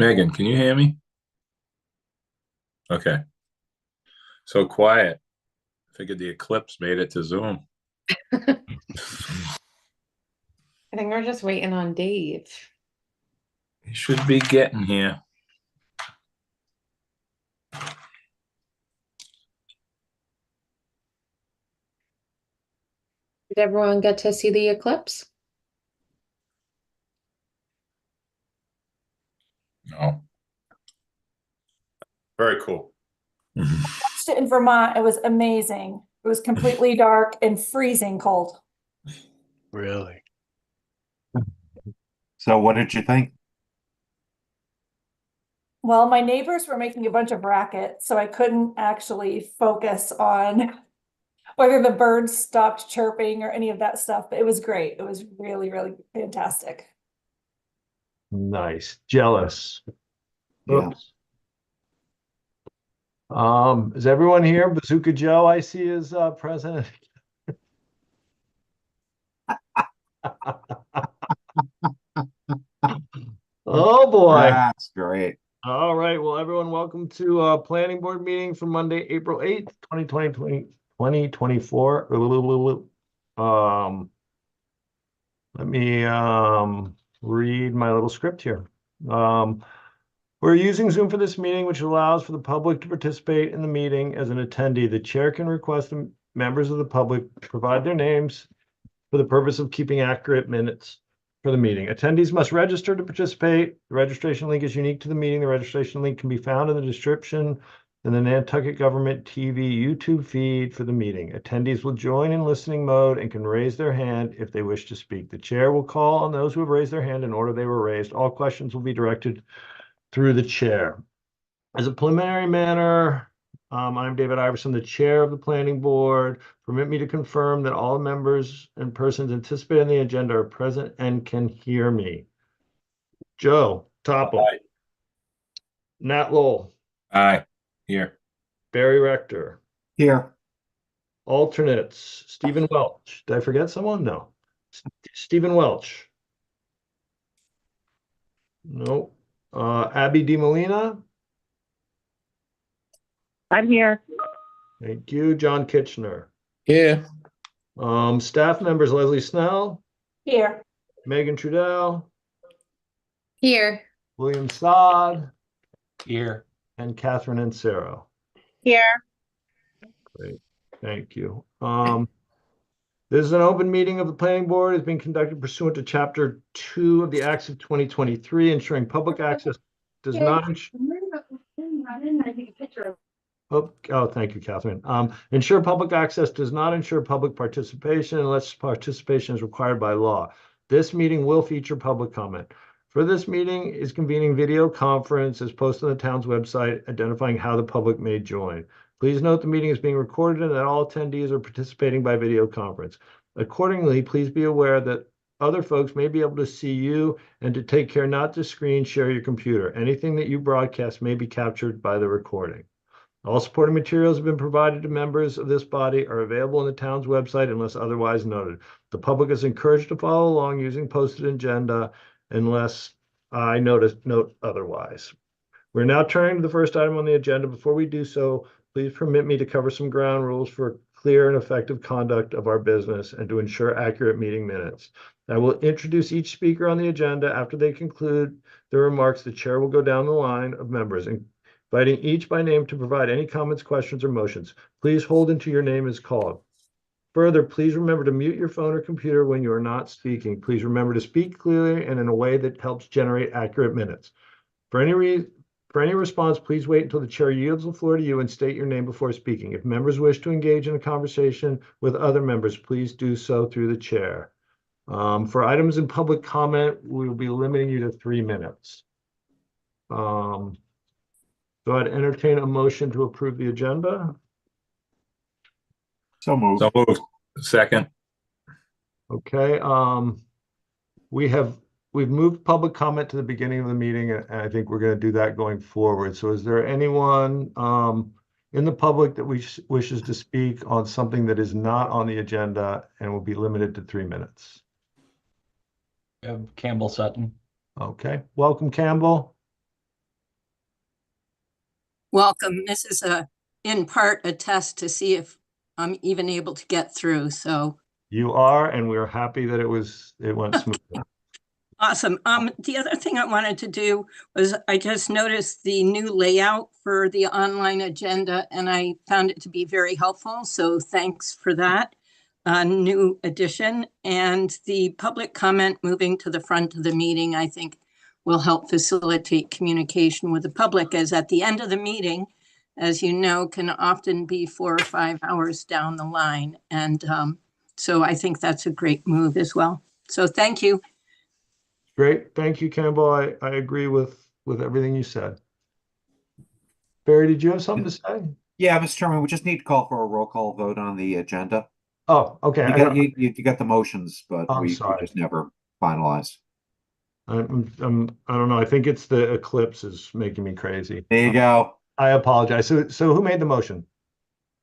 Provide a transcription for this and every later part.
Megan, can you hear me? Okay. So quiet. Figured the eclipse made it to Zoom. I think we're just waiting on Dave. He should be getting here. Did everyone get to see the eclipse? No. Very cool. Watched it in Vermont. It was amazing. It was completely dark and freezing cold. Really? So what did you think? Well, my neighbors were making a bunch of racket, so I couldn't actually focus on whether the birds stopped chirping or any of that stuff, but it was great. It was really, really fantastic. Nice. Jealous. Yeah. Oops. Is everyone here? Bazooka Joe, I see, is present. Oh boy. That's great. All right. Well, everyone, welcome to planning board meeting for Monday, April 8th, 2024. Let me read my little script here. We're using Zoom for this meeting, which allows for the public to participate in the meeting as an attendee. The chair can request the members of the public provide their names for the purpose of keeping accurate minutes for the meeting. Attendees must register to participate. The registration link is unique to the meeting. The registration link can be found in the description in the Nantucket Government TV YouTube feed for the meeting. Attendees will join in listening mode and can raise their hand if they wish to speak. The chair will call on those who have raised their hand in order they were raised. All questions will be directed through the chair. As a preliminary matter, I'm David Iverson, the chair of the planning board. Permit me to confirm that all members and persons anticipated on the agenda are present and can hear me. Joe Topham. Aye. Nat Lowell. Aye. Here. Barry Rector. Here. Alternates. Stephen Welch. Did I forget someone? No. Stephen Welch. No. Abby DiMolina. I'm here. Thank you. John Kitchener. Here. Staff members Leslie Snell, Here. Megan Trudell, Here. William Sod, Here. and Catherine Ansero. Here. Great, thank you. This is an open meeting of the planning board. It's being conducted pursuant to Chapter 2 of the Acts of 2023, ensuring public access does not. Oh, thank you, Catherine. Ensure public access does not ensure public participation unless participation is required by law. This meeting will feature public comment. For this meeting is convening video conference as posted on the town's website, identifying how the public may join. Please note the meeting is being recorded and that all attendees are participating by video conference. Accordingly, please be aware that other folks may be able to see you and to take care not to screen share your computer. Anything that you broadcast may be captured by the recording. All supporting materials have been provided to members of this body are available on the town's website unless otherwise noted. The public is encouraged to follow along using posted agenda unless I note otherwise. We're now turning to the first item on the agenda. Before we do so, please permit me to cover some ground rules for clear and effective conduct of our business and to ensure accurate meeting minutes. I will introduce each speaker on the agenda. After they conclude their remarks, the chair will go down the line of members, inviting each by name to provide any comments, questions, or motions. Please hold until your name is called. Further, please remember to mute your phone or computer when you are not speaking. Please remember to speak clearly and in a way that helps generate accurate minutes. For any response, please wait until the chair yields the floor to you and state your name before speaking. If members wish to engage in a conversation with other members, please do so through the chair. For items in public comment, we will be limiting you to 3 minutes. So I'd entertain a motion to approve the agenda. So moved. So moved. Second. Okay. We've moved public comment to the beginning of the meeting, and I think we're going to do that going forward. So is there anyone in the public that wishes to speak on something that is not on the agenda and will be limited to 3 minutes? Campbell Sutton. Okay. Welcome, Campbell. Welcome. This is in part a test to see if I'm even able to get through. So You are, and we're happy that it went smoothly. awesome. The other thing I wanted to do was I just noticed the new layout for the online agenda and I found it to be very helpful. So thanks for that. New addition, and the public comment moving to the front of the meeting, I think will help facilitate communication with the public, as at the end of the meeting, as you know, can often be 4 or 5 hours down the line. And so I think that's a great move as well. So thank you. Great. Thank you, Campbell. I agree with everything you said. Barry, did you have something to say? Yeah, Mr. Chairman, we just need to call for a roll call vote on the agenda. Oh, okay. You got the motions, but I'm we sorry. just never finalized. I don't know. I think it's the eclipse is making me crazy. There you go. I apologize. So who made the motion?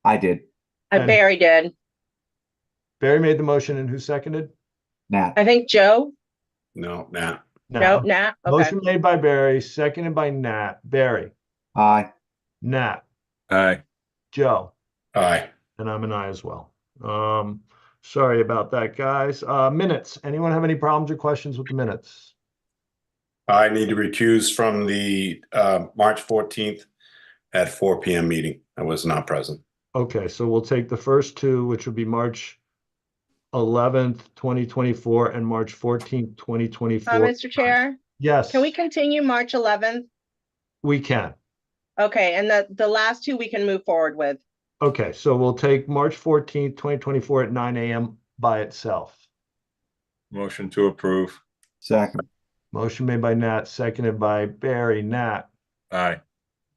I did. And- Barry did. Barry made the motion, and who seconded? Nat. I think Joe. No, nah. No, Nat. Okay. Motion made by Barry, seconded by Nat. Barry, Aye. Nat, Aye. Joe, Aye. and I'm an aye as well. Sorry about that, guys. Minutes. Anyone have any problems or questions with the minutes? I need to recuse from the March 14th at 4 p.m. meeting. I was not present. Okay, so we'll take the first two, which would be March 11th, 2024, and March 14th, 2024. Mr. Chair, Yes, can we continue March 11th? we can. Okay, and the last two we can move forward with. Okay, so we'll take March 14th, 2024 at 9 a.m. by itself. Motion to approve. Second. Motion made by Nat, seconded by Barry. Nat, Aye.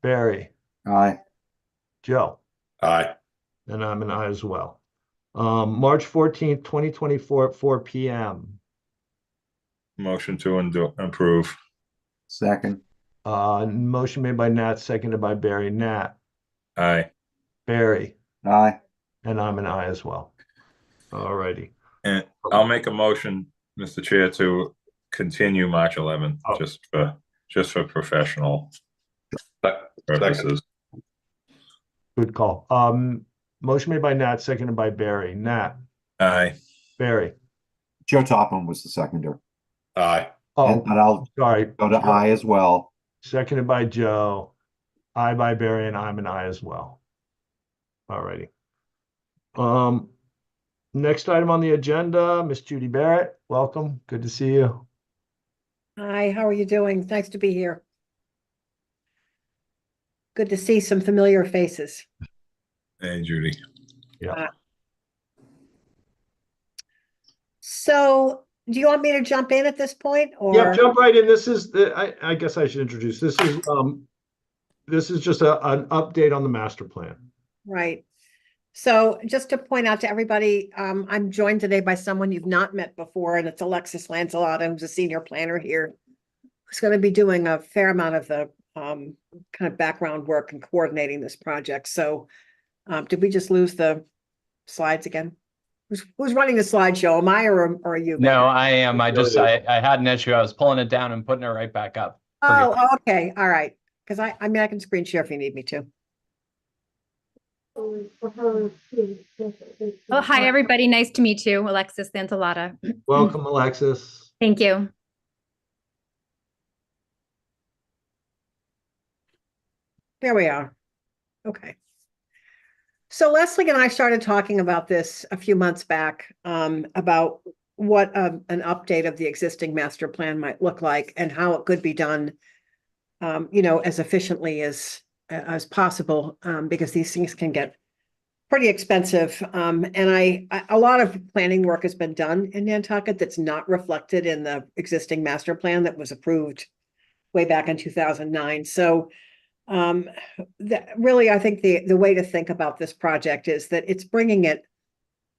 Barry, Aye. Joe, Aye. and I'm an aye as well. March 14th, 2024 at 4 p.m. Motion to approve. Second. Motion made by Nat, seconded by Barry. Nat, Aye. Barry, Aye. and I'm an aye as well. All righty. And I'll make a motion, Mr. Chair, to continue March 11th, Oh. just for professional purposes. Good call. Motion made by Nat, seconded by Barry. Nat, Aye. Barry. Joe Topham was the seconder. Aye. Oh, But I'll sorry. go to aye as well. Seconded by Joe. Aye by Barry, and I'm an aye as well. All righty. Next item on the agenda, Miss Judy Barrett, welcome. Good to see you. Hi, how are you doing? It's nice to be here. Good to see some familiar faces. Hey, Judy. So, do you want me to jump in at this point, or? Yeah, jump right in. This is I guess I should introduce. This is just an update on the master plan. Right. So just to point out to everybody, I'm joined today by someone you've not met before, and it's Alexis Lancelot, who's a senior planner here, who's going to be doing a fair amount of the kind of background work and coordinating this project. So did we just lose the slides again? Who's running the slideshow? Am I or are you? No, I am. I had an issue. I was pulling it down and putting it right back up. Oh, okay. All right. Because I mean, I can screen share if you need me to. Oh, hi, everybody. Nice to meet you. Alexis Santolata. Welcome, Alexis. Thank you. There we are. Okay. So Leslie and I started talking about this a few months back, about what an update of the existing master plan might look like and how it could be done, as efficiently as possible, because these things can get pretty expensive. And a lot of planning work has been done in Nantucket that's not reflected in the existing master plan that was approved way back in 2009. So really, I think the way to think about this project is that it's bringing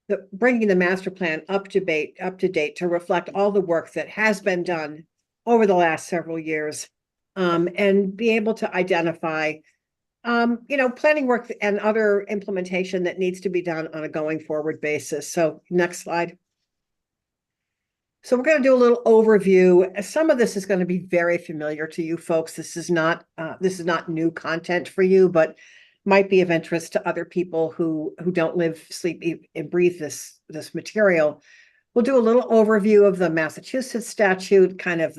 the master plan up to date to reflect all the work that has been done over the last several years, and be able to identify planning work and other implementation that needs to be done on a going forward basis. So next slide. So we're going to do a little overview. Some of this is going to be very familiar to you folks. This is not new content for you, but might be of interest to other people who don't live, sleep, and breathe this material. We'll do a little overview of the Massachusetts statute, kind of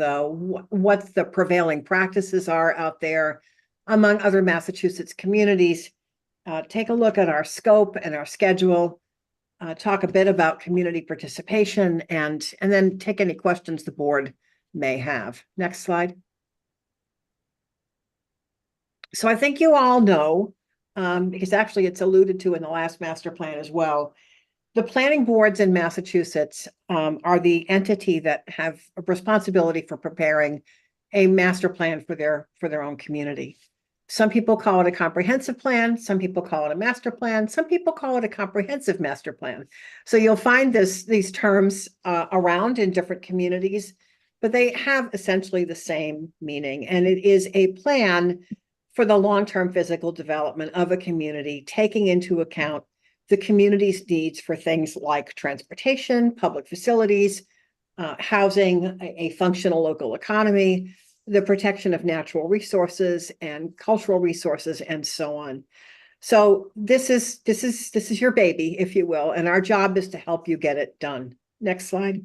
what the prevailing practices are out there among other Massachusetts communities. Take a look at our scope and our schedule. Talk a bit about community participation and then take any questions the board may have. Next slide. So I think you all know, because actually it's alluded to in the last master plan as well, the planning boards in Massachusetts are the entity that have a responsibility for preparing a master plan for their own community. Some people call it a comprehensive plan. Some people call it a master plan. Some people call it a comprehensive master plan. So you'll find these terms around in different communities, but they have essentially the same meaning. And it is a plan for the long-term physical development of a community, taking into account the community's needs for things like transportation, public facilities, housing, a functional local economy, the protection of natural resources and cultural resources, and so on. So this is your baby, if you will, and our job is to help you get it done. Next slide.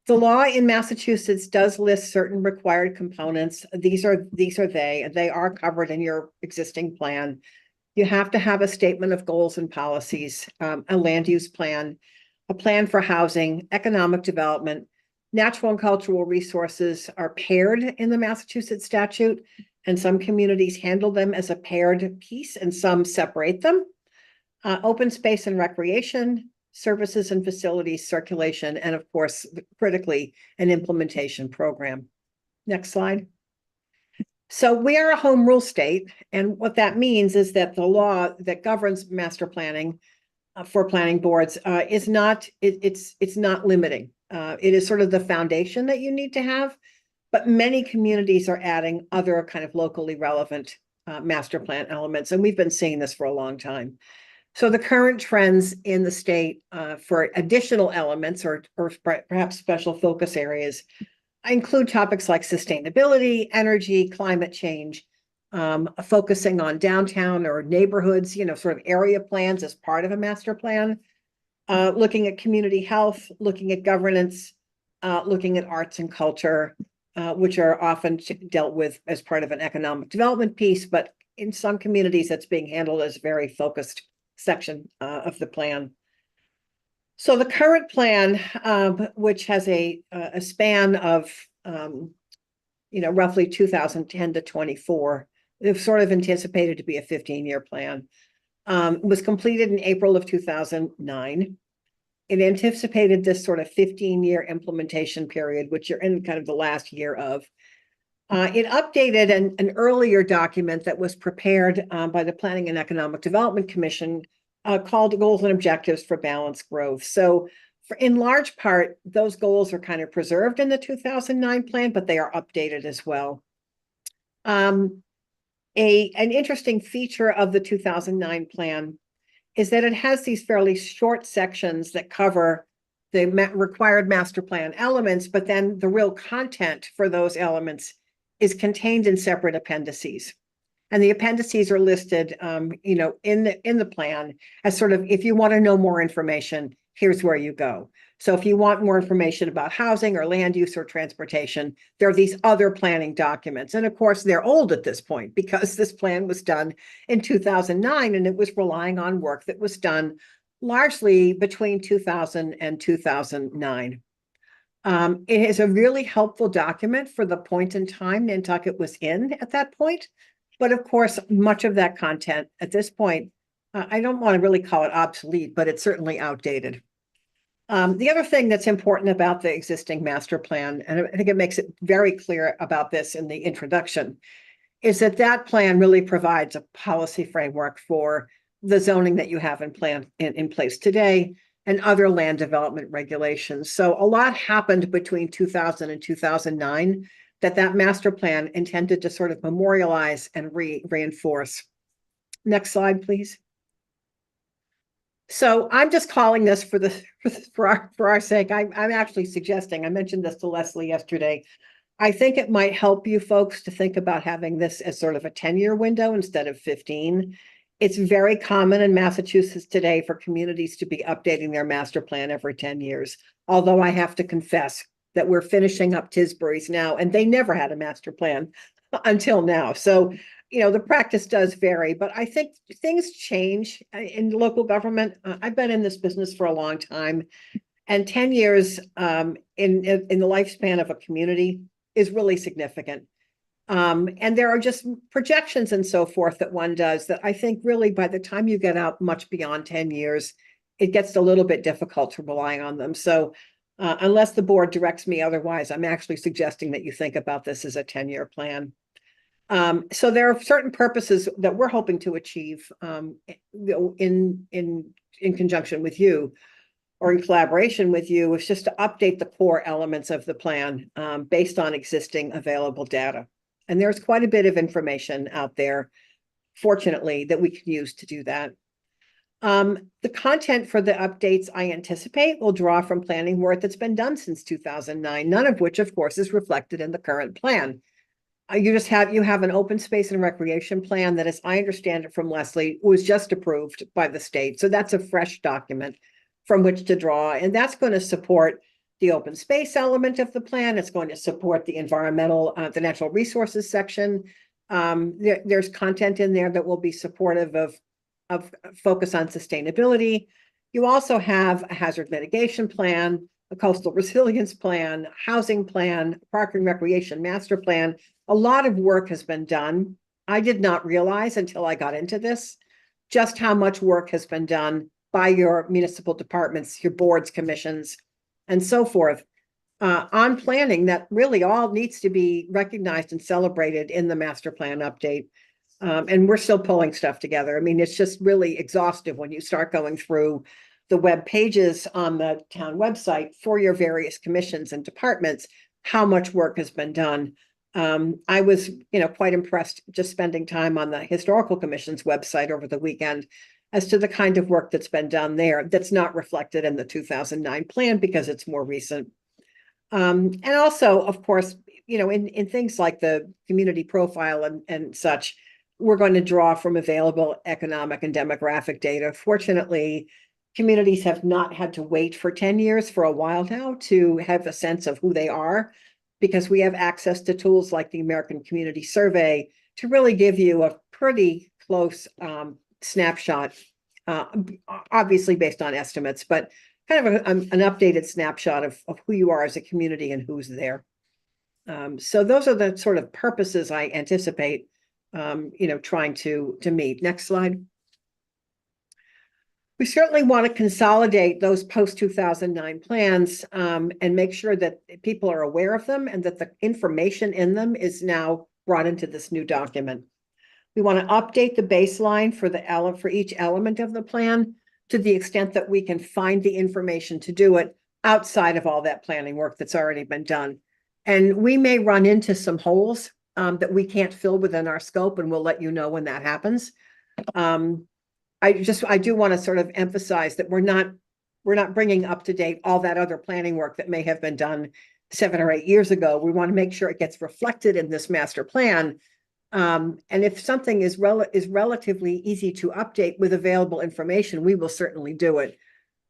The law in Massachusetts does list certain required components. These are they are covered in your existing plan. You have to have a statement of goals and policies, a land use plan, a plan for housing, economic development. Natural and cultural resources are paired in the Massachusetts statute, and some communities handle them as a paired piece and some separate them. Open space and recreation, services and facilities, circulation, and of course, critically, an implementation program. Next slide. So we are a home rule state, and what that means is that the law that governs master planning for planning boards is not, it's not limiting. It is sort of the foundation that you need to have, but many communities are adding other kind of locally relevant master plan elements, and we've been seeing this for a long time. So the current trends in the state for additional elements or perhaps special focus areas include topics like sustainability, energy, climate change, focusing on downtown or neighborhoods, sort of area plans as part of a master plan. Looking at community health, looking at governance, looking at arts and culture, which are often dealt with as part of an economic development piece, but in some communities that's being handled as a very focused section of the plan. So the current plan, which has a span of, roughly 2010 to 24, it's sort of anticipated to be a 15-year plan, was completed in April of 2009. It anticipated this sort of 15-year implementation period, which you're in kind of the last year of. It updated an earlier document that was prepared by the Planning and Economic Development Commission called Goals and Objectives for Balanced Growth. So in large part, those goals are kind of preserved in the 2009 plan, but they are updated as well. An interesting feature of the 2009 plan is that it has these fairly short sections that cover the required master plan elements, but then the real content for those elements is contained in separate appendices. And the appendices are listed, in the plan as sort of, if you want to know more information, here's where you go. So if you want more information about housing or land use or transportation, there are these other planning documents. And of course, they're old at this point because this plan was done in 2009 and it was relying on work that was done largely between 2000 and 2009. It is a really helpful document for the point in time Nantucket was in at that point. But of course, much of that content at this point, I don't want to really call it obsolete, but it's certainly outdated. The other thing that's important about the existing master plan, and I think it makes it very clear about this in the introduction, is that that plan really provides a policy framework for the zoning that you have in place today and other land development regulations. So a lot happened between 2000 and 2009 that master plan intended to sort of memorialize and reinforce. Next slide, please. So I'm just calling this for the, for our sake. I'm actually suggesting, I mentioned this to Leslie yesterday. I think it might help you folks to think about having this as sort of a 10-year window instead of 15. It's very common in Massachusetts today for communities to be updating their master plan every 10 years. Although I have to confess that we're finishing up Tisbury's now, and they never had a master plan until now. So, the practice does vary, but I think things change in local government. I've been in this business for a long time, and 10 years in the lifespan of a community is really significant. And there are just projections and so forth that one does that I think really by the time you get out much beyond 10 years, it gets a little bit difficult to rely on them. So unless the board directs me otherwise, I'm actually suggesting that you think about this as a 10-year plan. So there are certain purposes that we're hoping to achieve in conjunction with you or in collaboration with you, is just to update the core elements of the plan based on existing available data. And there's quite a bit of information out there, fortunately, that we can use to do that. The content for the updates I anticipate will draw from planning work that's been done since 2009, none of which, of course, is reflected in the current plan. You have an open space and recreation plan that, as I understand it from Leslie, was just approved by the state. So that's a fresh document from which to draw, and that's going to support the open space element of the plan. It's going to support the environmental, the natural resources section. There's content in there that will be supportive of focus on sustainability. You also have a hazard mitigation plan, a coastal resilience plan, housing plan, park and recreation master plan. A lot of work has been done. I did not realize until I got into this just how much work has been done by your municipal departments, your boards, commissions, and so forth on planning that really all needs to be recognized and celebrated in the master plan update. And we're still pulling stuff together. I mean, it's just really exhaustive when you start going through the web pages on the town website for your various commissions and departments, how much work has been done. I was, quite impressed just spending time on the Historical Commission's website over the weekend as to the kind of work that's been done there that's not reflected in the 2009 plan because it's more recent. And also, of course, in things like the community profile and such, we're going to draw from available economic and demographic data. Fortunately, communities have not had to wait for 10 years for a while now to have a sense of who they are, because we have access to tools like the American Community Survey to really give you a pretty close snapshot, obviously based on estimates, but kind of an updated snapshot of who you are as a community and who's there. So those are the sort of purposes I anticipate, trying to meet. Next slide. We certainly want to consolidate those post-2009 plans and make sure that people are aware of them and that the information in them is now brought into this new document. We want to update the baseline for each element of the plan to the extent that we can find the information to do it outside of all that planning work that's already been done. And we may run into some holes that we can't fill within our scope, and we'll let you know when that happens. I do want to sort of emphasize that we're not bringing up to date all that other planning work that may have been done 7 or 8 years ago. We want to make sure it gets reflected in this master plan. And if something is relatively easy to update with available information, we will certainly do it.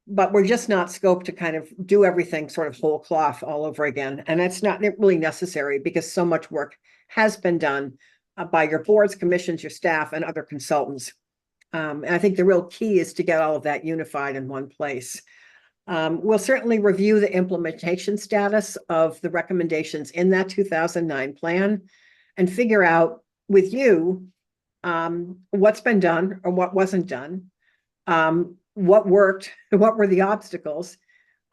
But we're just not scoped to kind of do everything sort of whole cloth all over again. And that's not really necessary because so much work has been done by your boards, commissions, your staff, and other consultants. And I think the real key is to get all of that unified in one place. We'll certainly review the implementation status of the recommendations in that 2009 plan and figure out with you what's been done or what wasn't done, what worked, what were the obstacles.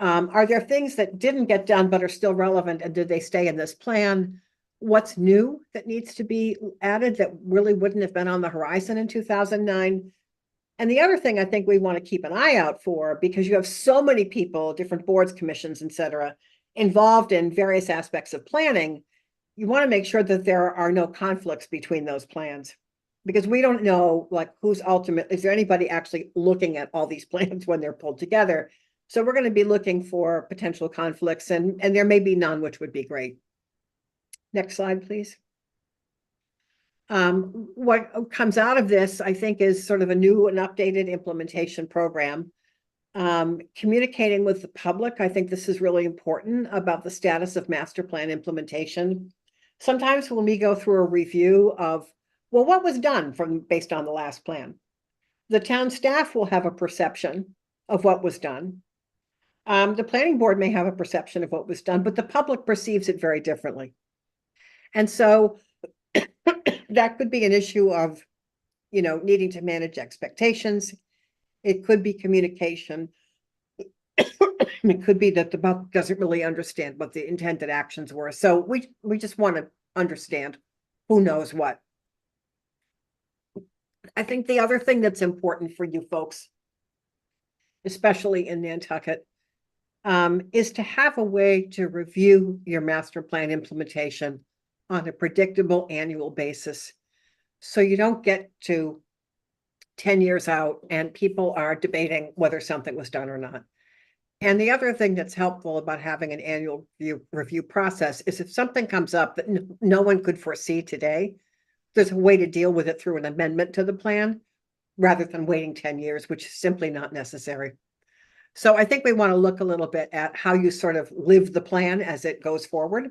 Are there things that didn't get done but are still relevant, and did they stay in this plan? What's new that needs to be added that really wouldn't have been on the horizon in 2009? And the other thing I think we want to keep an eye out for, because you have so many people, different boards, commissions, et cetera, involved in various aspects of planning, you want to make sure that there are no conflicts between those plans. because we don't know like who's is there anybody actually looking at all these plans when they're pulled together? So we're going to be looking for potential conflicts and there may be none, which would be great. Next slide, please. What comes out of this, I think, is sort of a new and updated implementation program. Communicating with the public, I think this is really important about the status of master plan implementation. Sometimes when we go through a review of, well, what was done based on the last plan, the town staff will have a perception of what was done. The planning board may have a perception of what was done, but the public perceives it very differently. And so that could be an issue of, needing to manage expectations. It could be communication. It could be that the public doesn't really understand what the intended actions were. So we just want to understand who knows what. I think the other thing that's important for you folks, especially in Nantucket, is to have a way to review your master plan implementation on a predictable annual basis. So you don't get to 10 years out and people are debating whether something was done or not. And the other thing that's helpful about having an annual review process is if something comes up that no one could foresee today, there's a way to deal with it through an amendment to the plan rather than waiting 10 years, which is simply not necessary. So I think we want to look a little bit at how you sort of live the plan as it goes forward.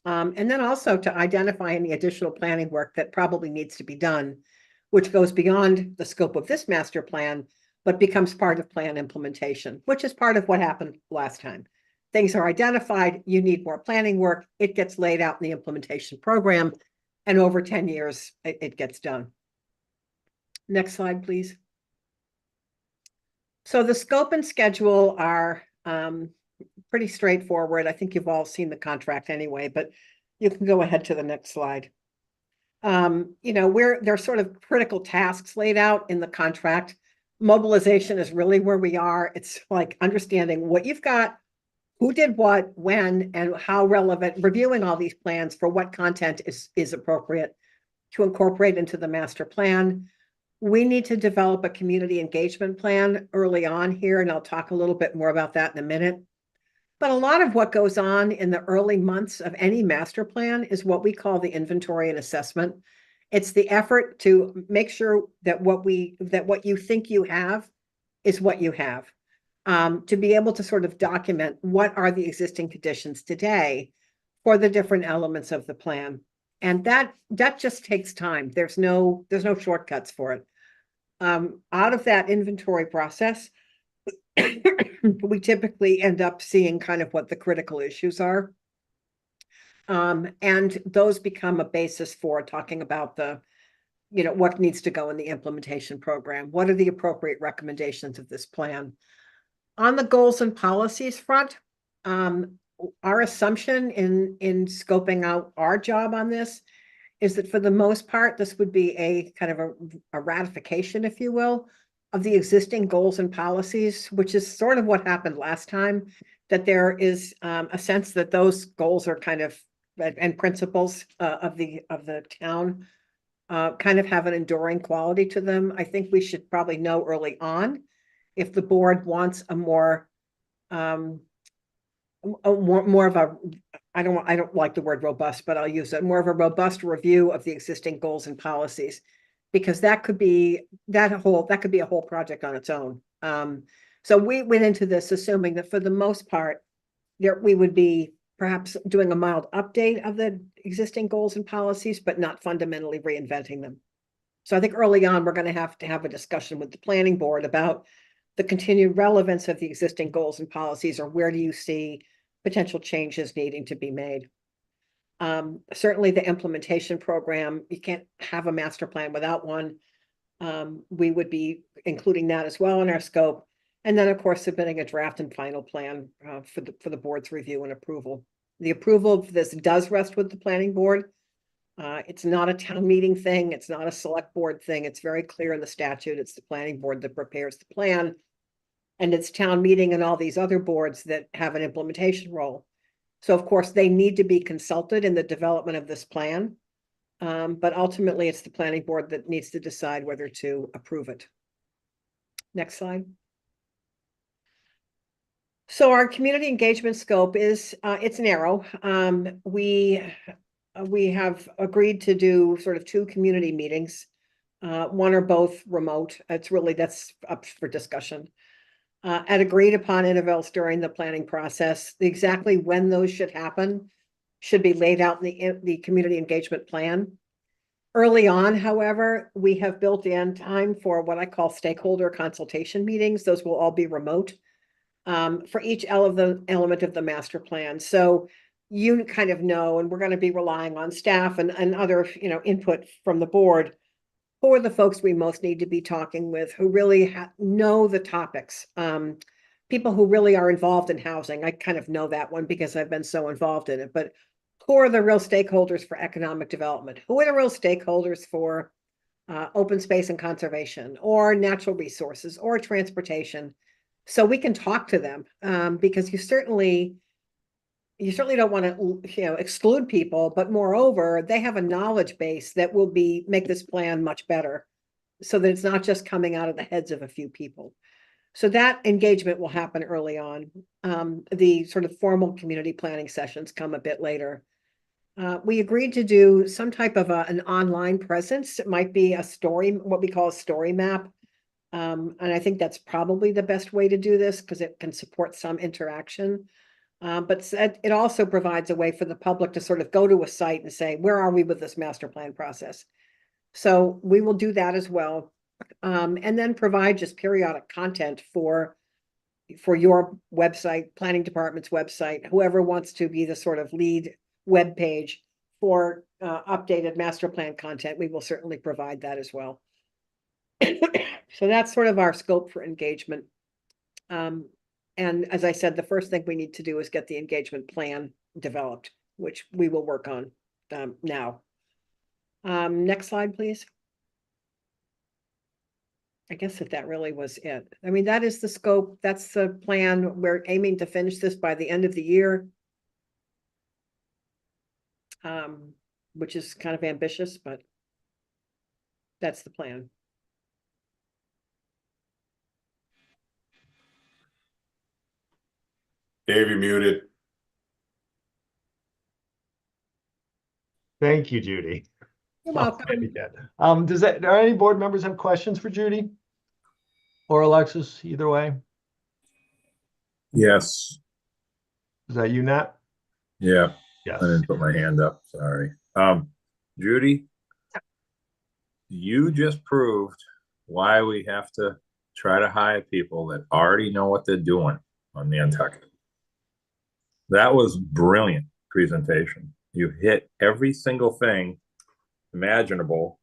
And then also to identify any additional planning work that probably needs to be done, which goes beyond the scope of this master plan, but becomes part of plan implementation, which is part of what happened last time. Things are identified, you need more planning work, it gets laid out in the implementation program, and over 10 years, it gets done. Next slide, please. So the scope and schedule are pretty straightforward. I think you've all seen the contract anyway, but you can go ahead to the next slide. There's sort of critical tasks laid out in the contract. Mobilization is really where we are. It's like understanding what you've got, who did what, when, and how relevant, reviewing all these plans for what content is appropriate to incorporate into the master plan. We need to develop a community engagement plan early on here, and I'll talk a little bit more about that in a minute. But a lot of what goes on in the early months of any master plan is what we call the inventory and assessment. It's the effort to make sure that what you think you have is what you have. To be able to sort of document what are the existing conditions today for the different elements of the plan. And that just takes time. There's no shortcuts for it. Out of that inventory process, we typically end up seeing kind of what the critical issues are. And those become a basis for talking about what needs to go in the implementation program. What are the appropriate recommendations of this plan? On the goals and policies front, our assumption in scoping out our job on this is that for the most part, this would be a kind of a ratification, if you will, of the existing goals and policies, which is sort of what happened last time, that there is a sense that those goals are kind of, and principles of the town kind of have an enduring quality to them. I think we should probably know early on if the board wants a more of a, I don't like the word robust, but I'll use it, more of a robust review of the existing goals and policies, because that could be a whole project on its own. So we went into this assuming that for the most part, we would be perhaps doing a mild update of the existing goals and policies, but not fundamentally reinventing them. So I think early on, we're going to have a discussion with the planning board about the continued relevance of the existing goals and policies, or where do you see potential changes needing to be made. Certainly the implementation program, you can't have a master plan without one. We would be including that as well in our scope. And then, of course, submitting a draft and final plan for the board's review and approval. The approval of this does rest with the planning board. It's not a town meeting thing. It's not a select board thing. It's very clear in the statute. It's the planning board that prepares the plan. And it's town meeting and all these other boards that have an implementation role. So, of course, they need to be consulted in the development of this plan. But ultimately, it's the planning board that needs to decide whether to approve it. Next slide. So our community engagement scope is, it's narrow. We have agreed to do sort of 2 community meetings. One or both remote. That's up for discussion. At agreed upon intervals during the planning process. Exactly when those should happen should be laid out in the community engagement plan. Early on, however, we have built in time for what I call stakeholder consultation meetings. Those will all be remote for each element of the master plan. So you kind of know, and we're going to be relying on staff and other, input from the board for the folks we most need to be talking with, who really know the topics. People who really are involved in housing. I kind of know that one because I've been so involved in it, but who are the real stakeholders for economic development? Who are the real stakeholders for open space and conservation, or natural resources, or transportation? So we can talk to them, because you certainly don't want to, exclude people, but moreover, they have a knowledge base that will make this plan much better, so that it's not just coming out of the heads of a few people. So that engagement will happen early on. The sort of formal community planning sessions come a bit later. We agreed to do some type of an online presence. It might be what we call a story map. And I think that's probably the best way to do this because it can support some interaction. But it also provides a way for the public to sort of go to a site and say, where are we with this master plan process? So we will do that as well. And then provide just periodic content for your website, planning department's website, whoever wants to be the sort of lead web page for updated master plan content. We will certainly provide that as well. So that's sort of our scope for engagement. And as I said, the first thing we need to do is get the engagement plan developed, which we will work on now. Next slide, please. I guess that really was it. I mean, that is the scope. That's the plan. We're aiming to finish this by the end of the year. Which is kind of ambitious, but that's the plan. Dave, you're muted. Thank you, Judy. You're welcome. Are any board members have questions for Judy? Or Alexis, either way? Yes. Is that you, Nat? Yeah. Yes. I didn't put my hand up. Sorry. Judy, you just proved why we have to try to hire people that already know what they're doing on Nantucket. That was brilliant presentation. You hit every single thing imaginable.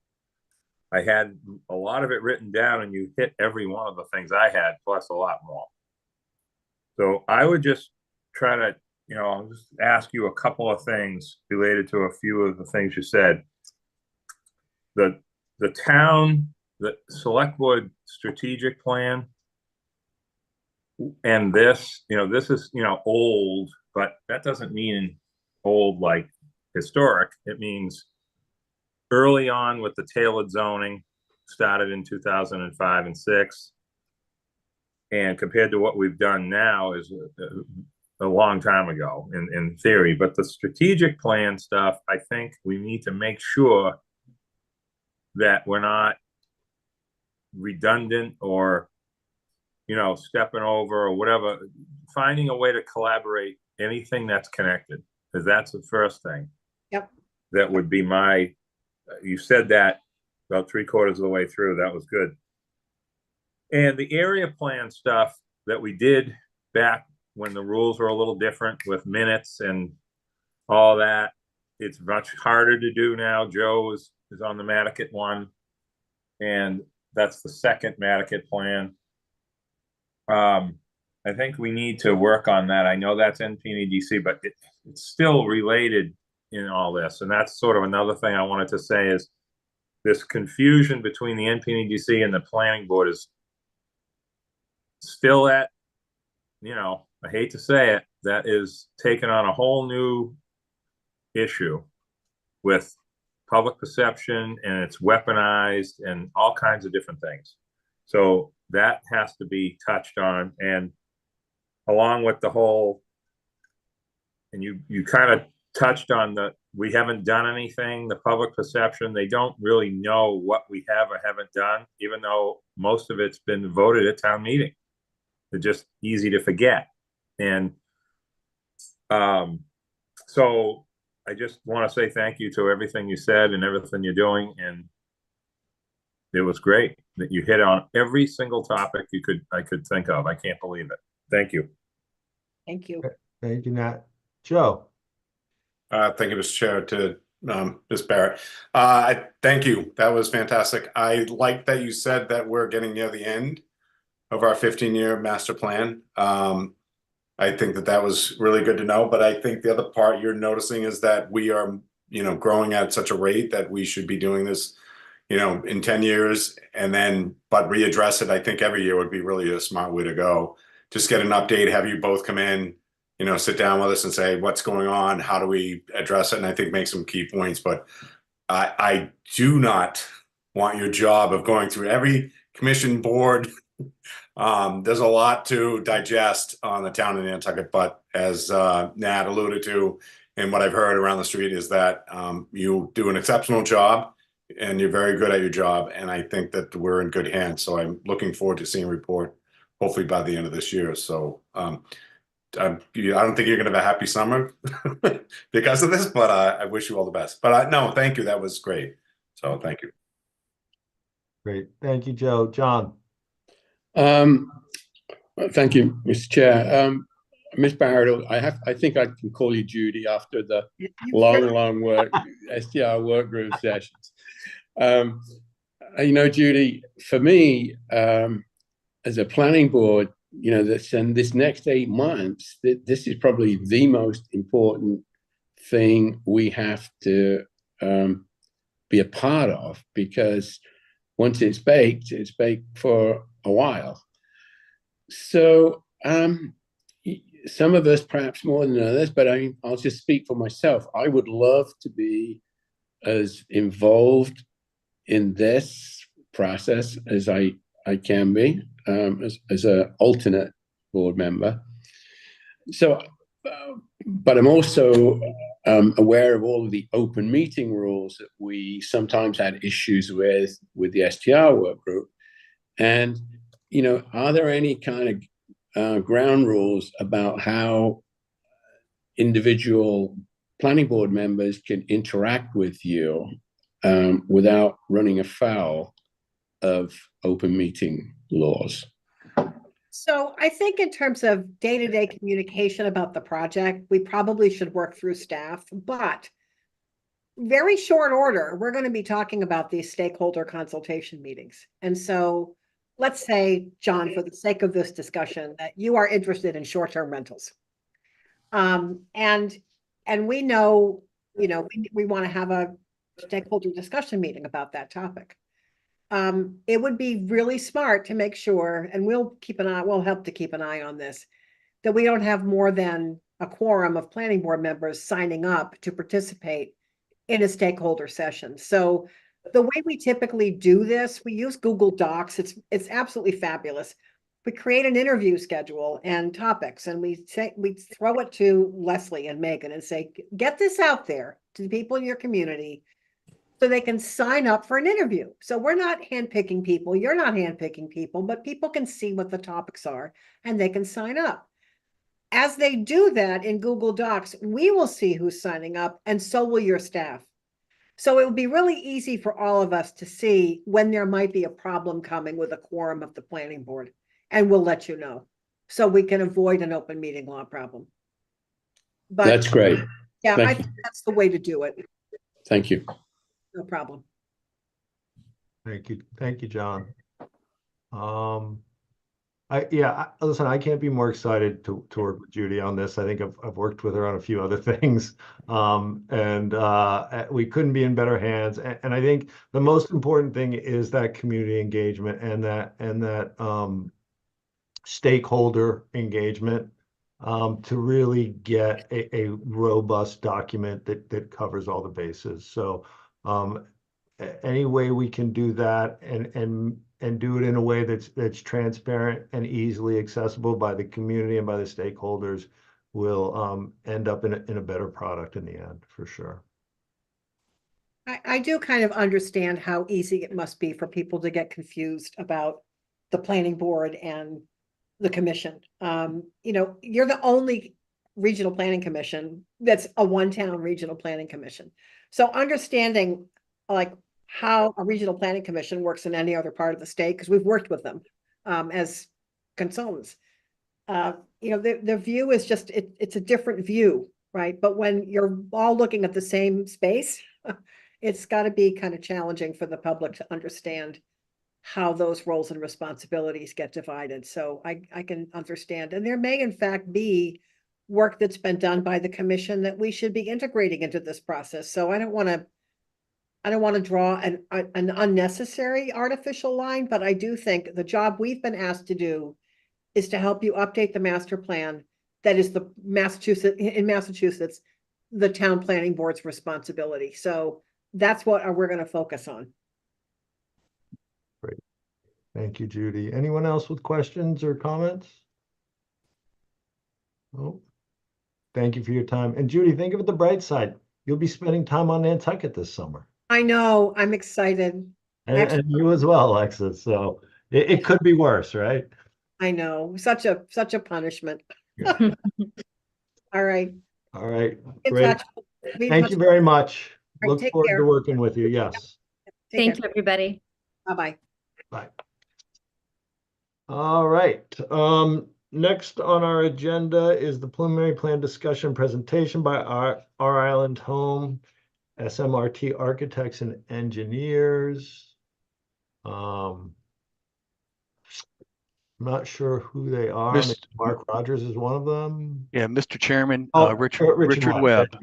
I had a lot of it written down, and you hit every one of the things I had, plus a lot more. So I would just try to, I'll just ask you a couple of things related to a few of the things you said. The town, the select board strategic plan, and this is, old, but that doesn't mean old like historic. It means early on with the tailored zoning, started in 2005 and 6. And compared to what we've done now is a long time ago in theory. But the strategic plan stuff, I think we need to make sure that we're not redundant or, stepping over or whatever, finding a way to collaborate anything that's connected, because that's the first thing. Yep. That would be you said that about 3/4 of the way through. That was good. And the area plan stuff that we did back when the rules were a little different with minutes and all that, it's much harder to do now. Joe is on the Nantucket one, and that's the second Nantucket plan. I think we need to work on that. I know that's NPDC, but it's still related in all this. And that's sort of another thing I wanted to say is this confusion between the NPDC and the planning board is still I hate to say it, that is taking on a whole new issue with public perception and it's weaponized and all kinds of different things. So that has to be touched on, and along with the whole, and you kind of touched on we haven't done anything, the public perception, they don't really know what we have or haven't done, even though most of it's been voted at town meeting. They're just easy to forget. And so I just want to say thank you to everything you said and everything you're doing. And it was great that you hit on every single topic I could think of. I can't believe it. Thank you. Thank you. Thank you, Nat. Joe. Thank you, Mr. Chair, to Ms. Barrett. Thank you. That was fantastic. I like that you said that we're getting near the end of our 15-year master plan. I think that was really good to know. But I think the other part you're noticing is that we are, growing at such a rate that we should be doing this, in 10 years but readdress it. I think every year would be really a smart way to go. Just get an update, have you both come in, sit down with us and say, what's going on? How do we address it? And I think make some key points. But I do not want your job of going through every commission board. There's a lot to digest on the town of Nantucket, but as Nat alluded to, and what I've heard around the street is that you do an exceptional job and you're very good at your job. And I think that we're in good hands. So I'm looking forward to seeing a report, hopefully by the end of this year. So I don't think you're going to have a happy summer because of this, but I wish you all the best. But no, thank you. That was great. So thank you. Great. Thank you, Joe. John. Thank you, Mr. Chair. Ms. Barrett, I think I can call you Judy after the long work, STR work group sessions. Judy, for me, as a planning board, this next 8 months, this is probably the most important thing we have to be a part of, because once it's baked for a while. So some of us perhaps more than others, but I'll just speak for myself. I would love to be as involved in this process as I can be as an alternate board member. So, but I'm also aware of all of the open meeting rules that we sometimes had issues with the STR work group. And, are there any kind of ground rules about how individual planning board members can interact with you without running afoul of open meeting laws? So I think in terms of day-to-day communication about the project, we probably should work through staff, but very short order, we're going to be talking about these stakeholder consultation meetings. And so let's say, John, for the sake of this discussion, that you are interested in short-term rentals. And we know, we want to have a stakeholder discussion meeting about that topic. It would be really smart to make sure, and we'll help to keep an eye on this, that we don't have more than a quorum of planning board members signing up to participate in a stakeholder session. So the way we typically do this, we use Google Docs. It's absolutely fabulous. We create an interview schedule and topics, and we throw it to Leslie and Megan and say, get this out there to the people in your community so they can sign up for an interview. So we're not handpicking people, you're not handpicking people, but people can see what the topics are and they can sign up. As they do that in Google Docs, we will see who's signing up, and so will your staff. So it will be really easy for all of us to see when there might be a problem coming with a quorum of the planning board, and we'll let you know so we can avoid an open meeting law problem. But that's great. Yeah, I think that's the way to do it. Thank you. No problem. Thank you, John. Listen, I can't be more excited to work with Judy on this. I think I've worked with her on a few other things, and we couldn't be in better hands. And I think the most important thing is that community engagement and that stakeholder engagement to really get a robust document that covers all the bases. So Any way we can do that and do it in a way that's transparent and easily accessible by the community and by the stakeholders will end up in a better product in the end, for sure. I do kind of understand how easy it must be for people to get confused about the planning board and the commission. You know, you're the only regional planning commission that's a one-town regional planning commission. So understanding like how a regional planning commission works in any other part of the state, because we've worked with them as consultants. You know, the view is just, it's a different view, right? But when you're all looking at the same space, it's got to be kind of challenging for the public to understand how those roles and responsibilities get divided. So I can understand. And there may in fact be work that's been done by the commission that we should be integrating into this process. So I don't want to draw an unnecessary artificial line, but I do think the job we've been asked to do is to help you update the master plan. That is in Massachusetts, the town planning board's responsibility. So that's what we're going to focus on. Great. Thank you, Judy. Anyone else with questions or comments? Oh, thank you for your time. And Judy, think of it the bright side. You'll be spending time on Nantucket this summer. I know, I'm excited. And you as well, Alexis. So it could be worse, right? I know, such a punishment. All right. All right. In Great. touch. Be in Thank touch. you very much. All right, Look take forward care. to working with you. Yes. Take Thank care. you, everybody. Bye-bye. Bye. All right. Next on our agenda is the preliminary plan discussion presentation by our Island Home, SMRT Architects and Engineers. I'm not sure who they are. Maybe Mark Rogers is one of them. Yeah, Mr. Chairman, Oh, Richard Webb.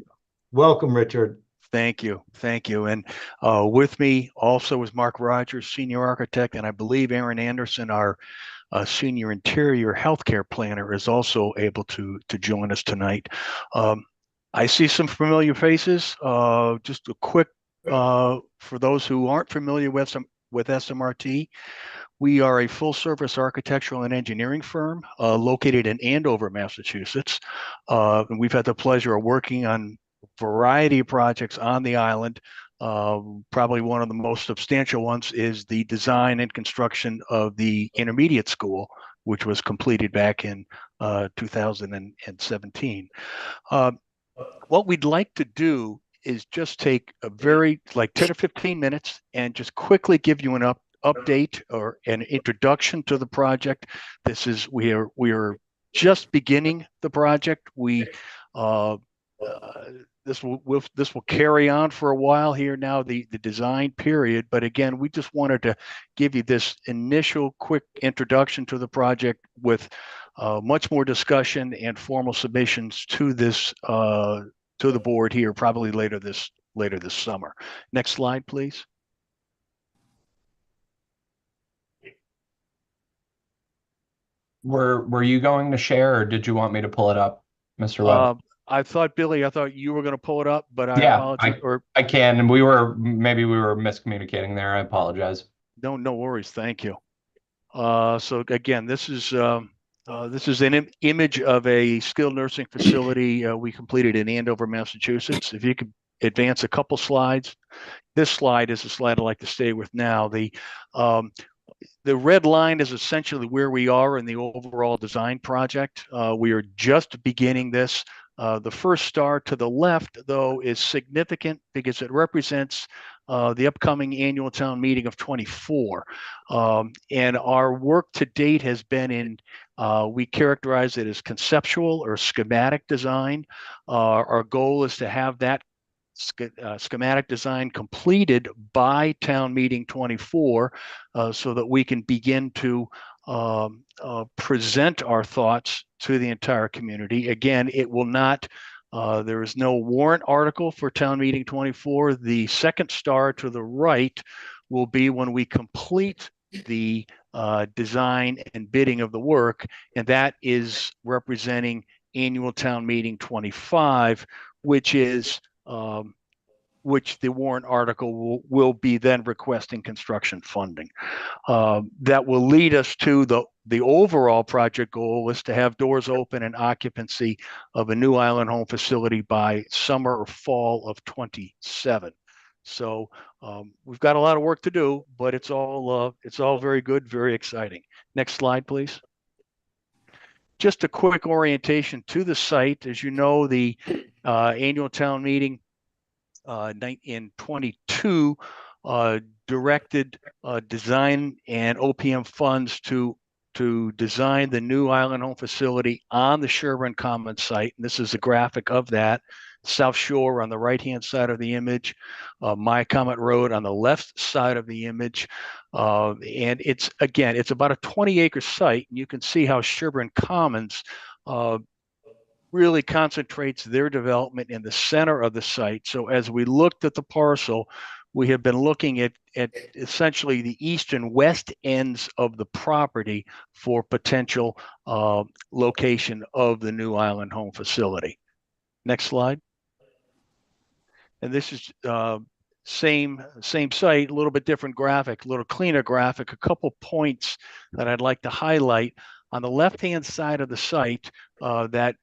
Welcome, Richard. Thank you. Thank you. And with me also is Mark Rogers, Senior Architect, and I believe Aaron Anderson, our Senior Interior Healthcare Planner, is also able to join us tonight. I see some familiar faces. Just a quick, for those who aren't familiar with SMRT, we are a full-service architectural and engineering firm located in Andover, Massachusetts. And we've had the pleasure of working on a variety of projects on the island. Probably one of the most substantial ones is the design and construction of the intermediate school, which was completed back in 2017. What we'd like to do is just take a very, like 10 or 15 minutes and just quickly give you an update or an introduction to the project. We are just beginning the project. This will carry on for a while here now, the design period. But again, we just wanted to give you this initial quick introduction to the project with much more discussion and formal submissions to this to the board here probably later this summer. Next slide, please. Were you going to share, or did you want me to pull it up, Mr. Webb? I thought you were going to pull it up, but I Yeah, apologize. I can, and maybe we were miscommunicating there. I apologize. No worries. Thank you. So again, this is an image of a skilled nursing facility we completed in Andover, Massachusetts. If you could advance a couple slides. This slide is the slide I'd like to stay with now. The red line is essentially where we are in the overall design project. We are just beginning this. The first star to the left, though, is significant because it represents the upcoming annual town meeting of 24. And our work to date has been we characterize it as conceptual or schematic design. Our goal is to have that schematic design completed by town meeting 24 so that we can begin to present our thoughts to the entire community. Again, it will not, there is no warrant article for town meeting 24. The second star to the right will be when we complete the design and bidding of the work, and that is representing annual town meeting 25, which is which the warrant article will be then requesting construction funding. That will lead us to the overall project goal is to have doors open and occupancy of a new island home facility by summer or fall of 27. So we've got a lot of work to do, but it's all very good, very exciting. Next slide, please. Just a quick orientation to the site. As you know, the annual town meeting in 22 directed design and OPM funds to design the new island home facility on the Sherburne Commons site. And this is a graphic of that. South Shore on the right-hand side of the image, My Comet Road on the left side of the image. And it's about a 20-acre site. And you can see how Sherburne Commons really concentrates their development in the center of the site. So as we looked at the parcel, we have been looking at essentially the east and west ends of the property for potential location of the new island home facility. Next slide. And this is same site, a little bit different graphic, a little cleaner graphic, a couple points that I'd like to highlight. On the left-hand side of the site, that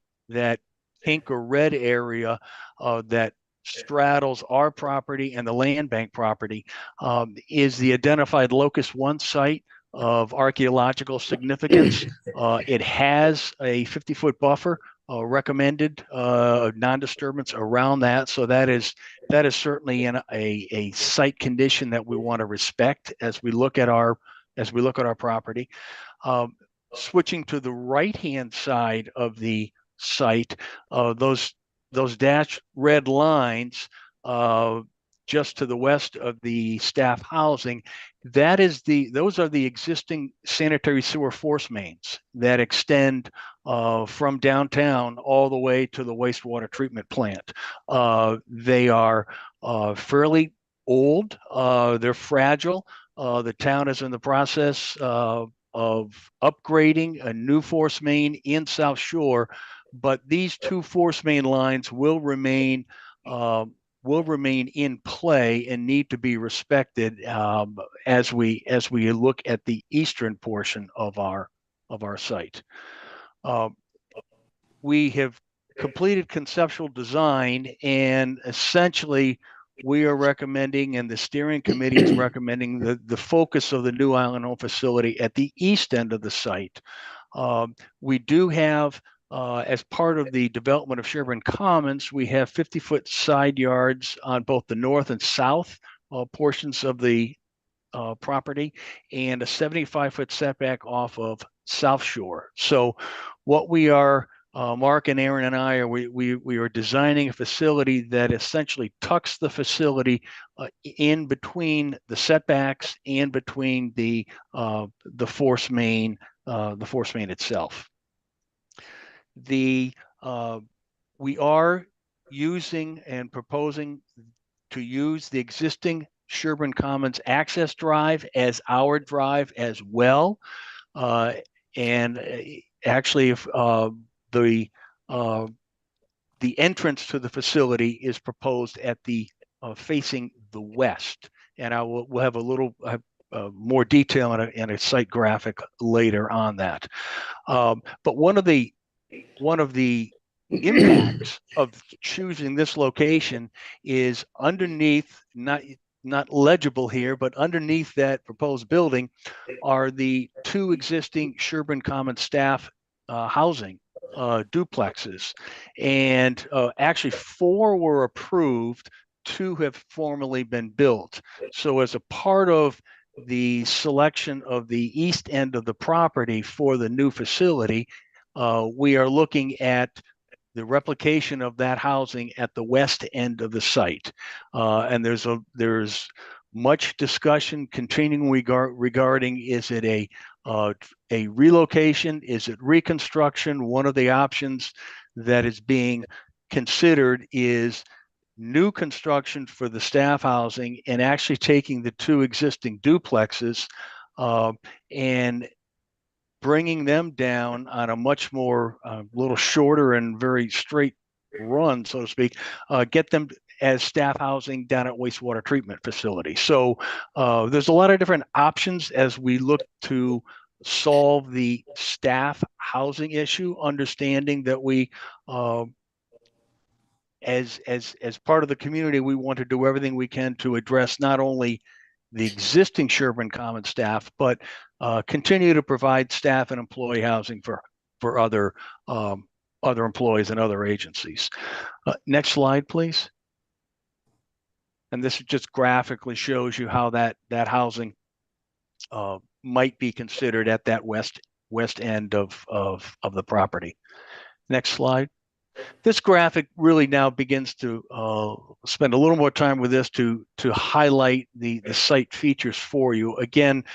pink or red area that straddles our property and the land bank property is the identified locus 1 site of archaeological significance. It has a 50-foot buffer recommended non-disturbance around that. So that is certainly in a site condition that we want to respect as we look at our property. Switching to the right-hand side of the site, those dashed red lines just to the west of the staff housing, those are the existing sanitary sewer force mains that extend from downtown all the way to the wastewater treatment plant. They are fairly old. They're fragile. The town is in the process of upgrading a new force main in South Shore, but these two force main lines will remain in play and need to be respected as we look at the eastern portion of our site. We have completed conceptual design, and essentially we are recommending, and the steering committee is recommending, the focus of the new island home facility at the east end of the site. We do have, as part of the development of Sherburne Commons, we have 50-foot side yards on both the north and south portions of the property, and a 75-foot setback off of South Shore. So what we are, Mark and Aaron and I, we are designing a facility that essentially tucks the facility in between the setbacks and between the force main itself. We are using and proposing to use the existing Sherburne Commons access drive as our drive as well. And actually, if the entrance to the facility is proposed at the facing the west, and we'll have a little more detail in a site graphic later on that. But one of the impacts of choosing this location is underneath, not legible here, but underneath that proposed building are the two existing Sherburne Commons staff housing duplexes, and actually 4 were approved, 2 have formally been built. So as a part of the selection of the east end of the property for the new facility, we are looking at the replication of that housing at the west end of the site. And there's much discussion continuing regarding, is it a relocation? Is it reconstruction? One of the options that is being considered is new construction for the staff housing and actually taking the 2 existing duplexes and bringing them down on a much more little shorter and very straight run, so to speak, get them as staff housing down at wastewater treatment facility. So there's a lot of different options as we look to solve the staff housing issue, understanding that we as part of the community, we want to do everything we can to address not only the existing Sherburne Commons staff, but continue to provide staff and employee housing for other employees and other agencies. Next slide, please. And this just graphically shows you how that housing might be considered at that west end of the property. Next slide. This graphic really now begins to spend a little more time with this to highlight the site features for you. Again,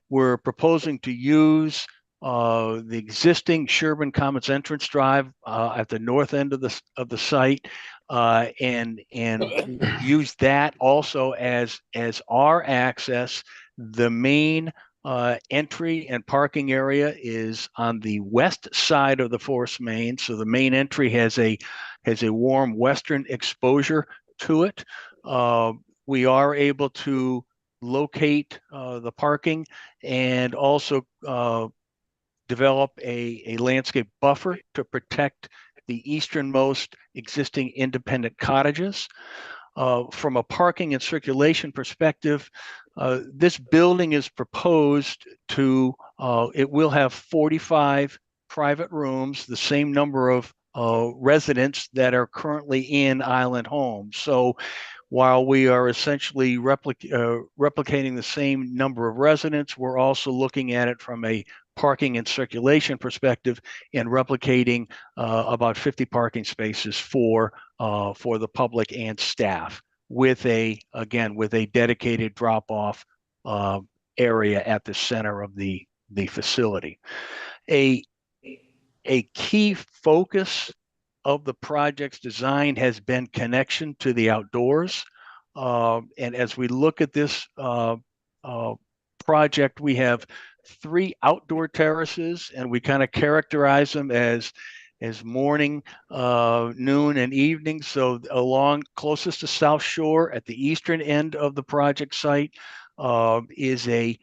we're proposing to use the existing Sherburne Commons entrance drive at the north end of the site, and use that also as our access. The main entry and parking area is on the west side of the force main, so the main entry has a warm western exposure to it. We are able to locate the parking and also develop a landscape buffer to protect the easternmost existing independent cottages. From a parking and circulation perspective, this building is proposed to, it will have 45 private rooms, the same number of residents that are currently in Island Homes. So while we are essentially replicating the same number of residents, we're also looking at it from a parking and circulation perspective and replicating about 50 parking spaces for the public and staff, with a dedicated drop-off area at the center of the facility. A key focus of the project's design has been connection to the outdoors. And as we look at this project, we have 3 outdoor terraces, and we kind of characterize them as morning, noon, and evening. So along closest to South Shore at the eastern end of the project site is an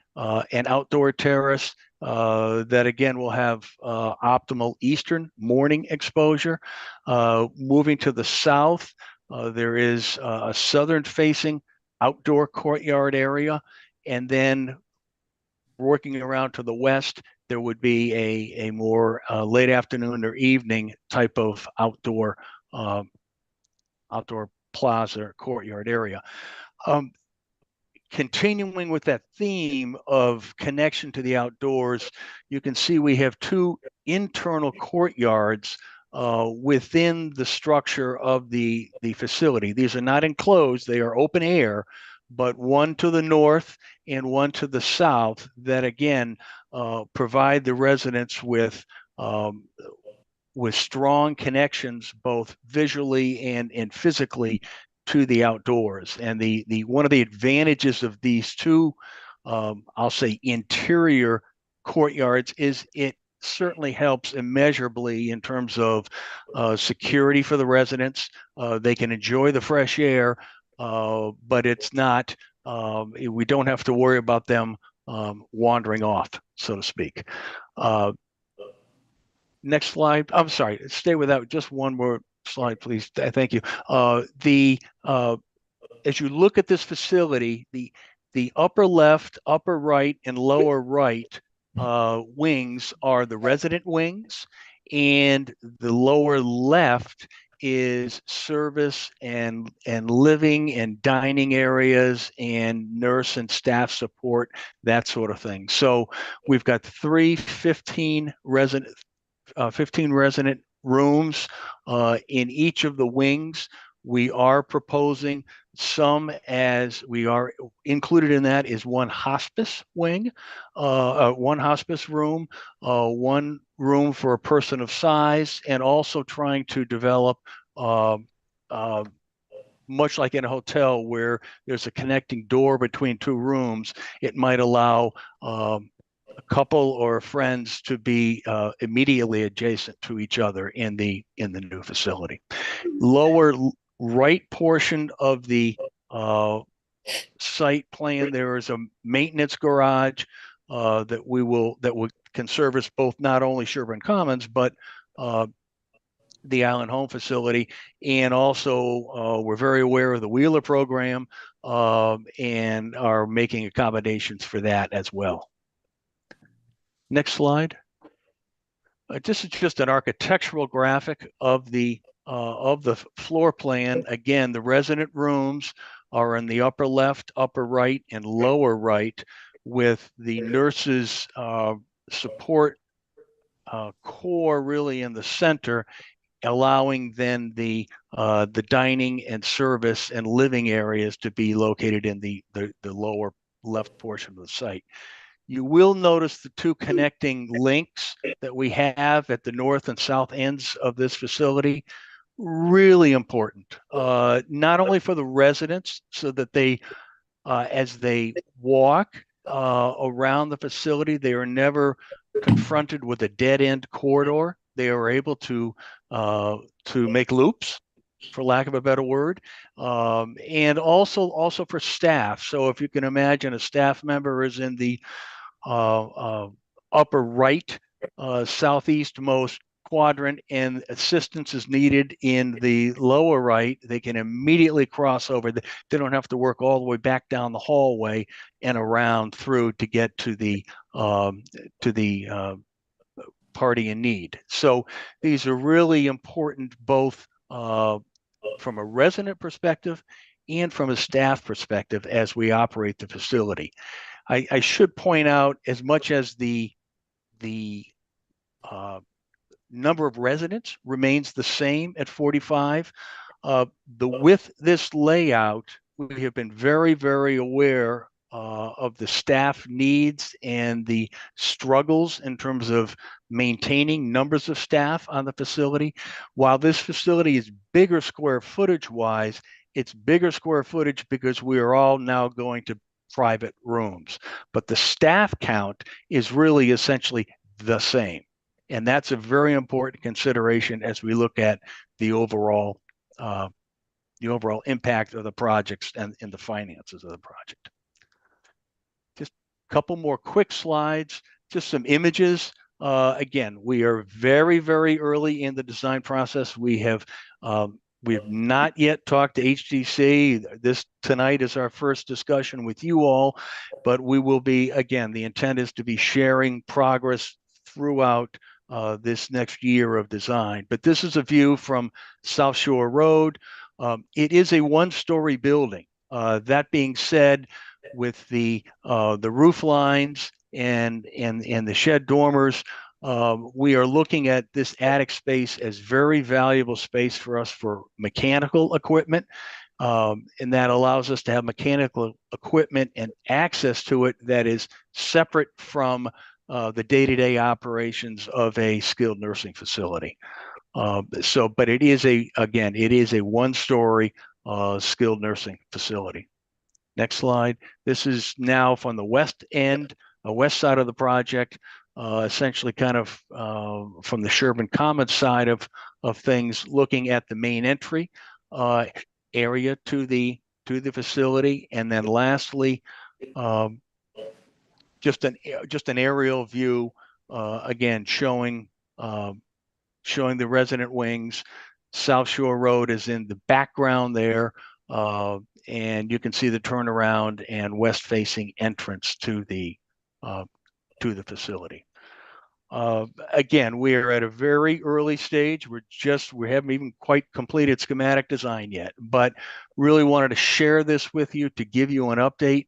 outdoor terrace that again will have optimal eastern morning exposure. Moving to the south, there is a southern facing outdoor courtyard area, and then working around to the west, there would be a more late afternoon or evening type of outdoor plaza or courtyard area. Continuing with that theme of connection to the outdoors, you can see we have 2 internal courtyards within the structure of the facility. These are not enclosed, they are open air, but one to the north and one to the south that again provide the residents with strong connections both visually and physically to the outdoors. And the one of the advantages of these 2 I'll say interior courtyards is it certainly helps immeasurably in terms of security for the residents. They can enjoy the fresh air, but it's not, we don't have to worry about them wandering off, so to speak. Next slide. I'm sorry, stay with that. Just one more slide, please. Thank you. As you look at this facility, the upper left, upper right, and lower right wings are the resident wings, and the lower left is service and living and dining areas and nurse and staff support, that sort of thing. So we've got 15 resident rooms in each of the wings. We are proposing some, as we are included in that is one hospice wing, one hospice room, one room for a person of size, and also trying to develop much like in a hotel where there's a connecting door between 2 rooms, it might allow a couple or friends to be immediately adjacent to each other in the new facility. Lower right portion of the site plan, there is a maintenance garage that can service both not only Sherburne Commons, but the Island Home facility. And also we're very aware of the Wheeler program and are making accommodations for that as well. Next slide. This is just an architectural graphic of the floor plan. Again, the resident rooms are in the upper left, upper right, and lower right, with the nurses' support core really in the center, allowing then the dining and service and living areas to be located in the lower left portion of the site. You will notice the two connecting links that we have at the north and south ends of this facility. Really important, not only for the residents, so that they, as they walk around the facility, they are never confronted with a dead end corridor. They are able to make loops, for lack of a better word, and also for staff. So if you can imagine, a staff member is in the upper right, southeastmost quadrant, and assistance is needed in the lower right, they can immediately cross over. They don't have to work all the way back down the hallway and around through to get to the party in need. So these are really important, both from a resident perspective and from a staff perspective as we operate the facility. I should point out, as much as the number of residents remains the same at 45, with this layout, we have been very, very aware of the staff needs and the struggles in terms of maintaining numbers of staff on the facility. While this facility is bigger square footage wise, it's bigger square footage because we are all now going to private rooms, but the staff count is really essentially the same. And that's a very important consideration as we look at the overall impact of the projects and the finances of the project. Just a couple more quick slides, just some images. Again, we are very, very early in the design process. We have not yet talked to HDC. This tonight is our first discussion with you all, but we will be, again, the intent is to be sharing progress throughout this next year of design. But this is a view from South Shore Road. It is a one-story building. That being said, with the roof lines and the shed dormers, we are looking at this attic space as very valuable space for us for mechanical equipment. And that allows us to have mechanical equipment and access to it that is separate from the day-to-day operations of a skilled nursing facility. But it is a one-story skilled nursing facility. Next slide. This is now from the west end, west side of the project, essentially kind of from the Sherburne Commons side of things, looking at the main entry area to the facility, and then lastly, just an aerial view, again showing the resident wings. South Shore Road is in the background there, and you can see the turnaround and west-facing entrance to the facility. Again, we are at a very early stage. We haven't even quite completed schematic design yet, but really wanted to share this with you to give you an update.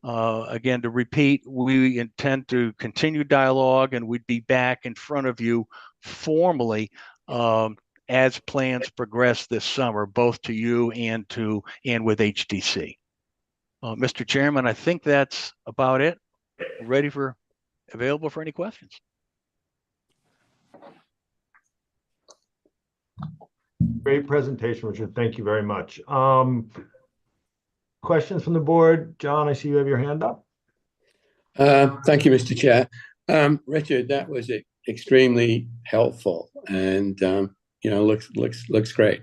Again, to repeat, we intend to continue dialogue, and we'd be back in front of you formally as plans progress this summer, both to you and with HDC. Mr. Chairman, I think that's about it. Available for any questions. Great presentation, Richard. Thank you very much. Questions from the board? John, I see you have your hand up. Thank you, Mr. Chair. Richard, that was extremely helpful, and looks great.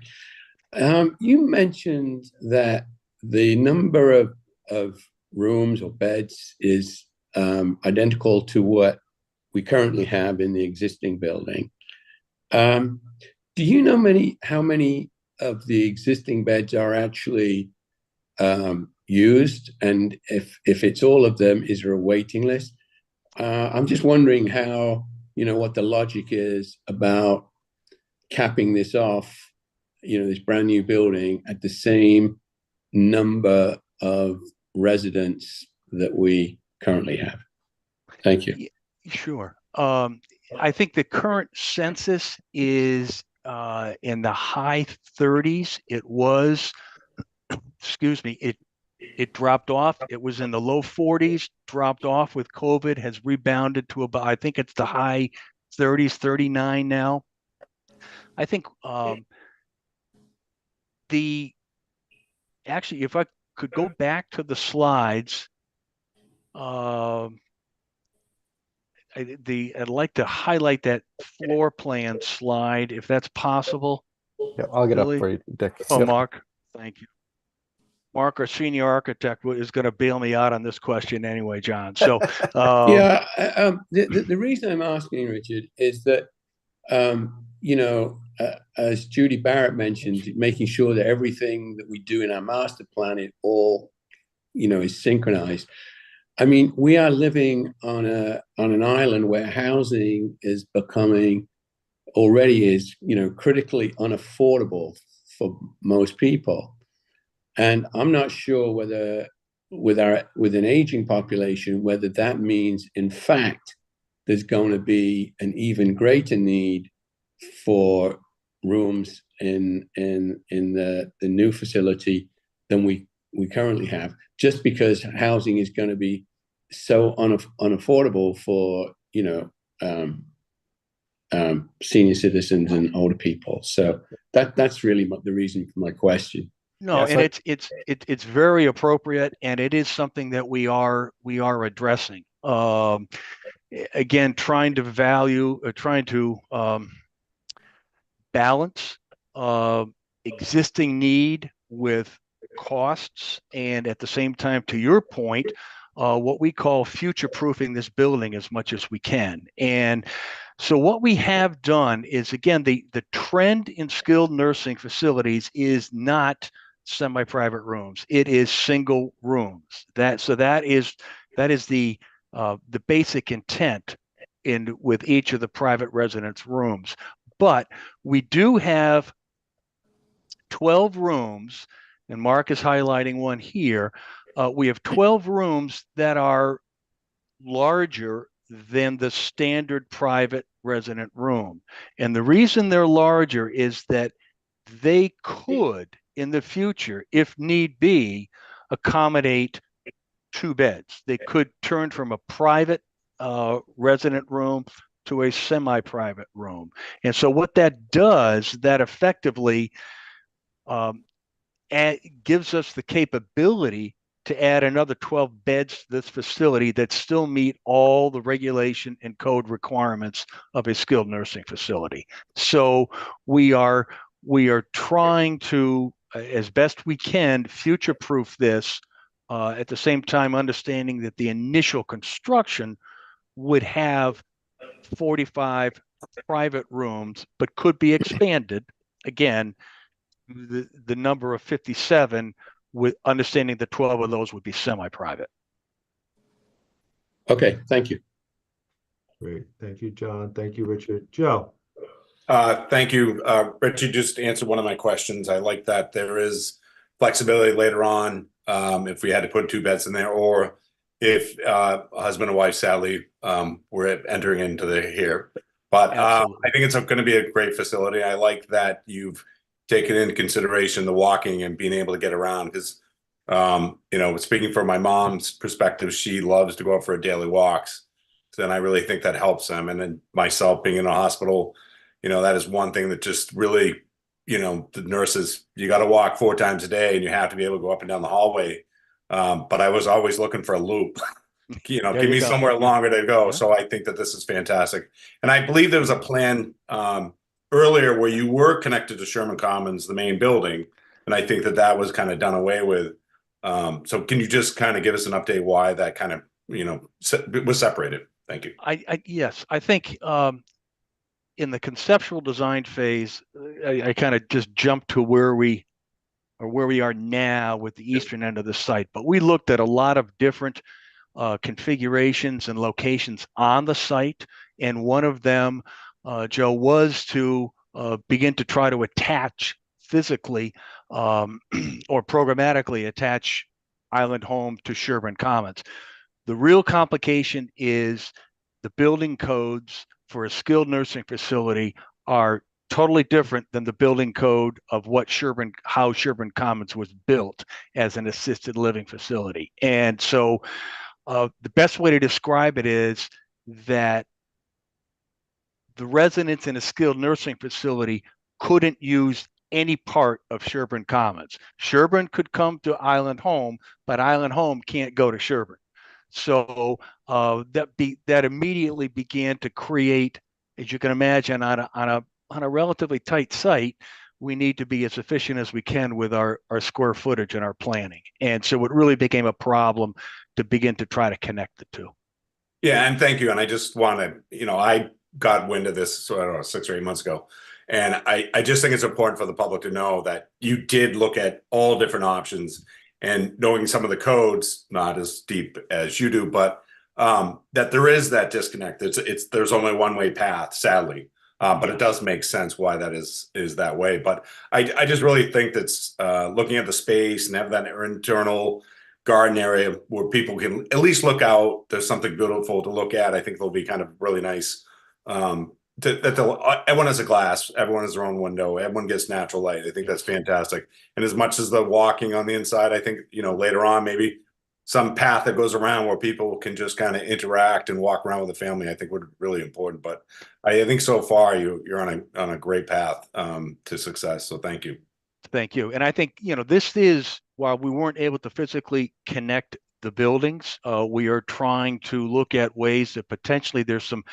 You mentioned that the number of rooms or beds is identical to what we currently have in the existing building. Do you know how many of the existing beds are actually used? And if it's all of them, is there a waiting list? I'm just wondering how, what the logic is about capping this off, this brand new building at the same number of residents that we currently have. Thank you. Sure. I think the current census is in the high 30s. It was, excuse me, it dropped off. It was in the low 40s, dropped off with COVID, has rebounded to about, I think it's the high 30s, 39 now. I think actually, if I could go back to the slides, I'd like to highlight that floor plan slide, if that's possible. Yeah, I'll get Billy? up for you, Dick. Oh, Yep. Mark, thank you. Mark, our senior architect, is going to bail me out on this question anyway, John. So, yeah, the reason I'm asking, Richard, is that as Judy Barrett mentioned, making sure that everything that we do in our master plan is all, is synchronized. I mean, we are living on an island where housing is becoming critically unaffordable for most people. And I'm not sure whether with an aging population, whether that means, in fact, there's going to be an even greater need for rooms in the new facility than we currently have, just because housing is going to be so unaffordable for senior citizens and older people. So that's really the reason for my question. No, and it's very appropriate, and it is something that we are addressing. Again, trying to balance existing need with costs, and at the same time, to your point, what we call future-proofing this building as much as we can. And so what we have done is, again, the trend in skilled nursing facilities is not semi-private rooms. It is single rooms. That is the basic intent with each of the private residence rooms. But we do have 12 rooms, and Mark is highlighting one here. We have 12 rooms that are larger than the standard private resident room. And the reason they're larger is that they could, in the future, if need be, accommodate 2 beds. They could turn from a private resident room to a semi-private room. And so what that does, that effectively gives us the capability to add another 12 beds to this facility that still meet all the regulation and code requirements of a skilled nursing facility. So we are trying to, as best we can, future-proof this, at the same time understanding that the initial construction would have 45 private rooms, but could be expanded, again, the number of 57, with understanding that 12 of those would be semi-private. Okay, thank you. Great. Thank you, John. Thank you, Richard. Joe. Thank you. Richard just answered one of my questions. I like that there is flexibility later on if we had to put 2 beds in there, or if husband and wife sadly were entering into the here. But I think it's going to be a great facility. I like that you've taken into consideration the walking and being able to get around, because speaking from my mom's perspective, she loves to go out for daily walks. So then I really think that helps them. And then myself being in a hospital, that is one thing that just really, the nurses, you got to walk 4 times a day and you have to be able to go up and down the hallway. But I was always looking for a loop, give me somewhere longer to go. Yeah. So I think that this is fantastic. And I believe there was a plan earlier where you were connected to Sherman Commons, the main building, and I think that was kind of done away with. So can you just kind of give us an update why that kind of, was separated? Thank you. Yes, I think in the conceptual design phase, I kind of just jumped to where we are now with the eastern end of the site. But we looked at a lot of different configurations and locations on the site, and one of them, Joe, was to begin to try to attach physically or programmatically attach Island Home to Sherburne Commons. The real complication is the building codes for a skilled nursing facility are totally different than the building code of how Sherburne Commons was built as an assisted living facility. And so the best way to describe it is that the residents in a skilled nursing facility couldn't use any part of Sherburne Commons. Sherburne could come to Island Home, but Island Home can't go to Sherburne. So that immediately began to create, as you can imagine, on a relatively tight site, we need to be as efficient as we can with our square footage and our planning. And so it really became a problem to begin to try to connect the two. Yeah, and thank you. And I just wanted, I got wind of this, so I don't know, 6 or 8 months ago. And I just think it's important for the public to know that you did look at all different options, and knowing some of the codes, not as deep as you do, but that there is that disconnect. There's only a one-way path, sadly. But it does make sense why that is that way. But I just really think that's looking at the space and have that internal garden area where people can at least look out. There's something beautiful to look at. I think they'll be kind of really nice. Everyone has a glass. Everyone has their own window. Everyone gets natural light. I think that's fantastic. And as much as the walking on the inside, I think, later on, maybe some path that goes around where people can just kind of interact and walk around with the family, I think would be really important. But I think so far you're on a great path to success. So thank you. Thank you. And I think, this is, while we weren't able to physically connect the buildings, we are trying to look at ways that potentially there's some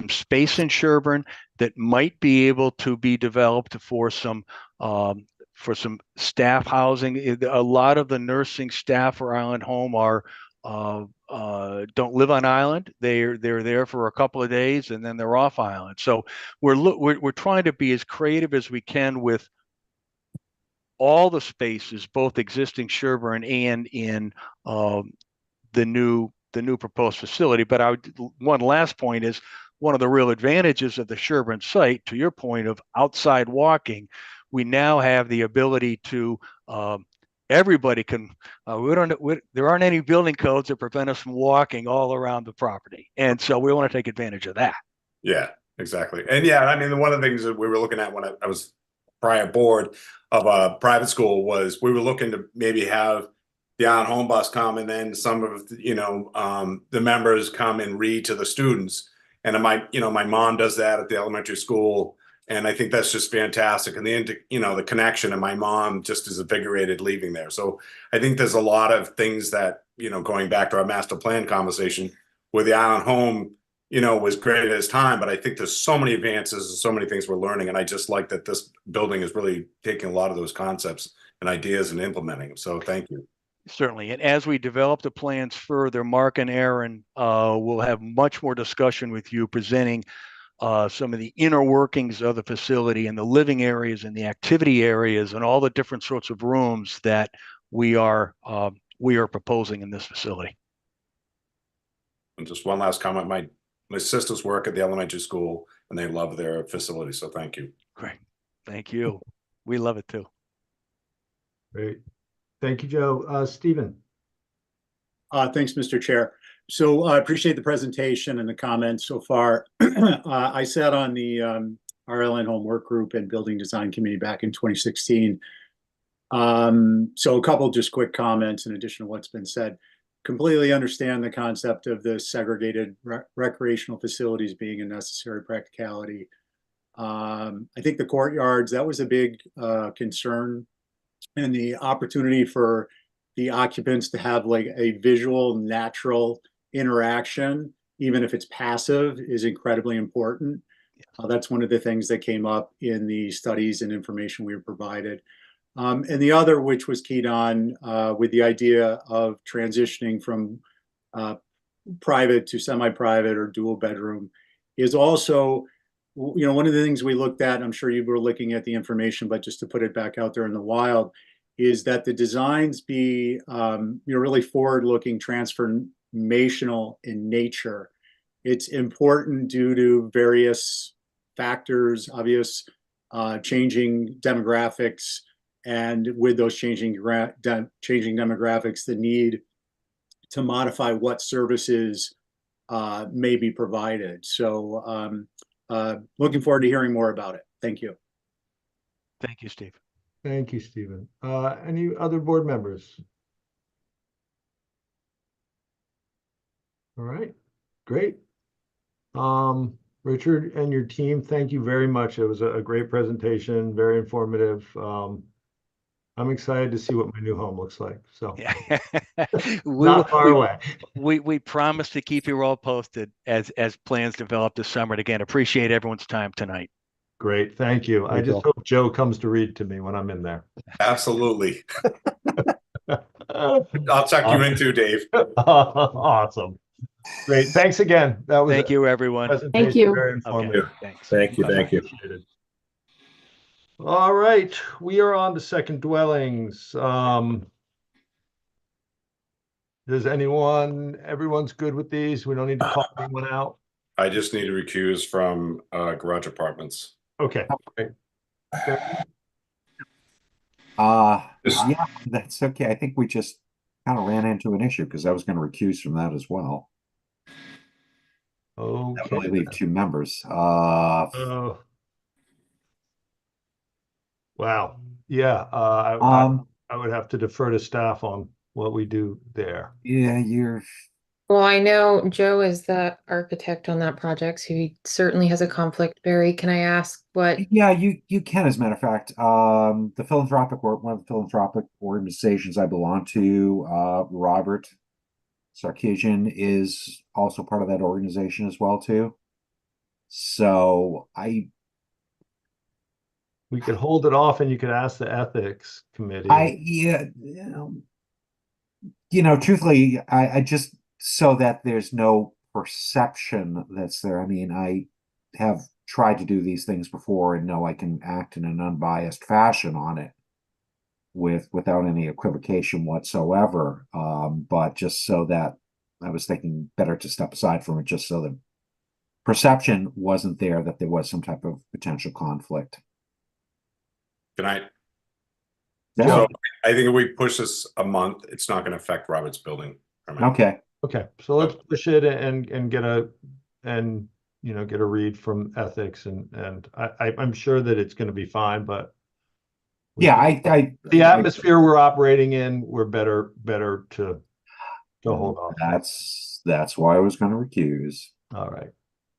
space in Sherburne that might be able to be developed for some staff housing. A lot of the nursing staff for Island Home don't live on island. They're there for a couple of days and then they're off island. So we're trying to be as creative as we can with all the spaces, both existing Sherburne and in the new proposed facility. But one last point is, one of the real advantages of the Sherburne site, to your point of outside walking, we now have the ability to everybody can. There aren't any building codes that prevent us from walking all around the property, and so we want to take advantage of that. Yeah, exactly. And yeah, I mean, one of the things that we were looking at when I was prior board of a private school was we were looking to maybe have the on home bus come, and then some of the members come and read to the students. And my mom does that at the elementary school, and I think that's just fantastic. And the connection, and my mom just is invigorated leaving there. So I think there's a lot of things that, going back to our master plan conversation, where the island home was great at its time, but I think there's so many advances and so many things we're learning. And I just like that this building is really taking a lot of those concepts and ideas and implementing them. So thank you. Certainly. And as we develop the plans further, Mark and Aaron will have much more discussion with you, presenting some of the inner workings of the facility and the living areas and the activity areas and all the different sorts of rooms that we are proposing in this facility. And just one last comment, my sisters work at the elementary school and they love their facility. So thank you. Great. Thank you. We love it too. Great. Thank you, Joe. Stephen. Thanks, Mr. Chair. So I appreciate the presentation and the comments so far. I sat on the RLN Home Work Group and Building Design Committee back in 2016. So a couple just quick comments in addition to what's been said. Completely understand the concept of the segregated recreational facilities being a necessary practicality. I think the courtyards, that was a big concern, and the opportunity for the occupants to have like a visual, natural interaction, even if it's passive, is incredibly important. That's one of the things that came up in the studies and information we were provided. And the other, which was keyed on with the idea of transitioning from private to semi-private or dual bedroom, is also, one of the things we looked at, I'm sure you were looking at the information, but just to put it back out there in the wild, is that the designs be, really forward-looking, transformational in nature. It's important due to various factors, obvious changing demographics, and with those changing demographics, the need to modify what services may be provided. So looking forward to hearing more about it. Thank you. Thank you, Steve. Thank you, Stephen. Any other board members? All right, great. Richard and your team, thank you very much. It was a great presentation, very informative. I'm excited to see what my new home looks like. So not far away. We promise to keep you all posted as plans develop this summer. And again, appreciate everyone's time tonight. Great, thank you. I just hope Joe comes to read to me when I'm in there. Absolutely. I'll check you in too, Dave. Awesome. Great. Thanks again. That was Thank you, everyone. Thank you. Very informative. Okay, thanks. Thank you. Thank you. Appreciated. All right, we are on to second dwellings. Does everyone's good with these? We don't need to call anyone out. I just need to recuse from garage apartments. Okay. Great. Yeah, that's okay. I think we just kind of ran into an issue because I was going to recuse from that as well. Okay. That would leave 2 members. Wow. Yeah. I would have to defer to staff on what we do there. Yeah, Well, I know Joe is the architect on that project, so he certainly has a conflict. Barry, can I ask what? Yeah, you can, as a matter of fact. One of the philanthropic organizations I belong to, Robert Sarkisian, is also part of that organization as well too. So we could hold it off and you could ask the ethics committee. Truthfully, I just, so that there's no perception that's there. I mean, I have tried to do these things before and know I can act in an unbiased fashion on it without any equivocation whatsoever. But just so that I was thinking better to step aside from it, just so the perception wasn't there that there was some type of potential conflict. Good night. Yeah. So I think if we push this a month, it's not going to affect Robert's building. Okay. Okay. So let's push it and get a read from ethics and I'm sure that it's going to be fine, but yeah, the atmosphere we're operating in, we're better to hold off. That's why I was going to recuse. All right.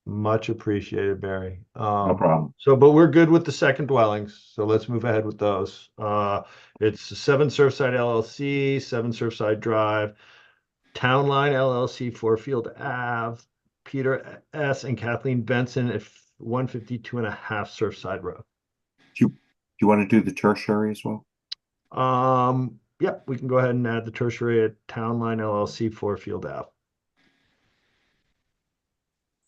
Much appreciated, Barry. No problem. But we're good with the second dwellings. So let's move ahead with those. It's 7 Surfside LLC, 7 Surfside Drive, Town Line LLC, 4Field Ave, Peter S. and Kathleen Benson at 152.5 Surfside Road. Do you want to do the tertiary as well? Yep, we can go ahead and add the tertiary at Town Line LLC, 4Field Ave.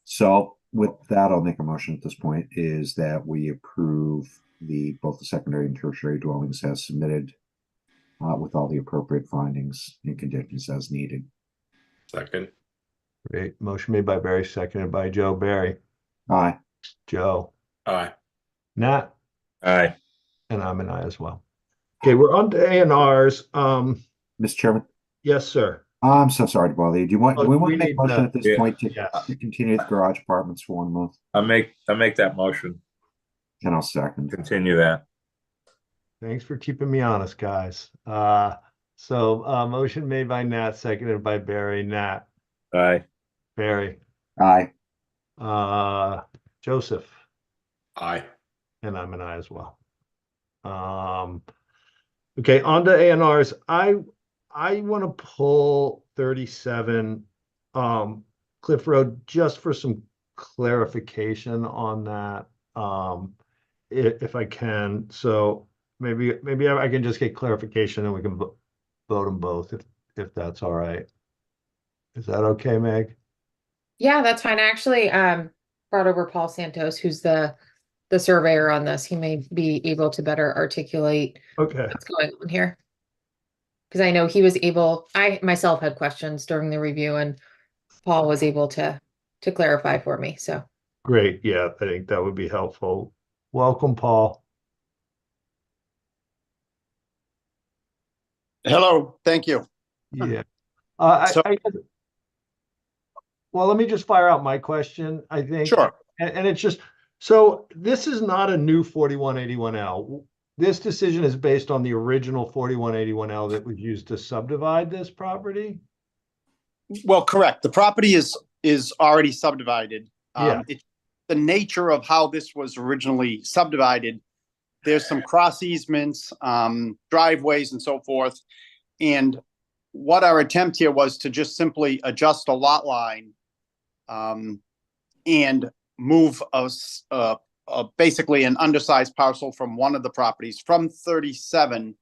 So with that, I'll make a motion at this point is that we approve both the secondary and tertiary dwellings as submitted with all the appropriate findings and conditions as needed. Second. Great. Motion made by Barry, seconded by Joe. Barry. Aye. Joe. Aye. Nat. Aye. And I'm an aye as well. Okay, we're on to A&Rs. Mr. Chairman? Yes, sir. I'm so sorry to bother you. Do we want to make a motion at this Yeah. point to continue the garage apartments for 1 month? I make that motion. And I'll second. Continue that. Thanks for keeping me honest, guys. Motion made by Nat, seconded by Barry. Nat. Aye. Barry. Aye. Joseph. Aye. And I'm an aye as well. Okay, on to A&Rs. I want to pull 37 Cliff Road just for some clarification on that, if I can. So maybe I can just get clarification and we can vote them both if that's all right. Is that okay, Meg? Yeah, that's fine. I actually brought over Paul Santos, who's the surveyor on this. He may be able to better articulate Okay. what's going on here. Because I know he was able, I myself had questions during the review and Paul was able to clarify for me. So Great. Yeah, I think that would be helpful. Welcome, Paul. Hello, thank you. Yeah. So- Well, let me just fire out my question, I think. Sure. And it's just, so this is not a new 4181L. This decision is based on the original 4181L that was used to subdivide this property? Well, correct. The property is already subdivided. Yeah. It's the nature of how this was originally subdivided. There's some cross easements, driveways and so forth. And what our attempt here was to just simply adjust a lot line and move basically an undersized parcel from one of the properties from 37,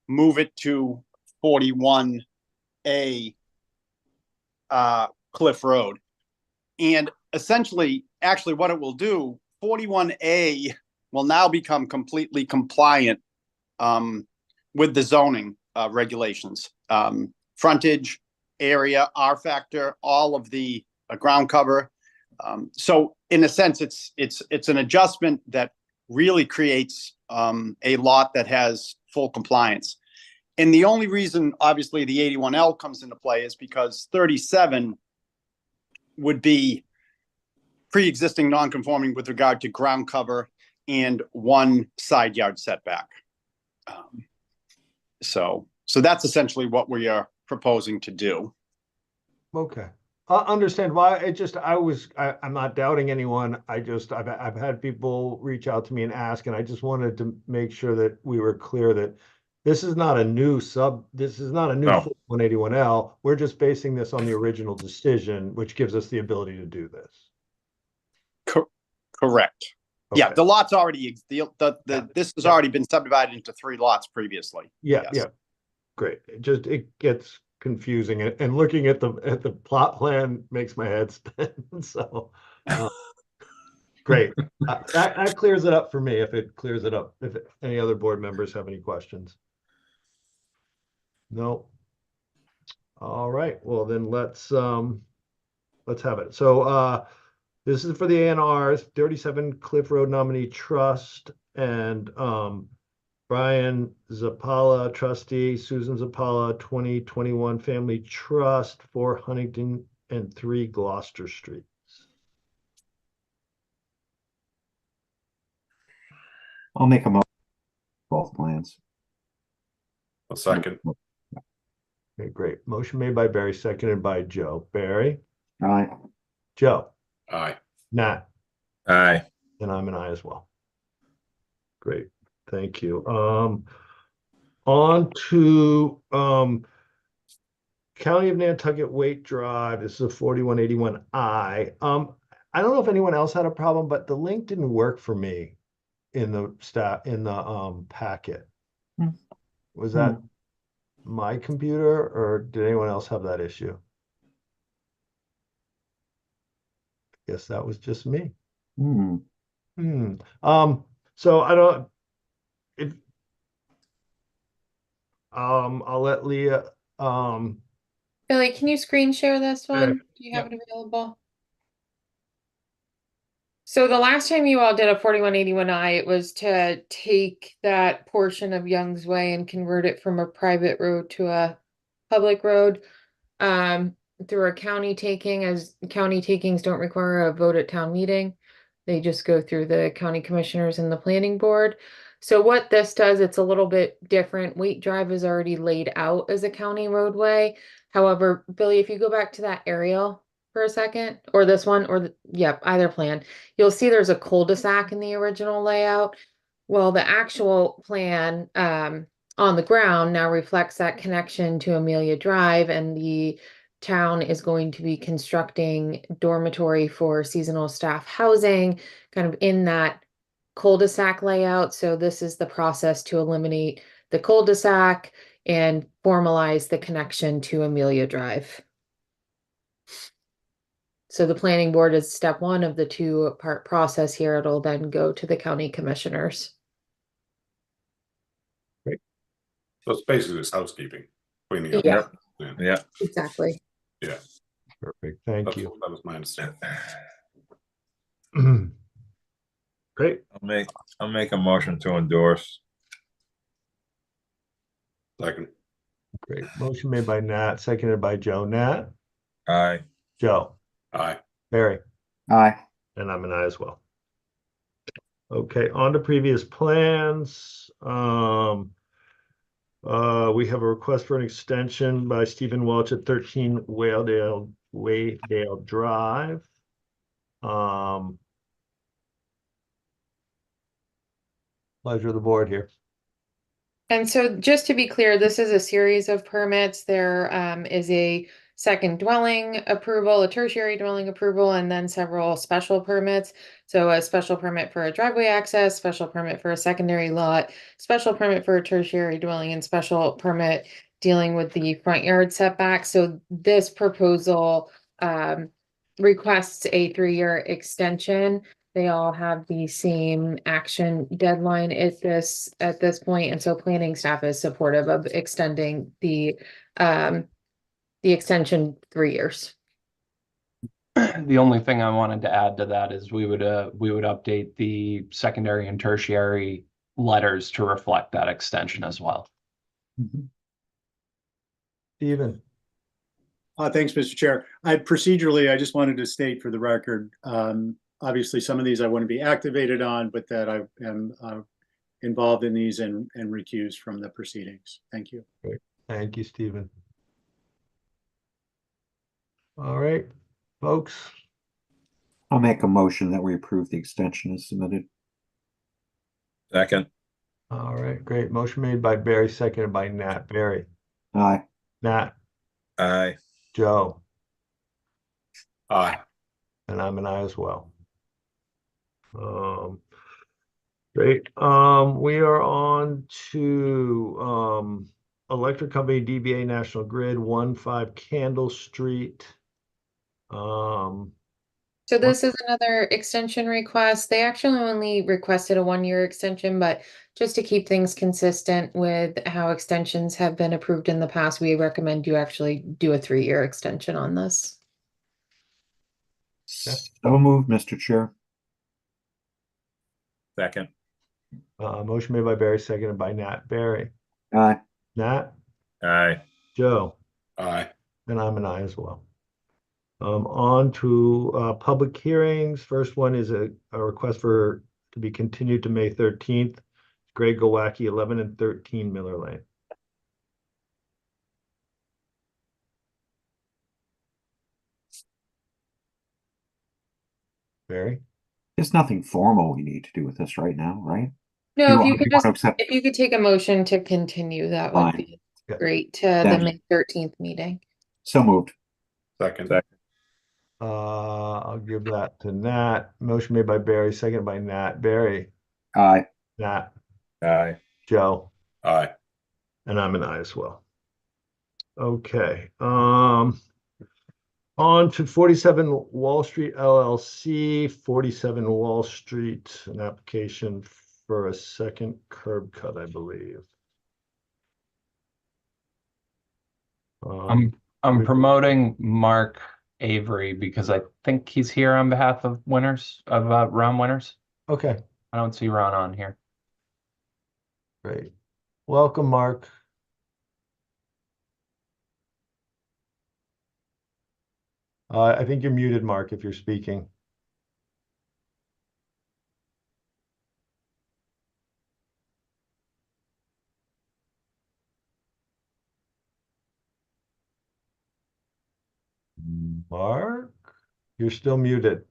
move it to 41A Cliff Road. And essentially, actually what it will do, 41A will now become completely compliant with the zoning regulations. Frontage, area, R factor, all of the ground cover. So in a sense, it's an adjustment that really creates a lot that has full compliance. And the only reason, obviously, the 81L comes into play is because 37 would be pre-existing non-conforming with regard to ground cover and one side yard setback. So that's essentially what we are proposing to do. Okay. I understand why. I'm not doubting anyone. I've had people reach out to me and ask, and I just wanted to make sure that we were clear that this is not a new 181L. We're just basing this on the original decision, which gives us the ability to do this. Correct. Okay. Yeah, the lot's already, this has already been subdivided into 3 lots previously. Yeah, Yes. yeah. Great. It gets confusing, and looking at the plot plan makes my head spin. So great. That clears it up for me. If it clears it up, if any other board members have any questions. No. All right. Well, then let's have it. So this is for the A&R 37 Cliff Road Nominee Trust, and Brian Zappala, trustee, Susan Zappala, 2021 Family Trust, 4 Huntington and 3 Gloucester Streets. I'll make a motion for both plans. A second. Okay, great. Motion made by Barry, seconded by Joe. Barry? Aye. Joe? Aye. Nat? Aye. And I'm an aye as well. Great. Thank you. On to County of Nantucket Waite Drive. This is a 4181I. I don't know if anyone else had a problem, but the link didn't work for me in the packet. Was that my computer, or did anyone else have that issue? Guess that was just me. So I don't. I'll let Leah. Billy, can you screen share this one? Okay. Do you have it available? So the last time you all did a 4181I, it was to take that portion of Young's Way and convert it from a private road to a public road through a county taking, as county takings don't require a vote at town meeting. They just go through the county commissioners and the planning board. So what this does, it's a little bit different. Waite Drive is already laid out as a county roadway. However, Billy, if you go back to that aerial for a second, or this one, or either plan, you'll see there's a cul-de-sac in the original layout. Well, the actual plan on the ground now reflects that connection to Amelia Drive, and the town is going to be constructing dormitory for seasonal staff housing, kind of in that cul-de-sac layout. So this is the process to eliminate the cul-de-sac and formalize the connection to Amelia Drive. So the planning board is step one of the two-part process here. It'll then go to the county commissioners. So it's basically just housekeeping, cleaning up. Yeah. Yeah. Exactly. Yeah. Perfect. Thank That's, you. that was my understanding. Great. I'll make a motion to endorse. Second. Great. Motion made by Nat, seconded by Joe. Nat, Aye. Joe, Aye. Barry, Aye. and I'm an aye as well. Okay, on to previous plans. We have a request for an extension by Stephen Welch at 13 Waydale Drive. Pleasure of the board here. And so just to be clear, this is a series of permits. There is a second dwelling approval, a tertiary dwelling approval, and then several special permits. So a special permit for a driveway access, special permit for a secondary lot, special permit for a tertiary dwelling, and special permit dealing with the front yard setback. So this proposal requests a 3-year extension. They all have the same action deadline at this point, and so planning staff is supportive of extending the extension 3 years. The only thing I wanted to add to that is we would update the secondary and tertiary letters to reflect that extension as well. Stephen. Thanks, Mr. Chair. Procedurally, I just wanted to state for the record, obviously, some of these I want to be activated on, but that I am involved in these and recused from the proceedings. Thank you. Great. Thank you, Stephen. All right, folks. I'll make a motion that we approve the extension as submitted. Second. All right, great. Motion made by Barry, seconded by Nat. Barry. Aye. Nat. Aye. Joe. Aye. And I'm an aye as well. Great. We are on to electric company DBA National Grid 15 Candle Street. So this is another extension request. They actually only requested a 1-year extension, but just to keep things consistent with how extensions have been approved in the past, we recommend you actually do a 3-year extension on this. So moved, Mr. Chair. Second. Motion made by Barry, seconded by Nat. Barry. Aye. Nat. Aye. Joe. Aye. And I'm an aye as well. On to public hearings. First one is a request to be continued to May 13th. Greg Gowacki, 11 and 13 Miller Lane. Barry? There's nothing formal we need to do with this right now, right? No, if you want could to just, accept- if you could take a motion to continue, that would Fine. be Yeah. great to the Then- May 13th meeting. So moved. Second. I'll give that to Nat. Motion made by Barry, seconded by Nat. Barry. Aye. Nat. Aye. Joe. Aye. And I'm an aye as well. Okay. On to 47 Wall Street LLC, 47 Wall Street, an application for a second curb cut, I believe. I'm promoting Mark Avery because I think he's here on behalf of Ron Winners. Okay, I don't see Ron on here. great. Welcome, Mark. I think you're muted, Mark, if you're speaking. Mark, you're still muted.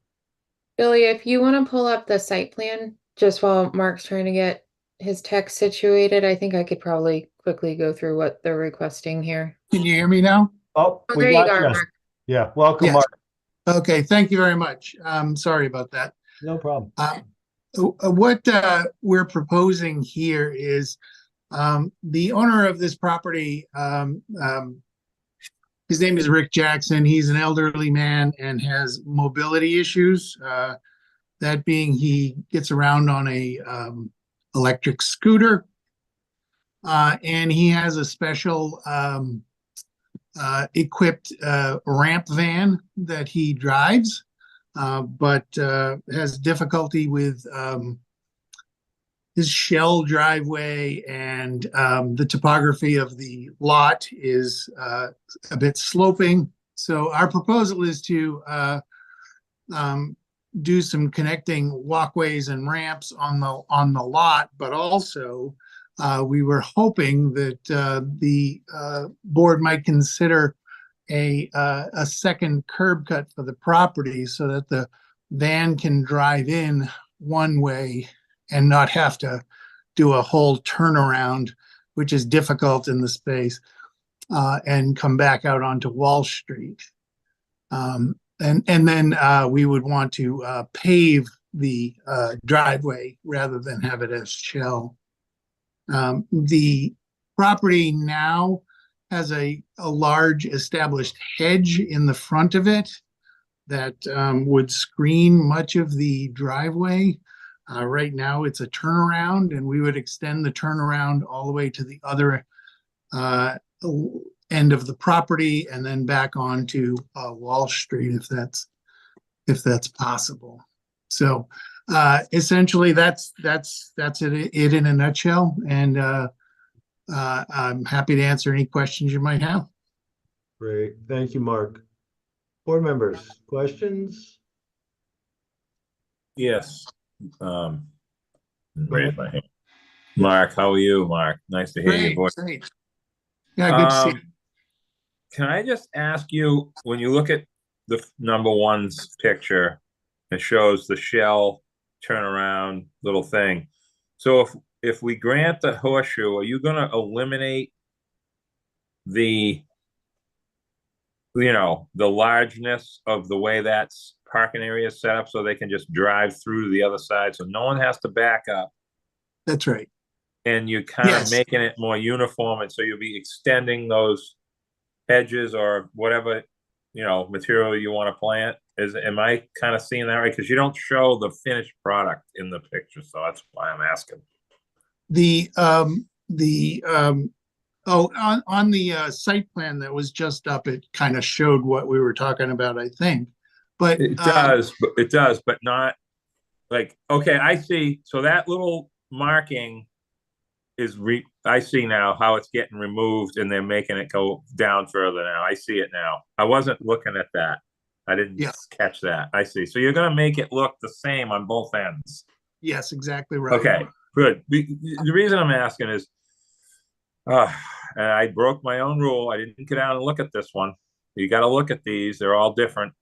Billy, if you want to pull up the site plan, just while Mark's trying to get his text situated, I think I could probably quickly go through what they're requesting here. Can you hear me now? Oh, Oh, we there you got go, you. Mark. Yeah, welcome, Yes. Mark. Okay, thank you very much. Sorry about that. No problem. What we're proposing here is the owner of this property, his name is Rick Jackson. He's an elderly man and has mobility issues. That being, he gets around on a electric scooter, and he has a special equipped ramp van that he drives, but has difficulty with his shell driveway, and the topography of the lot is a bit sloping. So our proposal is to do some connecting walkways and ramps on the lot, but also we were hoping that the board might consider a second curb cut for the property so that the van can drive in one way and not have to do a whole turnaround, which is difficult in the space, and come back out onto Wall Street. And then we would want to pave the driveway rather than have it as shell. The property now has a large established hedge in the front of it that would screen much of the driveway. Right now it's a turnaround, and we would extend the turnaround all the way to the other end of the property and then back onto Wall Street if that's possible. So essentially that's it in a nutshell, and I'm happy to answer any questions you might have. Great. Thank you, Mark. Board members, questions? Yes. Raise ahead. my hand. Mark, how are you, Mark? Nice to hear your voice. Great. Yeah, good to see you. Can I just ask you, when you look at the number one's picture, it shows the shell turnaround little thing. So if we grant the horseshoe, are you going to eliminate the largeness of the way that's parking area is set up so they can just drive through to the other side so no one has to back up? That's right. And you're kind of Yes. making it more uniform, and so you'll be extending those hedges or whatever material you want to plant. Am I kind of seeing that right? Because you don't show the finished product in the picture, so that's why I'm asking. On the site plan that was just up, it kind of showed what we were talking about, I think. But it does, but not like, okay, I see. So that little marking is I see now how it's getting removed, and they're making it go down further now. I see it now. I wasn't looking at that. I didn't catch that. I see. So you're going to make it look the same on both ends. Yes, exactly right. Okay, good. The reason I'm asking is, and I broke my own rule. I didn't get out and look at this one. You got to look at these. They're all different.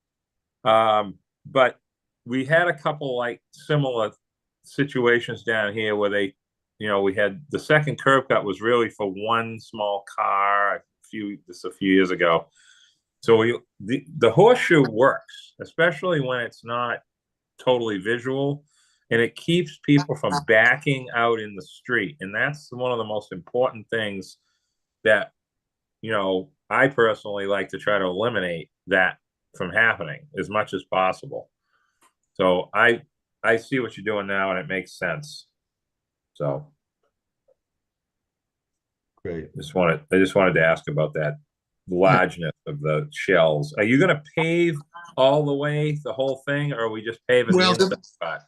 But we had a couple like similar situations down here where they, we had the second curb cut was really for one small car a few years ago. So the horseshoe works, especially when it's not totally visual, and it keeps people from backing out in the street. And that's one of the most important things that, I personally like to try to eliminate that from happening as much as possible. So I see what you're doing now, and it makes sense. So great. I just wanted to ask about that largeness of the shells. Are you going to pave all the way the whole thing, or are we just paving the inside spot?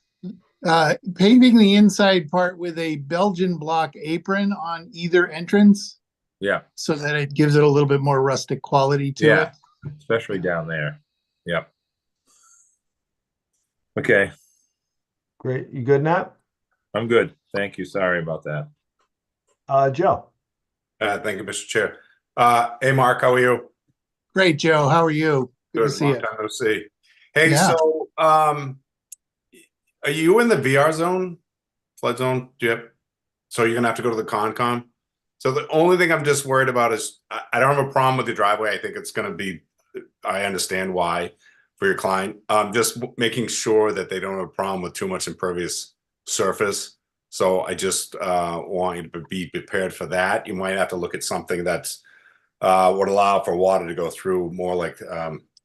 Paving the inside part with a Belgian block apron on either entrance. Yeah. So that it gives it a little bit more rustic quality to it. Especially down there. Yep. Okay. Great. You good, Nat? I'm good. Thank you. Sorry about that. Joe. Thank you, Mr. Chair. Hey, Mark, how are you? Great, Joe. How are you? Good to see long you. time no see. Hey, Yeah. so are you in the VR zone, flood zone? So you're gonna have to go to the Concom. So the only thing I'm just worried about is I don't have a problem with the driveway. I think it's going to be, I understand why for your client. Just making sure that they don't have a problem with too much impervious surface. So I just want you to be prepared for that. You might have to look at something that's would allow for water to go through, more like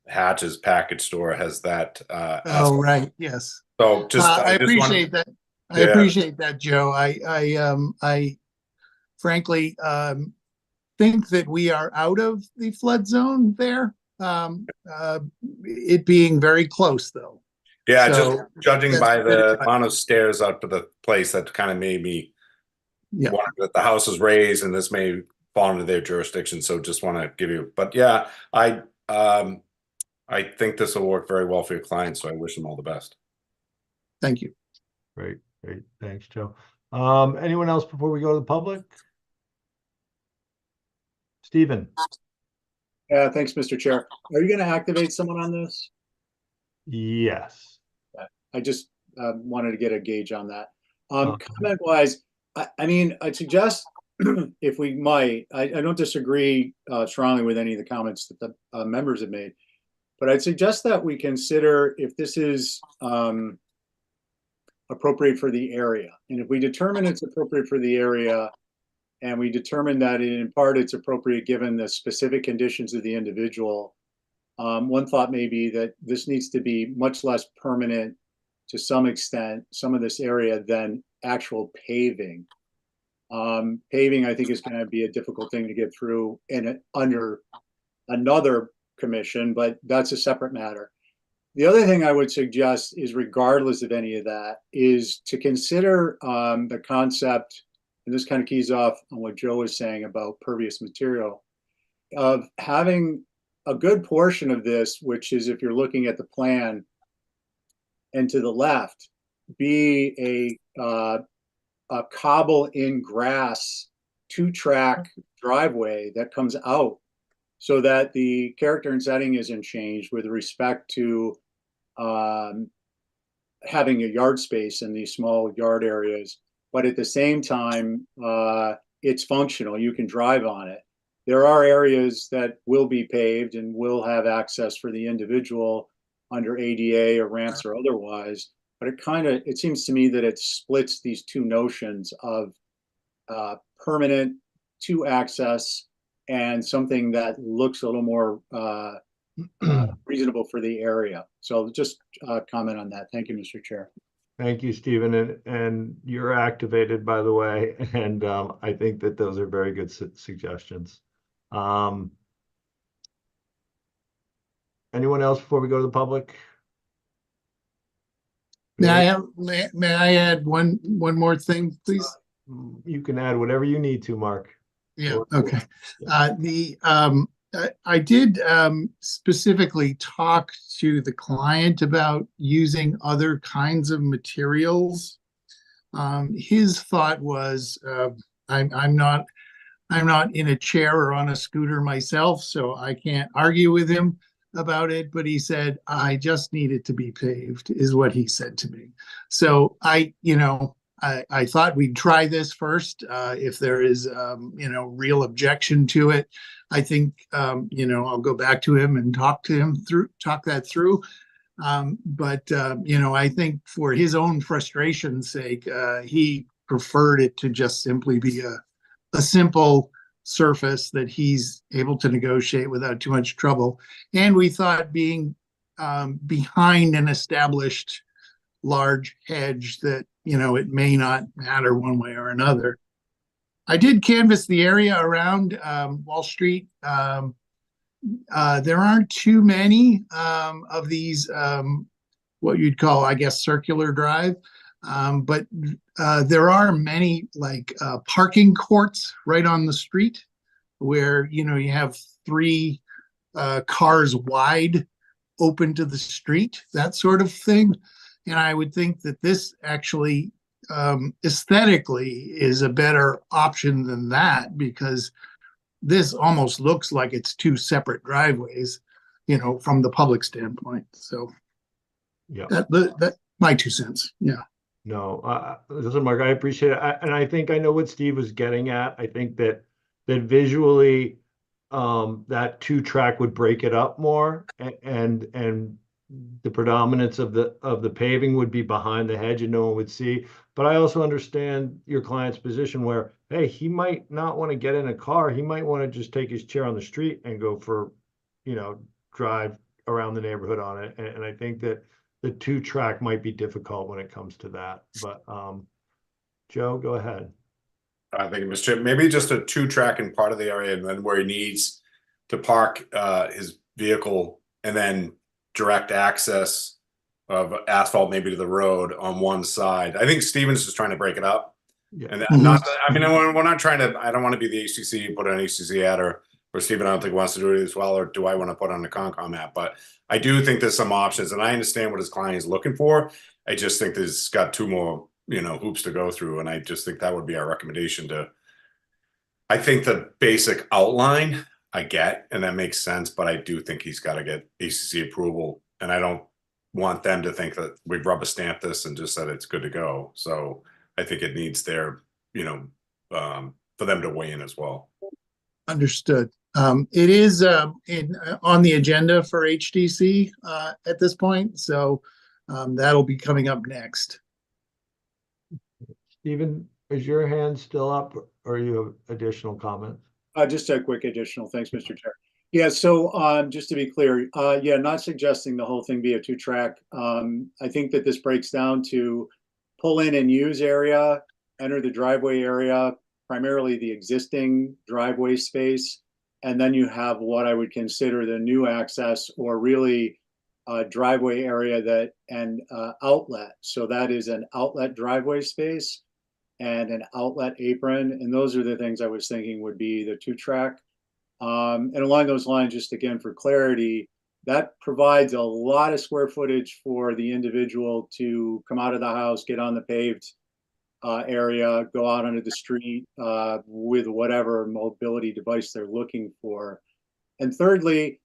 Hatch's package store has that. Oh, aspect. right, yes. So just I I just wanted- appreciate that. I Yeah. appreciate that, Joe. I frankly, think that we are out of the flood zone there. It being very close though. Yeah, So just judging that's by very the good. amount of stairs up to the place, that kind of made me Yeah. wonder that the house is raised and this may fall into their jurisdiction. So just want to give you, but yeah, I think this will work very well for your clients. So I wish them all the best. Thank you. Great, great. Thanks, Joe. Anyone else before we go to the public? Stephen? Yeah, thanks, Mr. Chair. Are you going to activate someone on this? Yes. I just wanted to get a gauge on that. Comment wise, I mean, I'd suggest if we might, I don't disagree strongly with any of the comments that the members have made, but I'd suggest that we consider if this is appropriate for the area. And if we determine it's appropriate for the area, and we determine that in part it's appropriate given the specific conditions of the individual, one thought may be that this needs to be much less permanent to some extent, some of this area, than actual paving. Paving, I think, is going to be a difficult thing to get through under another commission, but that's a separate matter. The other thing I would suggest is, regardless of any of that, is to consider the concept, and this kind of keys off on what Joe was saying about pervious material, of having a good portion of this, which is, if you're looking at the plan and to the left, be a cobble in grass 2-track driveway that comes out, so that the character and setting isn't changed with respect to having a yard space in these small yard areas, but at the same time, it's functional. You can drive on it. There are areas that will be paved and will have access for the individual under ADA or ramps or otherwise, but it seems to me that it splits these two notions of permanent to access and something that looks a little more reasonable for the area. So just comment on that. Thank you, Mr. Chair. Thank you, Stephen. And you're activated, by the way. And I think that those are very good suggestions. Anyone else before we go to the public? May I add one more thing, please? You can add whatever you need to, Mark. Yeah, okay. I did specifically talk to the client about using other kinds of materials. His thought was, I'm not in a chair or on a scooter myself, so I can't argue with him about it, but he said, I just need it to be paved, is what he said to me. So I thought we'd try this first. If there is, real objection to it, I think, I'll go back to him and talk that through. But I think for his own frustration's sake, he preferred it to just simply be a simple surface that he's able to negotiate without too much trouble. And we thought, being behind an established large hedge, that it may not matter one way or another. I did canvass the area around Wall Street. There aren't too many of these what you'd call, I guess, circular drive, but there are many parking courts right on the street where you have 3 cars wide open to the street, that sort of thing. And I would think that this actually aesthetically is a better option than that, because this almost looks like it's 2 separate driveways, from the public standpoint. So yeah, that my 2 cents. Yeah. No, listen, Mark, I appreciate it. And I think I know what Steve was getting at. I think that visually, that 2-track would break it up more, and the predominance of the paving would be behind the hedge and no one would see. But I also understand your client's position where, hey, he might not want to get in a car. He might want to just take his chair on the street and go for, drive around the neighborhood on it. And I think that the 2-track might be difficult when it comes to that. But Joe, go ahead. I think Mr. Chip, maybe just a 2-track in part of the area, and then where he needs to park his vehicle, and then direct access of asphalt maybe to the road on one side. I think Stevens is trying to break it up. Yeah. And not that, I mean, we're not trying to, I don't want to be the HCC, put an HCC ad, or Stephen, I don't think wants to do it as well, or do I want to put on the Concom app? But I do think there's some options, and I understand what his client is looking for. I just think there's got 2 more, hoops to go through, and I just think that would be our recommendation to. I think the basic outline I get, and that makes sense, but I do think he's got to get HCC approval, and I don't want them to think that we've rubber stamped this and just said it's good to go. So I think it needs their, for them to weigh in as well. Understood. It is on the agenda for HDC at this point, so that'll be coming up next. Stephen, is your hand still up, or you have additional comments? Just a quick additional, thanks, Mr. Chair. Yeah, so just to be clear, yeah, not suggesting the whole thing be a 2-track. I think that this breaks down to pull in and use area, enter the driveway area, primarily the existing driveway space, and then you have what I would consider the new access, or really driveway area that and outlet. So that is an outlet driveway space and an outlet apron, and those are the things I was thinking would be the 2-track. And along those lines, just again for clarity, that provides a lot of square footage for the individual to come out of the house, get on the paved area, go out onto the street with whatever mobility device they're looking for. And thirdly,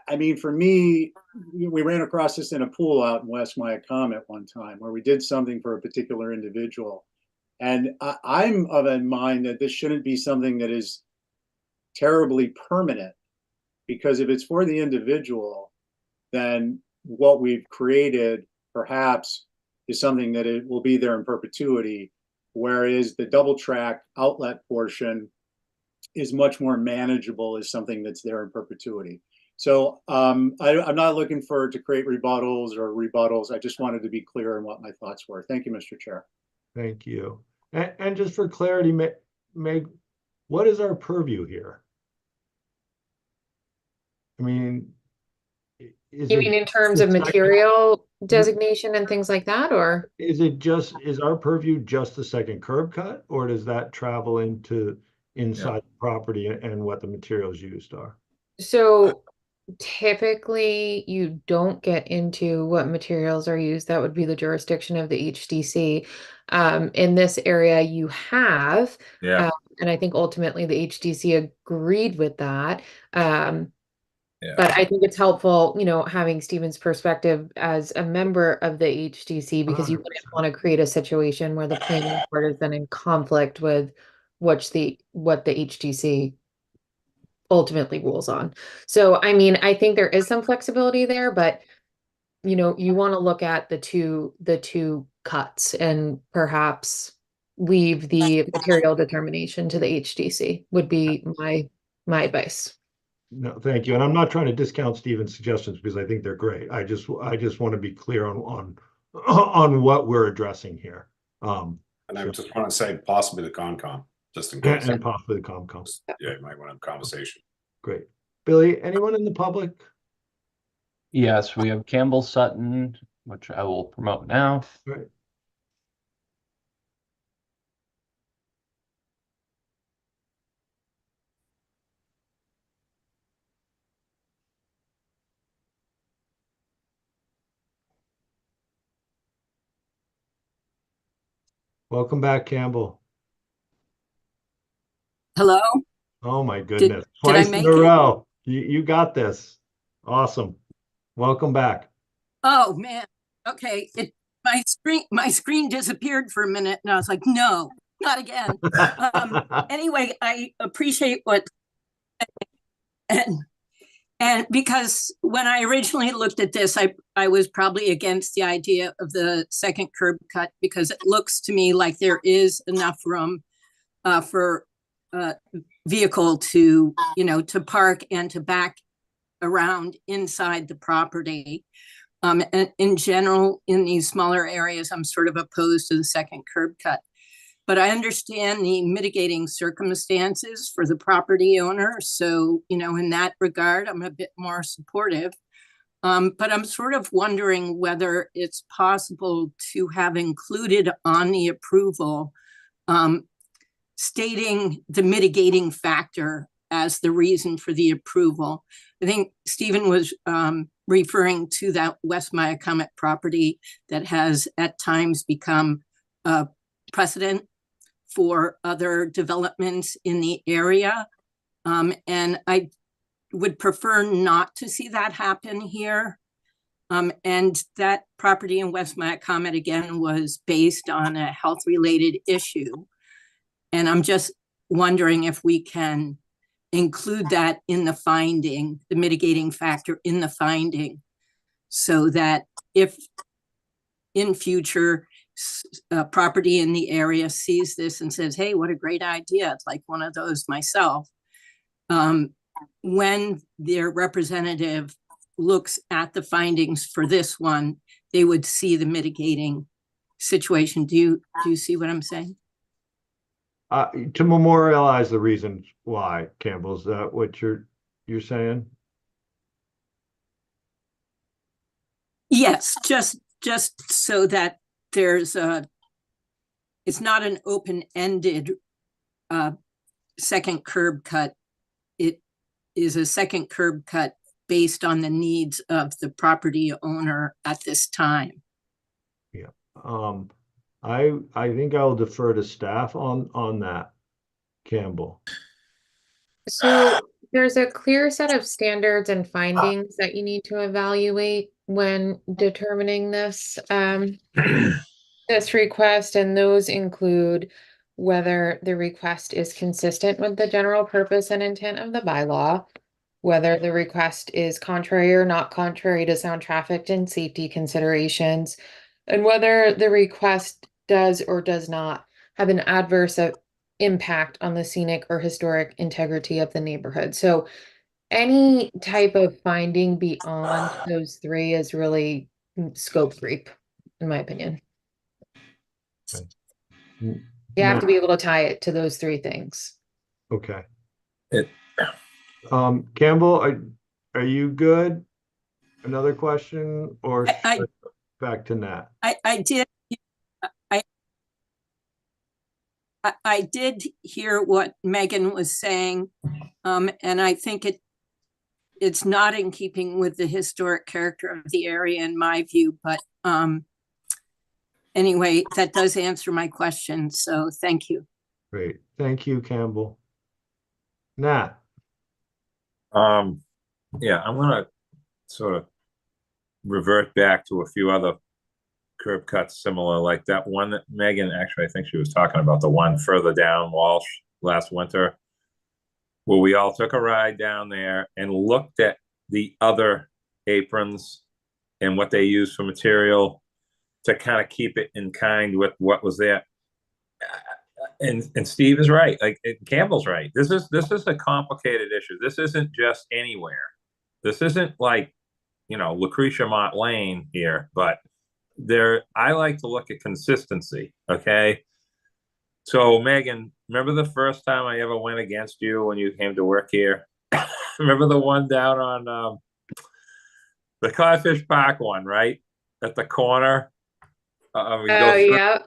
I mean, for me, we ran across this in a pool out in West Wycombe at one time, where we did something for a particular individual. And I'm of a mind that this shouldn't be something that is terribly permanent, because if it's for the individual, then what we've created perhaps is something that it will be there in perpetuity, whereas the 2-track outlet portion is much more manageable as something that's there in perpetuity. So I'm not looking to create rebuttals. I just wanted to be clear on what my thoughts were. Thank you, Mr. Chair. Thank you. And just for clarity, Meg, what is our purview here? I mean, You mean in terms of material designation and things like that, or? Is our purview just the second curb cut, or does that travel into inside the property and what the materials used are? So typically you don't get into what materials are used. That would be the jurisdiction of the HDC. In this area you have, and I think ultimately the HDC agreed with that. But I think it's helpful, having Stephen's perspective as a member of the HDC, because you wouldn't want to create a situation where the planning board is then in conflict with what the HDC ultimately rules on. So, I mean, I think there is some flexibility there, but you want to look at the two cuts and perhaps leave the material determination to the HDC would be my advice. No, thank you. And I'm not trying to discount Stephen's suggestions, because I think they're great. I just want to be clear on what we're addressing here. And I just want to say possibly the Concom, just in case. And possibly the Concom. Yeah, you might want to have a conversation. Great. Billy, anyone in the public? Yes, we have Campbell Sutton, which I will promote now. Right. Welcome back, Campbell. Hello? Oh my goodness. Did I Twice in make a it? row. You got this. Awesome. Welcome back. Oh, man. Okay. my screen disappeared for a minute and I was like, no, not again. Anyway, I appreciate what, and because when I originally looked at this, I was probably against the idea of the second curb cut because it looks to me like there is enough room for vehicle to, to park and to back around inside the property. And in general, in these smaller areas, I'm sort of opposed to the second curb cut. But I understand the mitigating circumstances for the property owner. So, in that regard, I'm a bit more supportive. But I'm sort of wondering whether it's possible to have included on the approval stating the mitigating factor as the reason for the approval. I think Stephen was referring to that West Myacomet property that has at times become a precedent for other developments in the area. And I would prefer not to see that happen here. And that property in West Myacomet, again, was based on a health-related issue. And I'm just wondering if we can include that in the finding, the mitigating factor in the finding, so that if in future property in the area sees this and says, hey, what a great idea. It's like one of those myself. When their representative looks at the findings for this one, they would see the mitigating situation. Do you see what I'm saying? To memorialize the reasons why, Campbell, is that what you're saying? Yes, just so that there's it's not an open-ended second curb cut. It is a second curb cut based on the needs of the property owner at this time. Yeah. I think I will defer to staff on that, Campbell. So there's a clear set of standards and findings that you need to evaluate when determining this this request, and those include whether the request is consistent with the general purpose and intent of the bylaw, whether the request is contrary or not contrary to sound traffic and safety considerations, and whether the request does or does not have an adverse impact on the scenic or historic integrity of the neighborhood. So any type of finding beyond those three is really scope creep, in my opinion. You have to be able to tie it to those three things. Okay. Campbell, are you good? Another question, or back to Nat? I did hear what Megan was saying, and I think it's not in keeping with the historic character of the area in my view, but anyway, that does answer my question, so thank you. Great, thank you, Campbell. Nat? Yeah, I'm gonna sort of revert back to a few other curb cuts similar, like that one that Megan, actually, I think she was talking about the one further down Walsh last winter, where we all took a ride down there and looked at the other aprons and what they use for material to kind of keep it in kind with what was there. And Steve is right. Like Campbell's right. This is a complicated issue. This isn't just anywhere. This isn't like, Lucretia Mott Lane here, but I like to look at consistency. Okay. So Megan, remember the first time I ever went against you when you came to work here? Remember the one down on the Codfish Park one, right? At the corner. Yeah.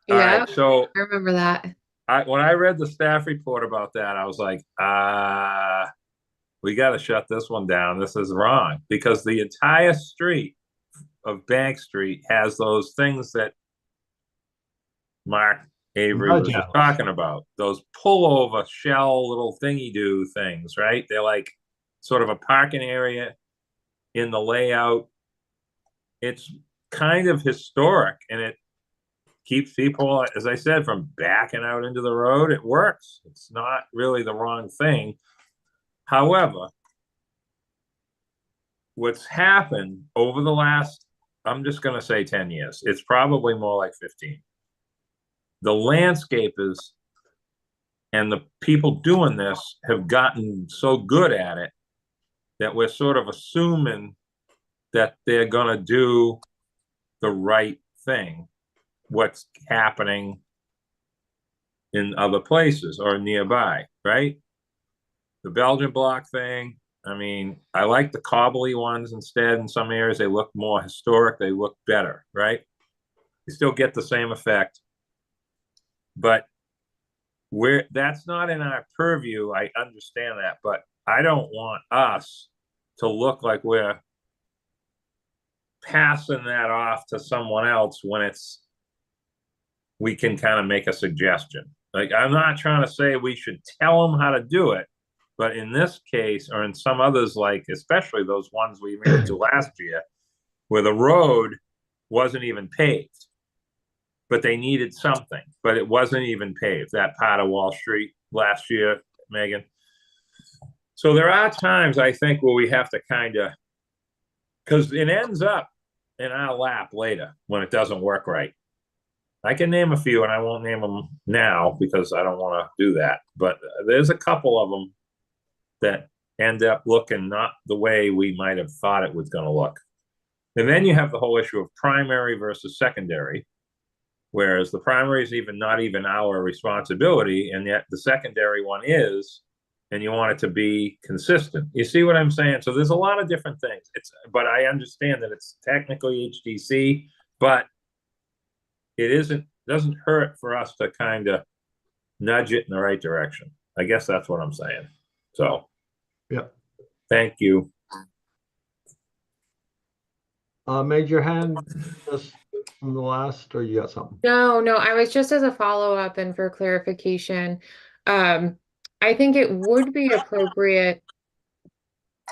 Right, so I remember that. When I read the staff report about that, I was like, we got to shut this one down. This is wrong, because the entire street of Bank Street has those things that Mark Avery was just talking about. Those pullover shell little thingy do things, right? They're like sort of a parking area in the layout. It's kind of historic, and it keeps people, as I said, from backing out into the road. It works. It's not really the wrong thing. However, what's happened over the last, I'm just going to say 10 years, it's probably more like 15. The landscapers and the people doing this have gotten so good at it that we're sort of assuming that they're going to do the right thing, what's happening in other places or nearby, right? The Belgian block thing, I mean, I like the cobbly ones instead. In some areas, they look more historic. They look better, right? You still get the same effect. But that's not in our purview. I understand that. But I don't want us to look like we're passing that off to someone else when we can kind of make a suggestion. Like, I'm not trying to say we should tell them how to do it. But in this case, or in some others, like especially those ones we ran into last year, where the road wasn't even paved, but they needed something, but it wasn't even paved, that part of Wall Street last year, Megan. So there are times, I think, where we have to kind of, because it ends up in our lap later when it doesn't work right. I can name a few, and I won't name them now because I don't want to do that. But there's a couple of them that end up looking not the way we might have thought it was going to look. And then you have the whole issue of primary versus secondary, whereas the primary is not even our responsibility, and yet the secondary one is, and you want it to be consistent. You see what I'm saying? So there's a lot of different things. But I understand that it's technically HDC, but it doesn't hurt for us to kind of nudge it in the right direction. I guess that's what I'm saying. So, yeah. Thank you. Made your hand just from the last, or you got something? No, I was just as a follow-up and for clarification. I think it would be appropriate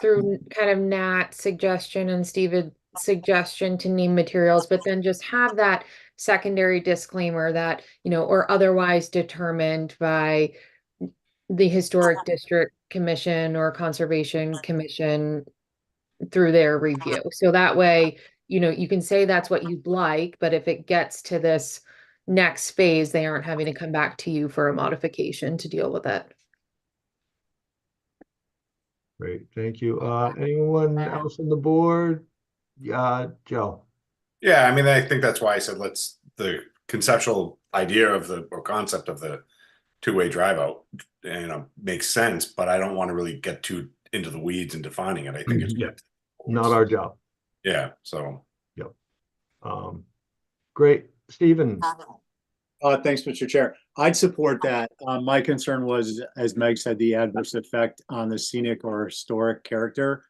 through kind of Nat's suggestion and Steve's suggestion to name materials, but then just have that secondary disclaimer that, or otherwise determined by the Historic District Commission or Conservation Commission through their review. So that way, you can say that's what you'd like, but if it gets to this next phase, they aren't having to come back to you for a modification to deal with it. Great, thank you. Anyone else on the board? Joe? Yeah, I mean, I think that's why I said the conceptual idea of or concept of the two-way drive out, makes sense, but I don't want to really get too into the weeds and defining it. I think it's not our job. Yeah, so. Yep. Great. Stephen? Thanks, Mr. Chair. I'd support that. My concern was, as Meg said, the adverse effect on the scenic or historic character.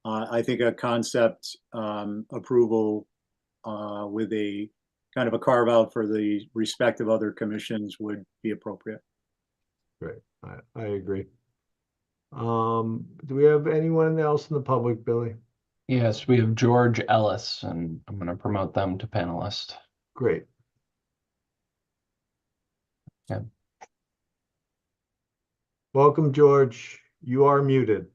I think a concept approval with a kind of a carve out for the respective other commissions would be appropriate. Great, I agree. Do we have anyone else in the public, Billy? Yes, we have George Ellis, and I'm going to promote them to panelist. Great. Yeah. Welcome, George. You are muted.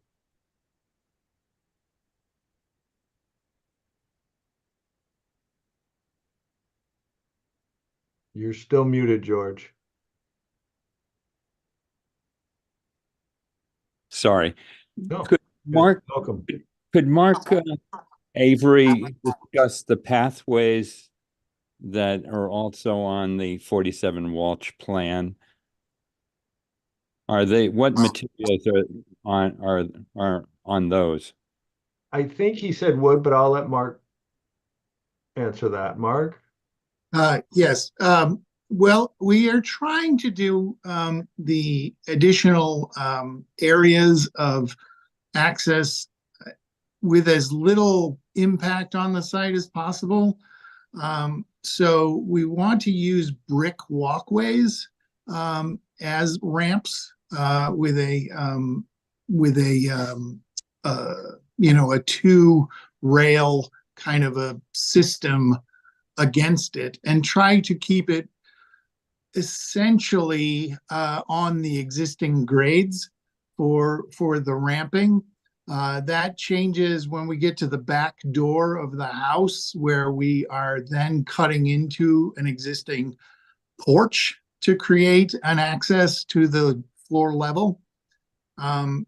You're still muted, George. Sorry. No. Could Mark, welcome. Could Mark Avery discuss the pathways that are also on the 47 Walsh plan? What materials are on those? I think he said wood, but I'll let Mark answer that. Mark? Yes. Well, we are trying to do the additional areas of access with as little impact on the site as possible. So we want to use brick walkways as ramps with a 2-rail kind of a system against it and try to keep it essentially on the existing grades for the ramping. That changes when we get to the back door of the house, where we are then cutting into an existing porch to create an access to the floor level. And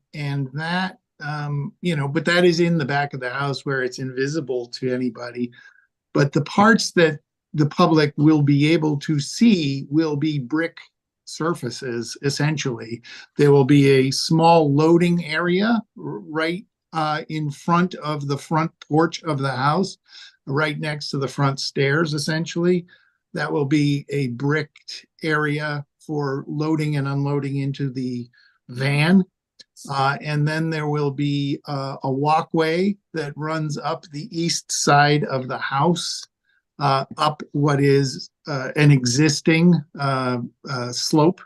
that, but that is in the back of the house where it's invisible to anybody. But the parts that the public will be able to see will be brick surfaces, essentially. There will be a small loading area right in front of the front porch of the house, right next to the front stairs, essentially. That will be a bricked area for loading and unloading into the van. And then there will be a walkway that runs up the east side of the house, up what is an existing slope.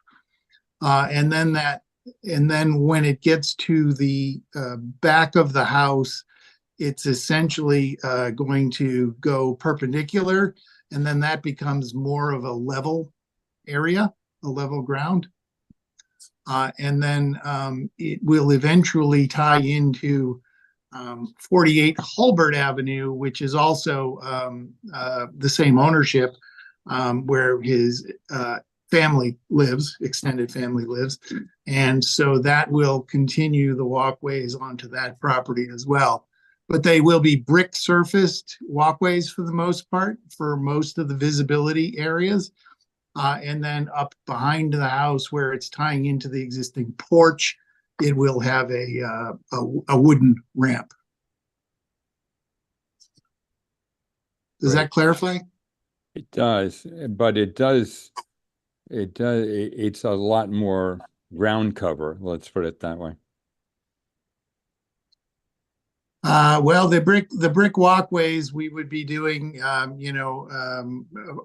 And then when it gets to the back of the house, it's essentially going to go perpendicular, and then that becomes more of a level area, a level ground. And then it will eventually tie into 48 Hulbert Avenue, which is also the same ownership, where his family lives, extended family lives. And so that will continue the walkways onto that property as well. But they will be brick surfaced walkways for the most part, for most of the visibility areas. And then up behind the house where it's tying into the existing porch, it will have a wooden ramp. Does that clarify? It does, but it's a lot more ground cover, let's put it that way. Well, the brick walkways, we would be doing,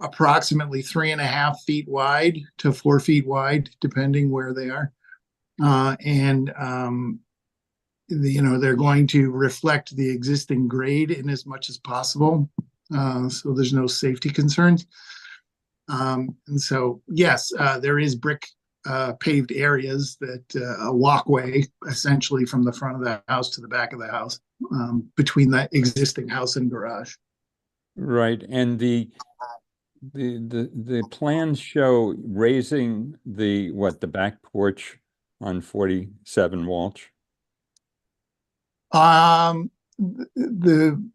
approximately 3.5 feet wide to 4 feet wide, depending where they are. They're going to reflect the existing grade in as much as possible. So there's no safety concerns. And so, yes, there is brick paved areas that a walkway essentially from the front of the house to the back of the house, between that existing house and garage. Right, and the plans show raising the back porch on 47 Walsh. The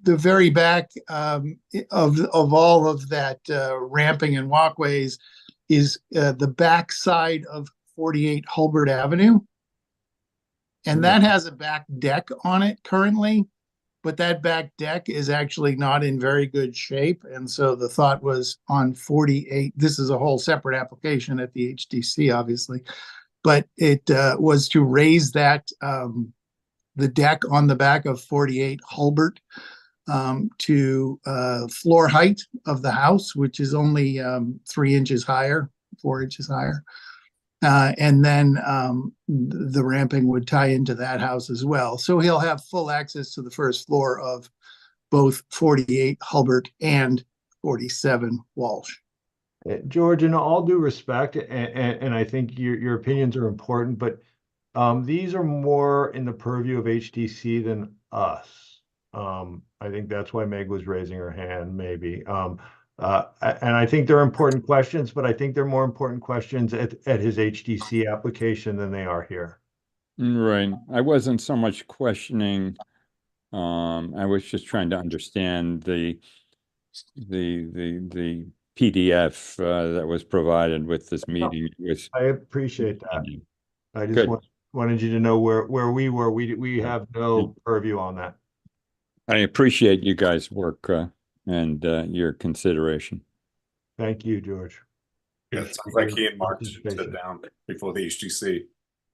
very back of all of that ramping and walkways is the back side of 48 Hulbert Avenue. And that has a back deck on it currently, but that back deck is actually not in very good shape. And so the thought was on 48, this is a whole separate application at the HDC, obviously, but it was to raise that the deck on the back of 48 Hulbert to floor height of the house, which is only 3 inches higher, 4 inches higher. And then the ramping would tie into that house as well. So he'll have full access to the first floor of both 48 Hulbert and 47 Walsh. George, in all due respect, and I think your opinions are important, but these are more in the purview of HDC than us. I think that's why Meg was raising her hand, maybe. And I think they're important questions, but I think they're more important questions at his HDC application than they are here. Right. I wasn't so much questioning. I was just trying to understand the PDF that was provided with this meeting. I appreciate that. I just wanted you to know where we were. We have no purview on that. I appreciate you guys' work and your consideration. Thank you, George. Yeah, it sounds like he and Mark should sit down before the HDC.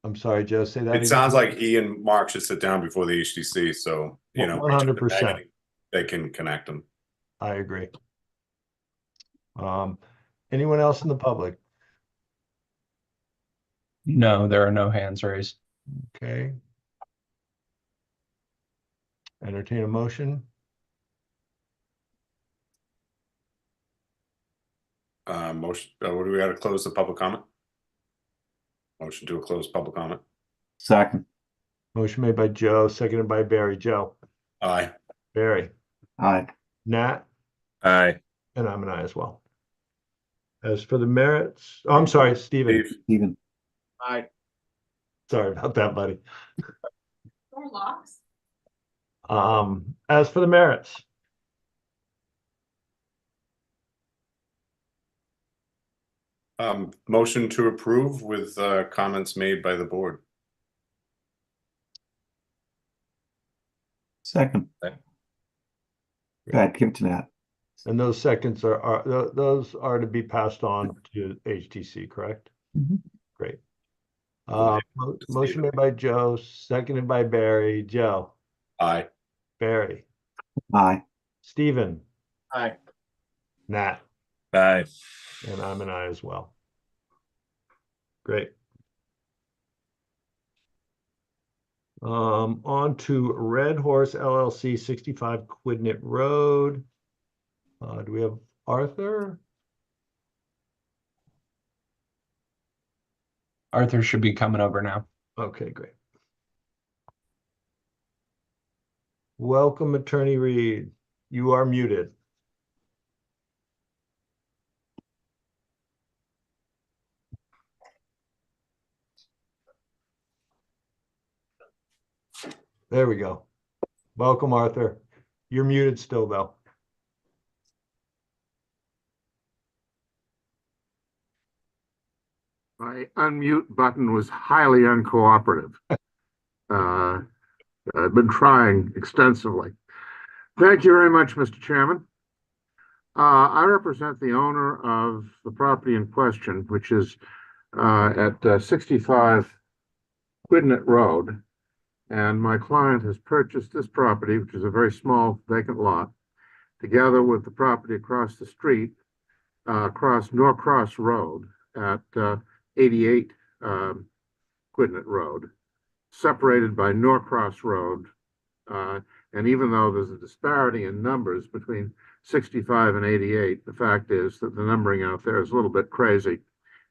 I'm sorry, Joe, say that again. It sounds like he and Mark should sit down before the HDC, so, 100%. they can connect them. I agree. Anyone else in the public? No, there are no hands raised. Okay. Entertain a motion. Motion, what do we gotta close the public comment? Motion to close public comment. Second. Motion made by Joe, seconded by Barry. Joe, Aye. Barry, Aye. Nat, Aye. and I'm an aye as well. As for the merits, oh, I'm sorry, Stephen. Steve, Stephen. Aye. Sorry about that, buddy. Or locks. As for the merits, motion to approve with comments made by the board. Second. Second. Go ahead, give it to Nat. and those seconds are those are to be passed on to HTC, correct? Mhm. Great. Motion made by Joe, seconded by Barry. Joe, Aye. Barry, Aye. Stephen, Aye. Nat, Aye. and I'm an aye as well. Great. On to Red Horse LLC, 65 Quidnet Road. Do we have Arthur? Arthur should be coming over now. Okay, great. Welcome, Attorney Reed. You are muted. There we go. Welcome, Arthur. You're muted still, though. My unmute button was highly uncooperative. I've been trying extensively. Thank you very much, Mr. Chairman. I represent the owner of the property in question, which is at 65 Quidnet Road. And my client has purchased this property, which is a very small vacant lot, together with the property across the street, across Norcross Road at 88 Quidnet Road, separated by Norcross Road. And even though there's a disparity in numbers between 65 and 88, the fact is that the numbering out there is a little bit crazy.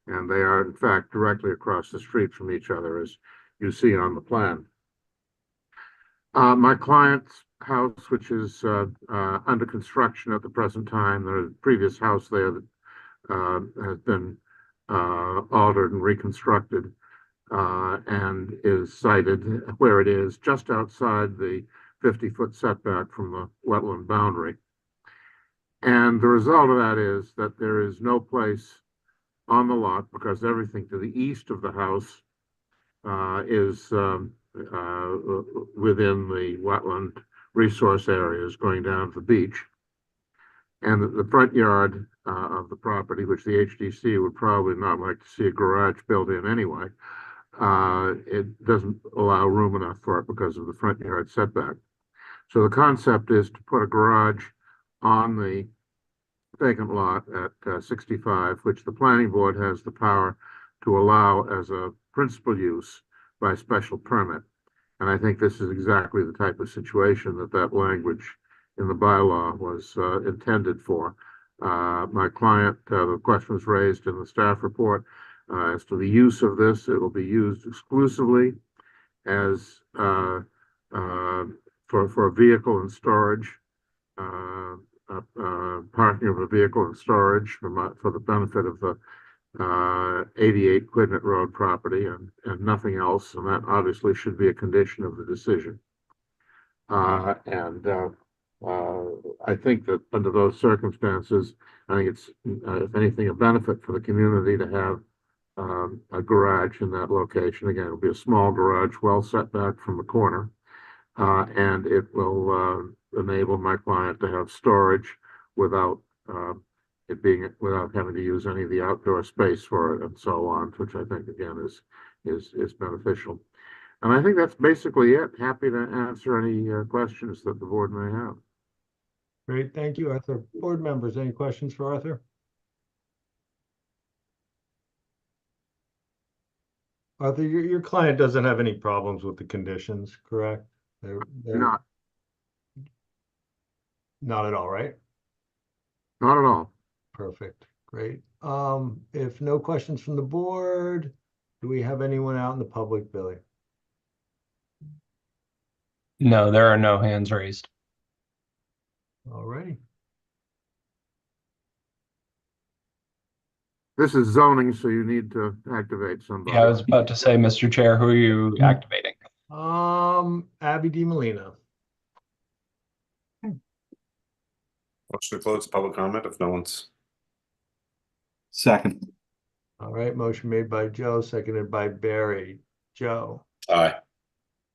And they are, in fact, directly across the street from each other, as you see on the plan. My client's house, which is under construction at the present time, the previous house there that has been altered and reconstructed and is sited where it is, just outside the 50-foot setback from the wetland boundary. And the result of that is that there is no place on the lot, because everything to the east of the house is within the wetland resource areas going down to the beach. And the front yard of the property, which the HDC would probably not like to see a garage built in anyway, it doesn't allow room enough for it because of the front yard setback. So the concept is to put a garage on the vacant lot at 65, which the planning board has the power to allow as a principal use by special permit. And I think this is exactly the type of situation that language in the bylaw was intended for. My client, the question was raised in the staff report as to the use of this. It will be used exclusively as for a vehicle and storage, parking of a vehicle and storage for the benefit of the 88 Quidnet Road property and nothing else. And that obviously should be a condition of the decision. I think that under those circumstances, I think it's, if anything, a benefit for the community to have a garage in that location. Again, it'll be a small garage, well set back from the corner, and it will enable my client to have storage without without having to use any of the outdoor space for it and so on, which I think again is beneficial. And I think that's basically it. Happy to answer any questions that the board may have. Great, thank you, Arthur. Board members, any questions for Arthur? Arthur, your client doesn't have any problems with the conditions, correct? They're Not not at all, right? at all. Perfect, Great. If no questions from the board, do we have anyone out in the public, Billy? No, there are no hands raised. All righty. This is zoning, so you need to activate somebody. Yeah, I was about to say, Mr. Chair, who are you activating? Abby DiMolina. Motion to close public comment if no one's. Second. All right, motion made by Joe, seconded by Barry. Joe, Aye.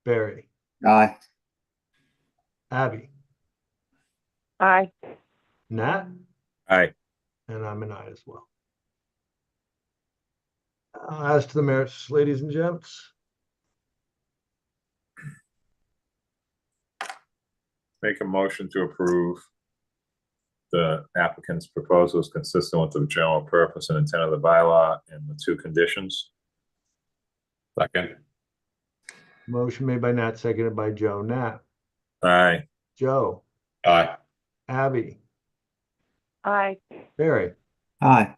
Barry, Aye. Abby, Aye. Nat, Aye. and I'm an aye as well. As to the merits, ladies and gents. Make a motion to approve the applicant's proposal is consistent with the general purpose and intent of the bylaw and the 2 conditions. Second. Motion made by Nat, seconded by Joe. Nat, Aye. Joe, Aye. Abby, Aye. Barry, Aye.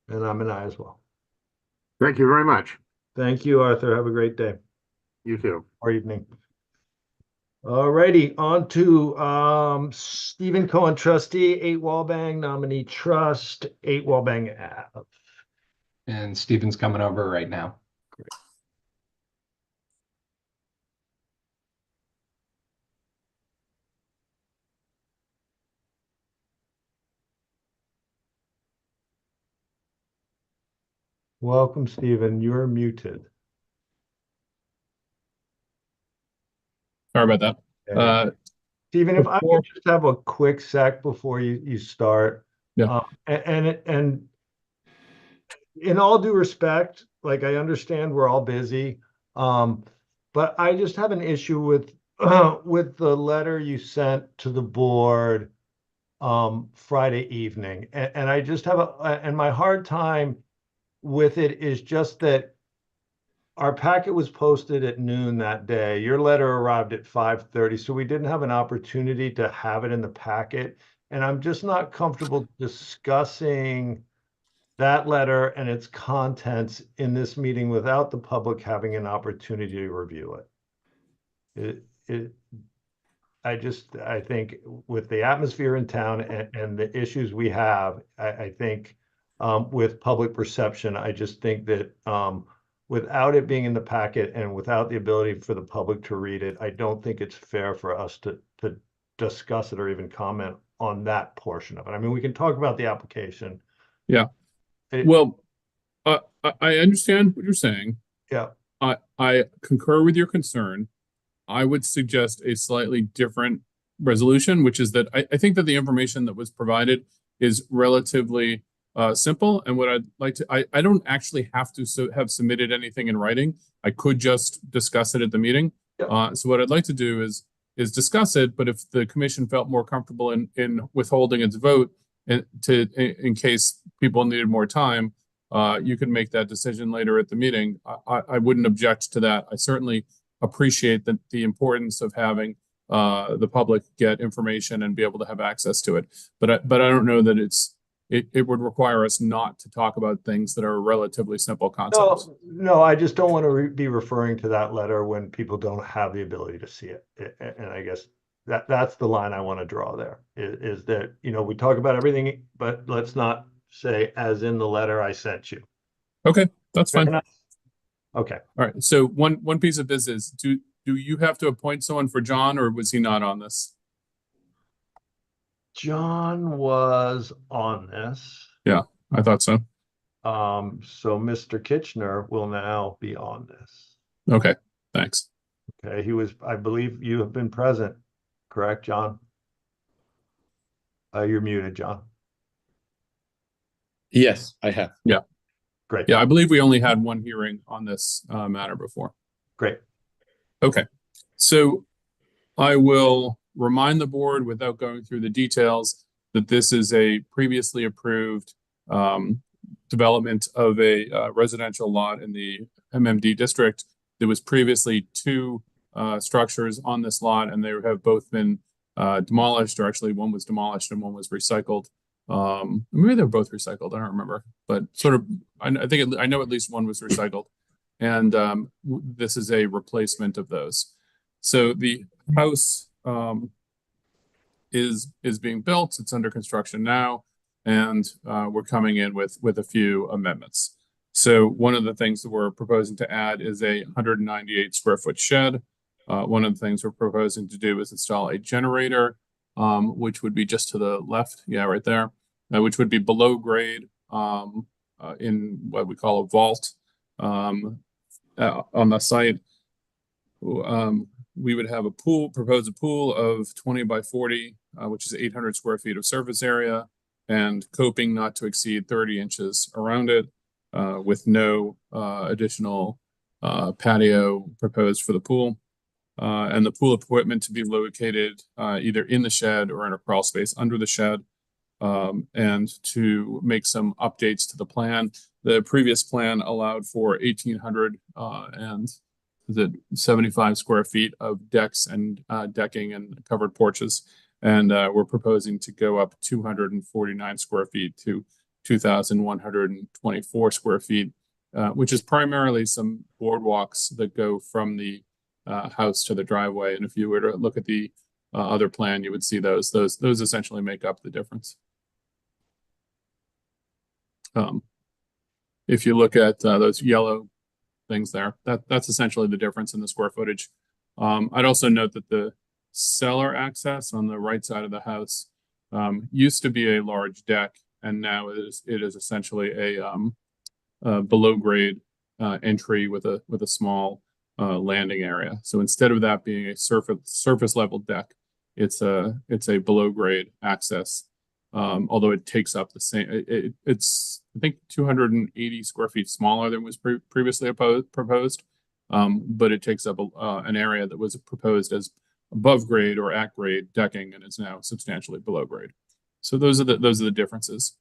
and I'm an aye as well. Thank you very much. Thank you, Arthur. Have a great day You too. or evening. All righty, on to Stephen Cohen, trustee, 8 Wallbang, nominee trust, 8 Wallbang Ave. And Stephen's coming over right now. Welcome, Stephen. You're muted. Sorry about that. Stephen, if I could just have a quick sec before you start. Yeah. And in all due respect, like I understand we're all busy, but I just have an issue with the letter you sent to the board Friday evening, and I just have and my hard time with it is just that our packet was posted at noon that day. Your letter arrived at 5:30, so we didn't have an opportunity to have it in the packet. And I'm just not comfortable discussing that letter and its contents in this meeting without the public having an opportunity to review it. I think with the atmosphere in town and the issues we have, I think with public perception, I just think that without it being in the packet and without the ability for the public to read it, I don't think it's fair for us to discuss it or even comment on that portion of it. I mean, we can talk about the application. Yeah. Well, I understand what you're saying. Yeah. I concur with your concern. I would suggest a slightly different resolution, which is that I think that the information that was provided is relatively simple. And what I'd like to, I don't actually have to have submitted anything in writing. I could just discuss it at the meeting. Yeah. So what I'd like to do is discuss it, but if the commission felt more comfortable in withholding its vote in case people needed more time, you could make that decision later at the meeting. I wouldn't object to that. I certainly appreciate the importance of having the public get information and be able to have access to it. But I don't know that it would require us not to talk about things that are relatively simple concepts. No, I just don't want to be referring to that letter when people don't have the ability to see it. And I guess that's the line I want to draw there is that, we talk about everything, but let's not say as in the letter I sent you. Okay, that's fine. Okay. All right. So one piece of this is, do you have to appoint someone for John, or was he not on this? John was on this. Yeah, I thought so. So Mr. Kitchener will now be on this. Okay, thanks. Okay, I believe you have been present, correct, John? You're muted, John. Yes, I have. Yeah. Great. Yeah, I believe we only had one hearing on this matter before. Great. Okay, so I will remind the board without going through the details that this is a previously approved development of a residential lot in the MMD district. There was previously 2 structures on this lot, and they have both been demolished, or actually one was demolished and one was recycled. Maybe they were both recycled. I don't remember, but sort of, I think I know at least one was recycled, and this is a replacement of those. So the house is being built. It's under construction now, and we're coming in with a few amendments. So one of the things that we're proposing to add is a 198 square foot shed. One of the things we're proposing to do is install a generator, which would be just to the left, yeah, right there, which would be below grade in what we call a vault on the site. We would have a pool, propose a pool of 20 by 40, which is 800 square feet of surface area, and coping not to exceed 30 inches around it, with no additional patio proposed for the pool. And the pool equipment to be located either in the shed or in a crawl space under the shed. And to make some updates to the plan. The previous plan allowed for 1,800 and 75 square feet of decks and decking and covered porches. And we're proposing to go up 249 square feet to 2,124 square feet, which is primarily some boardwalks that go from the house to the driveway. And if you were to look at the other plan, you would see those essentially make up the difference. If you look at those yellow things there, that's essentially the difference in the square footage. I'd also note that the cellar access on the right side of the house used to be a large deck, and now it is essentially a below grade entry with a small landing area. So instead of that being a surface level deck, it's a below grade access. Although it takes up the same, it's I think 280 square feet smaller than was previously proposed, but it takes up an area that was proposed as above grade or at grade decking, and is now substantially below grade. So those are the differences.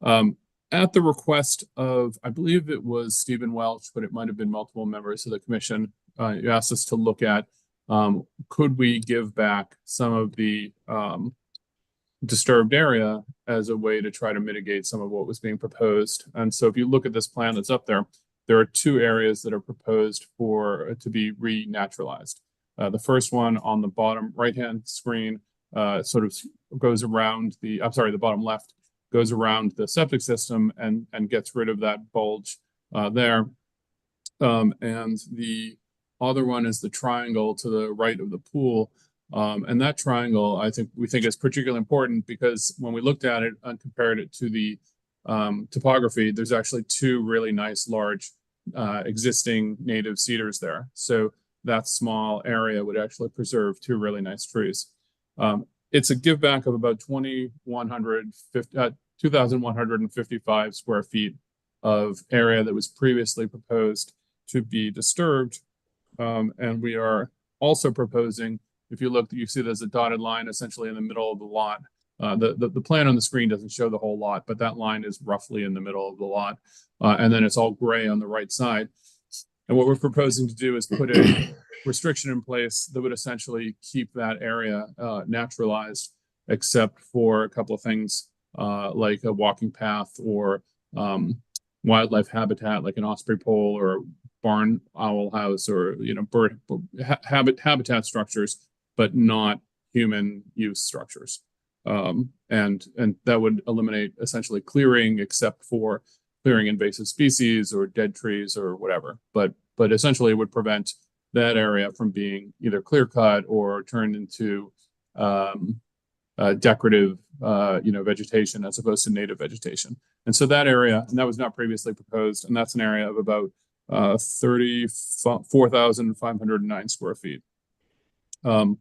At the request of, I believe it was Stephen Welch, but it might have been multiple members of the commission, you asked us to look at could we give back some of the disturbed area as a way to try to mitigate some of what was being proposed. And so if you look at this plan that's up there, there are two areas that are proposed to be renaturalized. The first one on the bottom right-hand screen sort of goes around the bottom left goes around the septic system and gets rid of that bulge there. And the other one is the triangle to the right of the pool. And that triangle, we think is particularly important because when we looked at it and compared it to the topography, there's actually two really nice large existing native cedars there. So that small area would actually preserve two really nice trees. It's a give back of about 2,155 square feet of area that was previously proposed to be disturbed. And we are also proposing, if you look, you see there's a dotted line essentially in the middle of the lot. The plan on the screen doesn't show the whole lot, but that line is roughly in the middle of the lot. And then it's all gray on the right side. And what we're proposing to do is put a restriction in place that would essentially keep that area naturalized, except for a couple of things like a walking path or wildlife habitat, like an osprey pole or barn owl house, or bird habitat structures, but not human use structures. And that would eliminate essentially clearing, except for clearing invasive species or dead trees or whatever. But essentially it would prevent that area from being either clear cut or turned into decorative vegetation as opposed to native vegetation. And so that area, and that was not previously proposed, and that's an area of about 34,509 square feet. The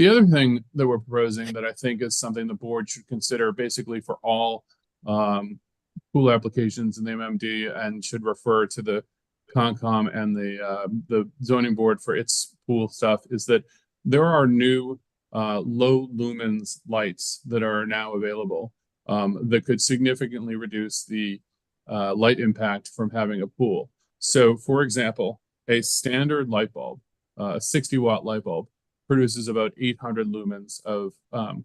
other thing that we're proposing that I think is something the board should consider basically for all pool applications in the MMD, and should refer to the Concom and the zoning board for its pool stuff, is that there are new low lumens lights that are now available that could significantly reduce the light impact from having a pool. So for example, a standard light bulb, a 60-watt light bulb, produces about 800 lumens of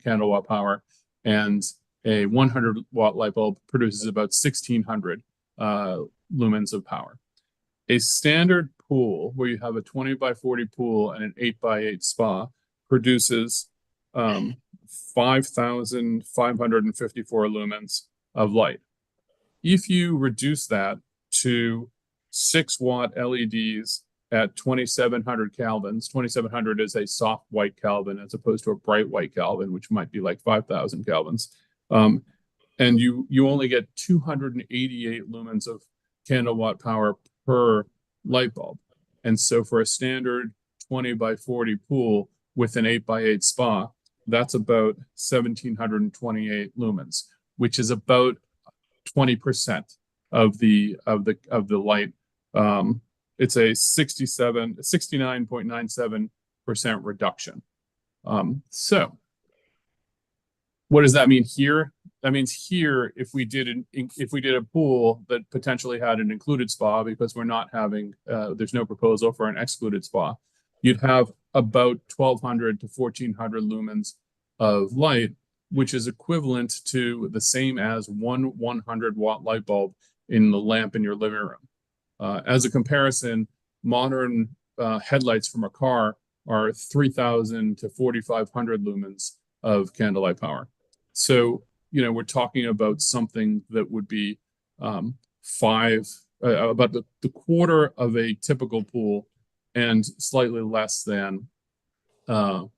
candle watt power. And a 100-watt light bulb produces about 1,600 lumens of power. A standard pool where you have a 20 by 40 pool and an 8 by 8 spa produces 5,554 lumens of light. If you reduce that to 6-watt LEDs at 2,700 Kelvins, 2,700 is a soft white Kelvin as opposed to a bright white Kelvin, which might be like 5,000 Kelvins. And you only get 288 lumens of candle watt power per light bulb. And so for a standard 20 by 40 pool with an 8 by 8 spa, that's about 1,728 lumens, which is about 20% of the light. It's a 69.97% reduction. So what does that mean here? That means here, if we did a pool that potentially had an included spa, because we're not having, there's no proposal for an excluded spa, you'd have about 1,200 to 1,400 lumens of light, which is equivalent to the same as one 100-watt light bulb in the lamp in your living room. As a comparison, modern headlights from a car are 3,000 to 4,500 lumens of candlelight power. So, we're talking about something that would be about the quarter of a typical pool and slightly less than, a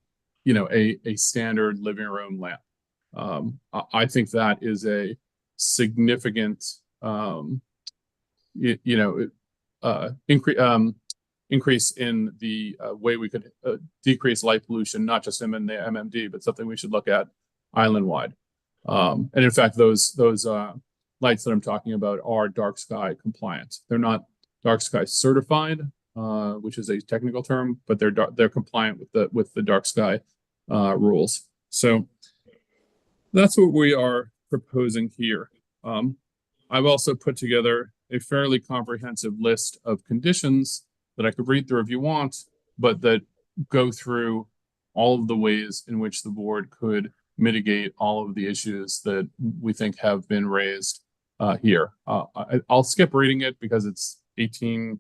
standard living room lamp. I think that is a significant, increase in the way we could decrease light pollution, not just in the MMD, but something we should look at island-wide. And in fact, those lights that I'm talking about are dark sky compliant. They're not dark sky certified, which is a technical term, but they're compliant with the dark sky rules. So that's what we are proposing here. I've also put together a fairly comprehensive list of conditions that I could read through if you want, but that go through all of the ways in which the board could mitigate all of the issues that we think have been raised here. I'll skip reading it because it's 18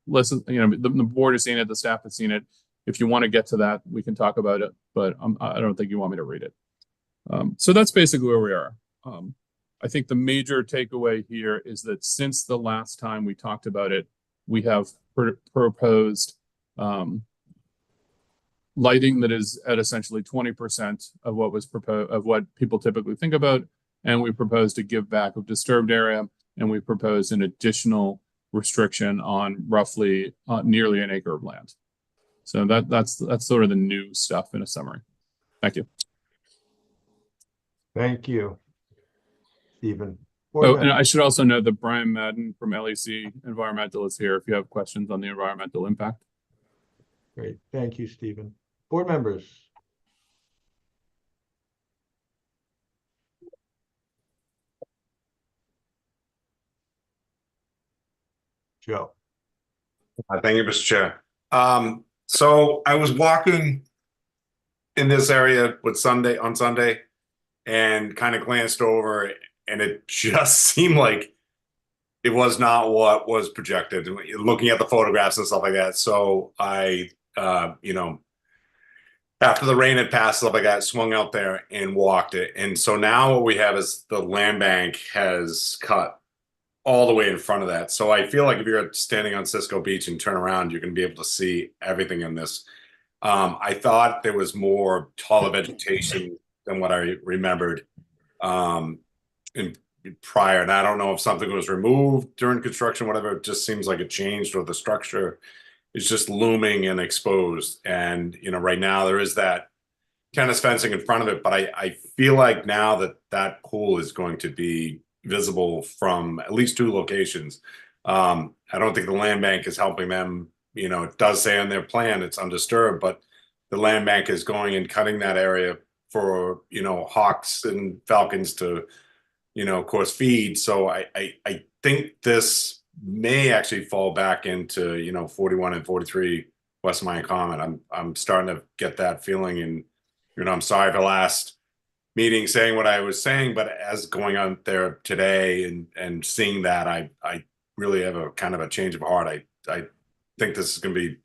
lessons. The board has seen it, the staff has seen it. If you want to get to that, we can talk about it, but I don't think you want me to read it. So that's basically where we are. I think the major takeaway here is that since the last time we talked about it, we have proposed lighting that is at essentially 20% of what was proposed, of what people typically think about, and we proposed a give back of disturbed area, and we proposed an additional restriction on roughly nearly an acre of land. So that's sort of the new stuff in a summary. Thank you. Thank you, Stephen. And I should also note that Brian Madden from LEC Environmental is here if you have questions on the environmental impact. Great. Thank you, Stephen. Board members. Joe. Thank you, Mr. Chair. So I was walking in this area on Sunday and kind of glanced over, and it just seemed like it was not what was projected, looking at the photographs and stuff like that. So I, after the rain had passed, stuff like that, swung out there and walked it. And so now what we have is the land bank has cut all the way in front of that. So I feel like if you're standing on Cisco Beach and turn around, you're going to be able to see everything in this. I thought there was more taller vegetation than what I remembered in prior. And I don't know if something was removed during construction, whatever. It just seems like it changed, or the structure is just looming and exposed. And, right now there is that tennis fencing in front of it, but I feel like now that pool is going to be visible from at least 2 locations. I don't think the land bank is helping them. It does say on their plan it's undisturbed, but the land bank is going and cutting that area for, hawks and falcons to, of course, feed. So I think this may actually fall back into, 41 and 43 West Mayan Common. I'm starting to get that feeling, and, I'm sorry for the last meeting saying what I was saying, but as going on there today and seeing that, I really have a kind of a change of heart. I think this is going to be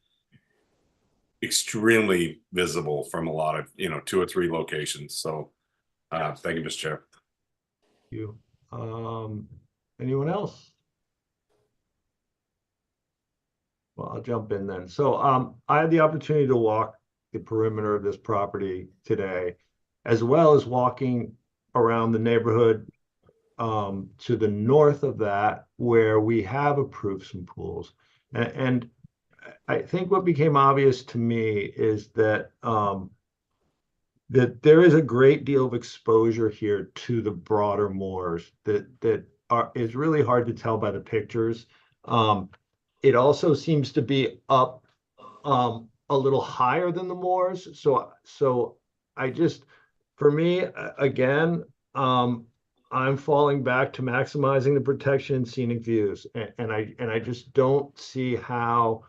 extremely visible from a lot of, 2 or 3 locations. So thank you, Mr. Chair. Thank you. Anyone else? Well, I'll jump in then. So I had the opportunity to walk the perimeter of this property today, as well as walking around the neighborhood to the north of that, where we have approved some pools. And I think what became obvious to me is that that there is a great deal of exposure here to the broader moors that is really hard to tell by the pictures. It also seems to be up a little higher than the moors. So I just, for me, again, I'm falling back to maximizing the protection and scenic views. And I just don't see how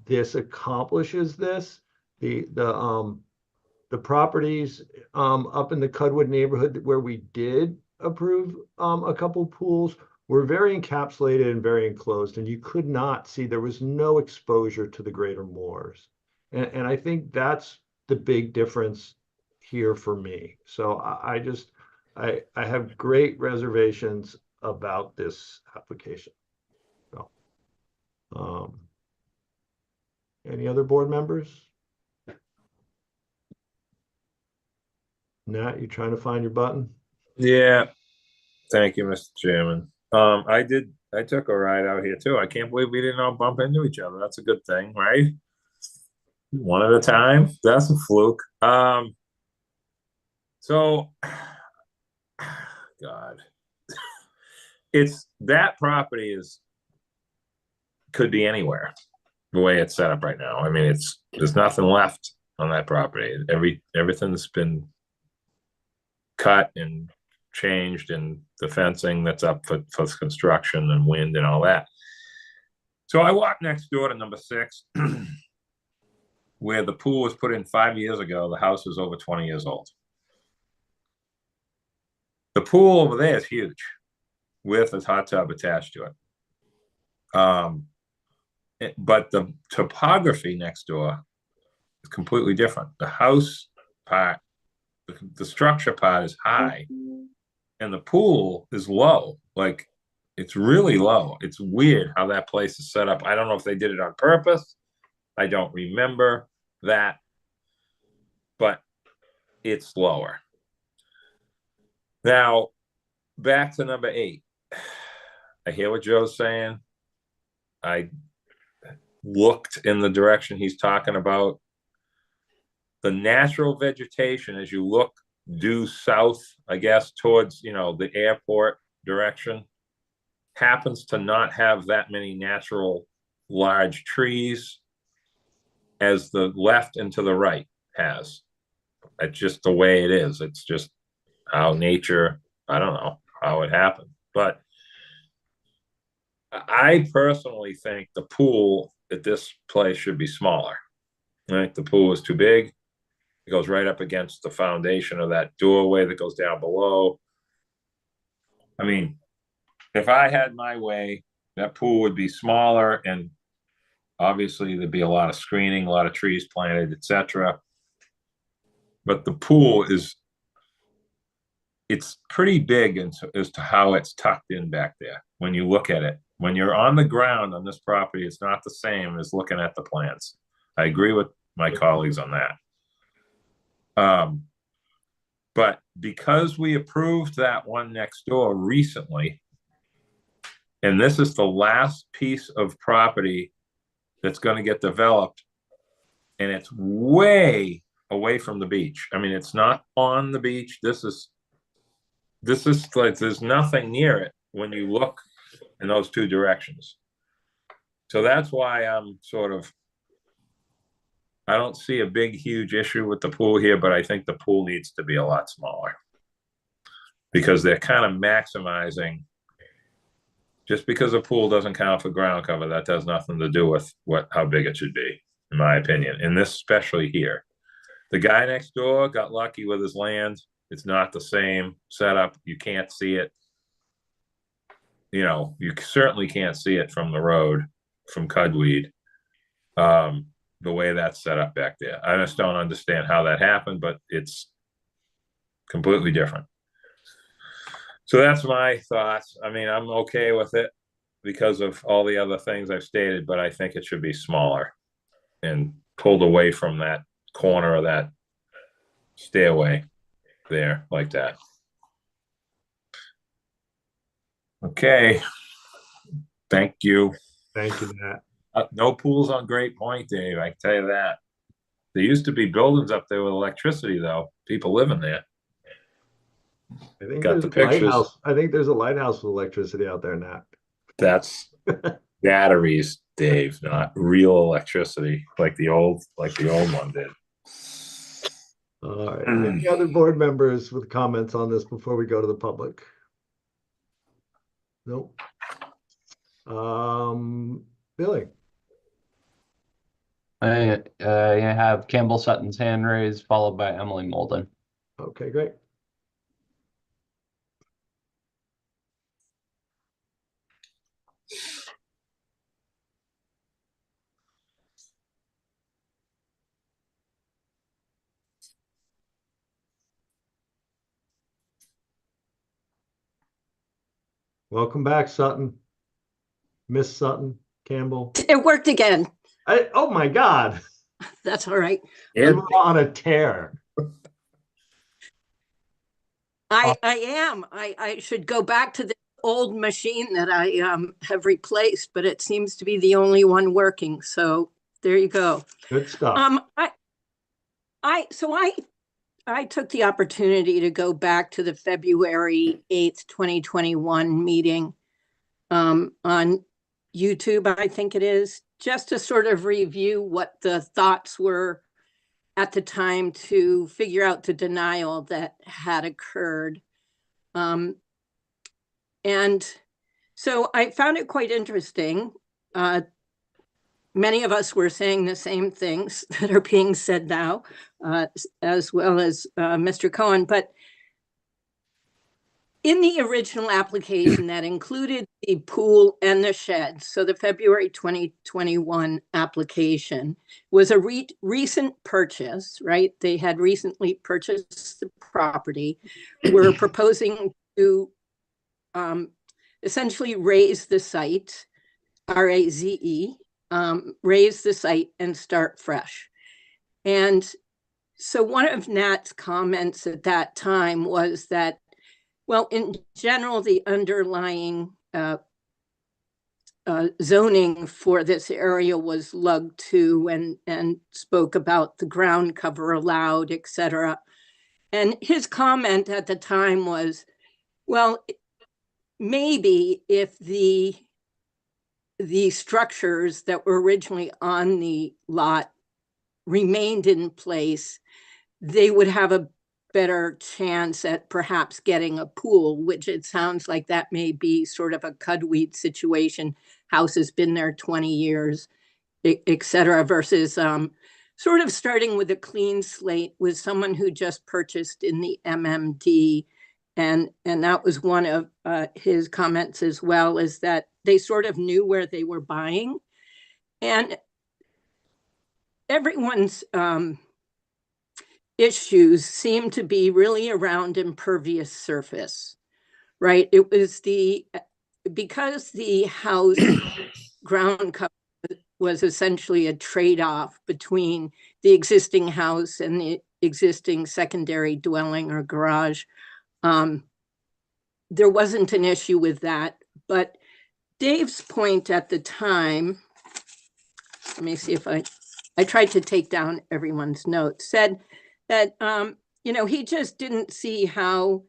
this accomplishes this. The properties up in the Cudwood neighborhood where we did approve a couple pools were very encapsulated and very enclosed, and you could not see, there was no exposure to the greater moors. And I think that's the big difference here for me. So I have great reservations about this application. So, any other board members? Nat, you trying to find your button? Yeah. Thank you, Mr. Chairman. I took a ride out here too. I can't believe we didn't all bump into each other. That's a good thing, right? One at a time. That's a fluke. So God. It's that property could be anywhere the way it's set up right now. I mean, there's nothing left on that property. Everything's been cut and changed, and the fencing that's up for construction and wind and all that. So I walked next door to number 6, where the pool was put in 5 years ago. The house is over 20 years old. The pool over there is huge, with a hot tub attached to it. But the topography next door is completely different. The house part, the structure part is high, and the pool is low. Like, it's really low. It's weird how that place is set up. I don't know if they did it on purpose. I don't remember that, but it's lower. Now, back to number 8. I hear what Joe's saying. I looked in the direction he's talking about. The natural vegetation, as you look due south, I guess, towards, the airport direction, happens to not have that many natural large trees as the left and to the right has. That's just the way it is. It's just how nature, I don't know how it happened. But I personally think the pool at this place should be smaller. I think the pool is too big. It goes right up against the foundation of that doorway that goes down below. I mean, if I had my way, that pool would be smaller, and obviously there'd be a lot of screening, a lot of trees planted, etc. But the pool it's pretty big as to how it's tucked in back there. When you look at it, when you're on the ground on this property, it's not the same as looking at the plans. I agree with my colleagues on that. But because we approved that one next door recently, and this is the last piece of property that's going to get developed, and it's way away from the beach. I mean, it's not on the beach. This is like, there's nothing near it when you look in those 2 directions. So that's why I don't see a big, huge issue with the pool here, but I think the pool needs to be a lot smaller, because they're kind of maximizing. Just because a pool doesn't count for ground cover, that has nothing to do with how big it should be, in my opinion. And this, especially here, the guy next door got lucky with his land. It's not the same setup. You can't see it. You know, you certainly can't see it from the road, from Cudweed, the way that's set up back there. I just don't understand how that happened, but it's completely different. So that's my thoughts. I mean, I'm okay with it because of all the other things I've stated, but I think it should be smaller and pulled away from that corner of that stairway there, like that. Okay. Thank you. Thank you, Matt. No pools on Great Point, Dave. I can tell you that. There used to be buildings up there with electricity, though. People living there. I think Got there's the a pictures. lighthouse. I think there's a lighthouse with electricity out there, Nat. That's batteries, Dave, not real electricity like the old one did. All right. Any other board members with comments on this before we go to the public? Nope. Billy. I have Campbell Sutton's hand raised, followed by Emily Molden. Okay, great. Welcome back, Sutton. Miss Sutton, Campbell. It worked again. Oh my God. That's all right. You're on a tear. I am. I should go back to the old machine that I have replaced, but it seems to be the only one working. So there you go. Good stuff. I took the opportunity to go back to the February 8th, 2021 meeting on YouTube, I think it is, just to sort of review what the thoughts were at the time to figure out the denial that had occurred. And so I found it quite interesting. Many of us were saying the same things that are being said now, as well as Mr. Cohen. But in the original application that included the pool and the shed, so the February 2021 application was a recent purchase, right? They had recently purchased the property. We're proposing to essentially raise the site, RAZE, raise the site and start fresh. And so one of Nat's comments at that time was that, well, in general, the underlying zoning for this area was lug 2 and spoke about the ground cover allowed, et cetera. And his comment at the time was, well, maybe if the structures that were originally on the lot remained in place, they would have a better chance at perhaps getting a pool, which it sounds like that may be sort of a Cudweed situation. House has been there 20 years, et cetera, versus sort of starting with a clean slate with someone who just purchased in the MMD. And that was one of his comments as well, is that they sort of knew where they were buying. And everyone's issues seem to be really around impervious surface, right? It was because the house ground cover was essentially a trade-off between the existing house and the existing secondary dwelling or garage. There wasn't an issue with that, but Dave's point at the time, let me see if I tried to take down everyone's notes, said that, he just didn't see how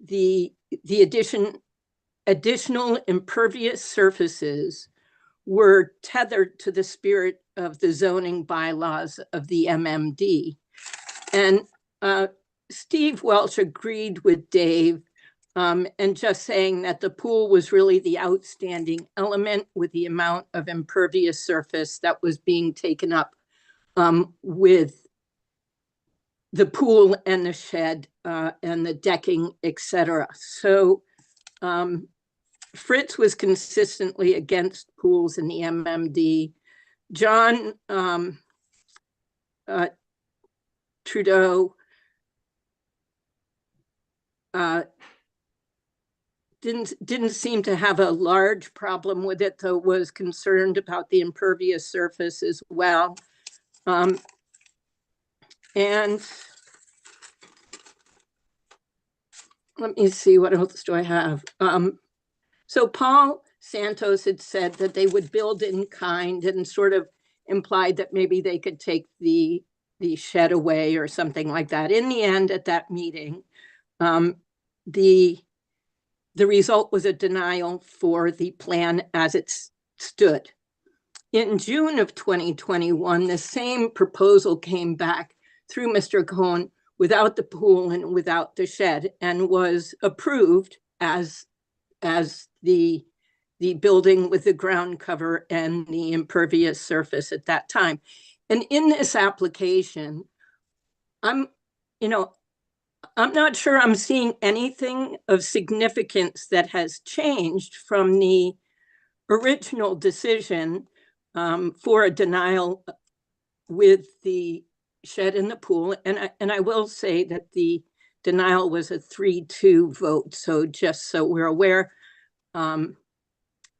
the additional impervious surfaces were tethered to the spirit of the zoning bylaws of the MMD. And Steve Welch agreed with Dave, and just saying that the pool was really the outstanding element with the amount of impervious surface that was being taken up with the pool and the shed and the decking, etc. So Fritz was consistently against pools in the MMD. John Trudeau didn't seem to have a large problem with it, though was concerned about the impervious surface as well. And let me see, what else do I have? So Paul Santos had said that they would build in kind and sort of implied that maybe they could take the shed away or something like that. In the end, at that meeting, the result was a denial for the plan as it stood. In June of 2021, the same proposal came back through Mr. Cohen without the pool and without the shed, and was approved as the building with the ground cover and the impervious surface at that time. And in this application, I'm not sure I'm seeing anything of significance that has changed from the original decision for a denial with the shed in the pool. And I will say that the denial was a 3-2 vote. So just so we're aware,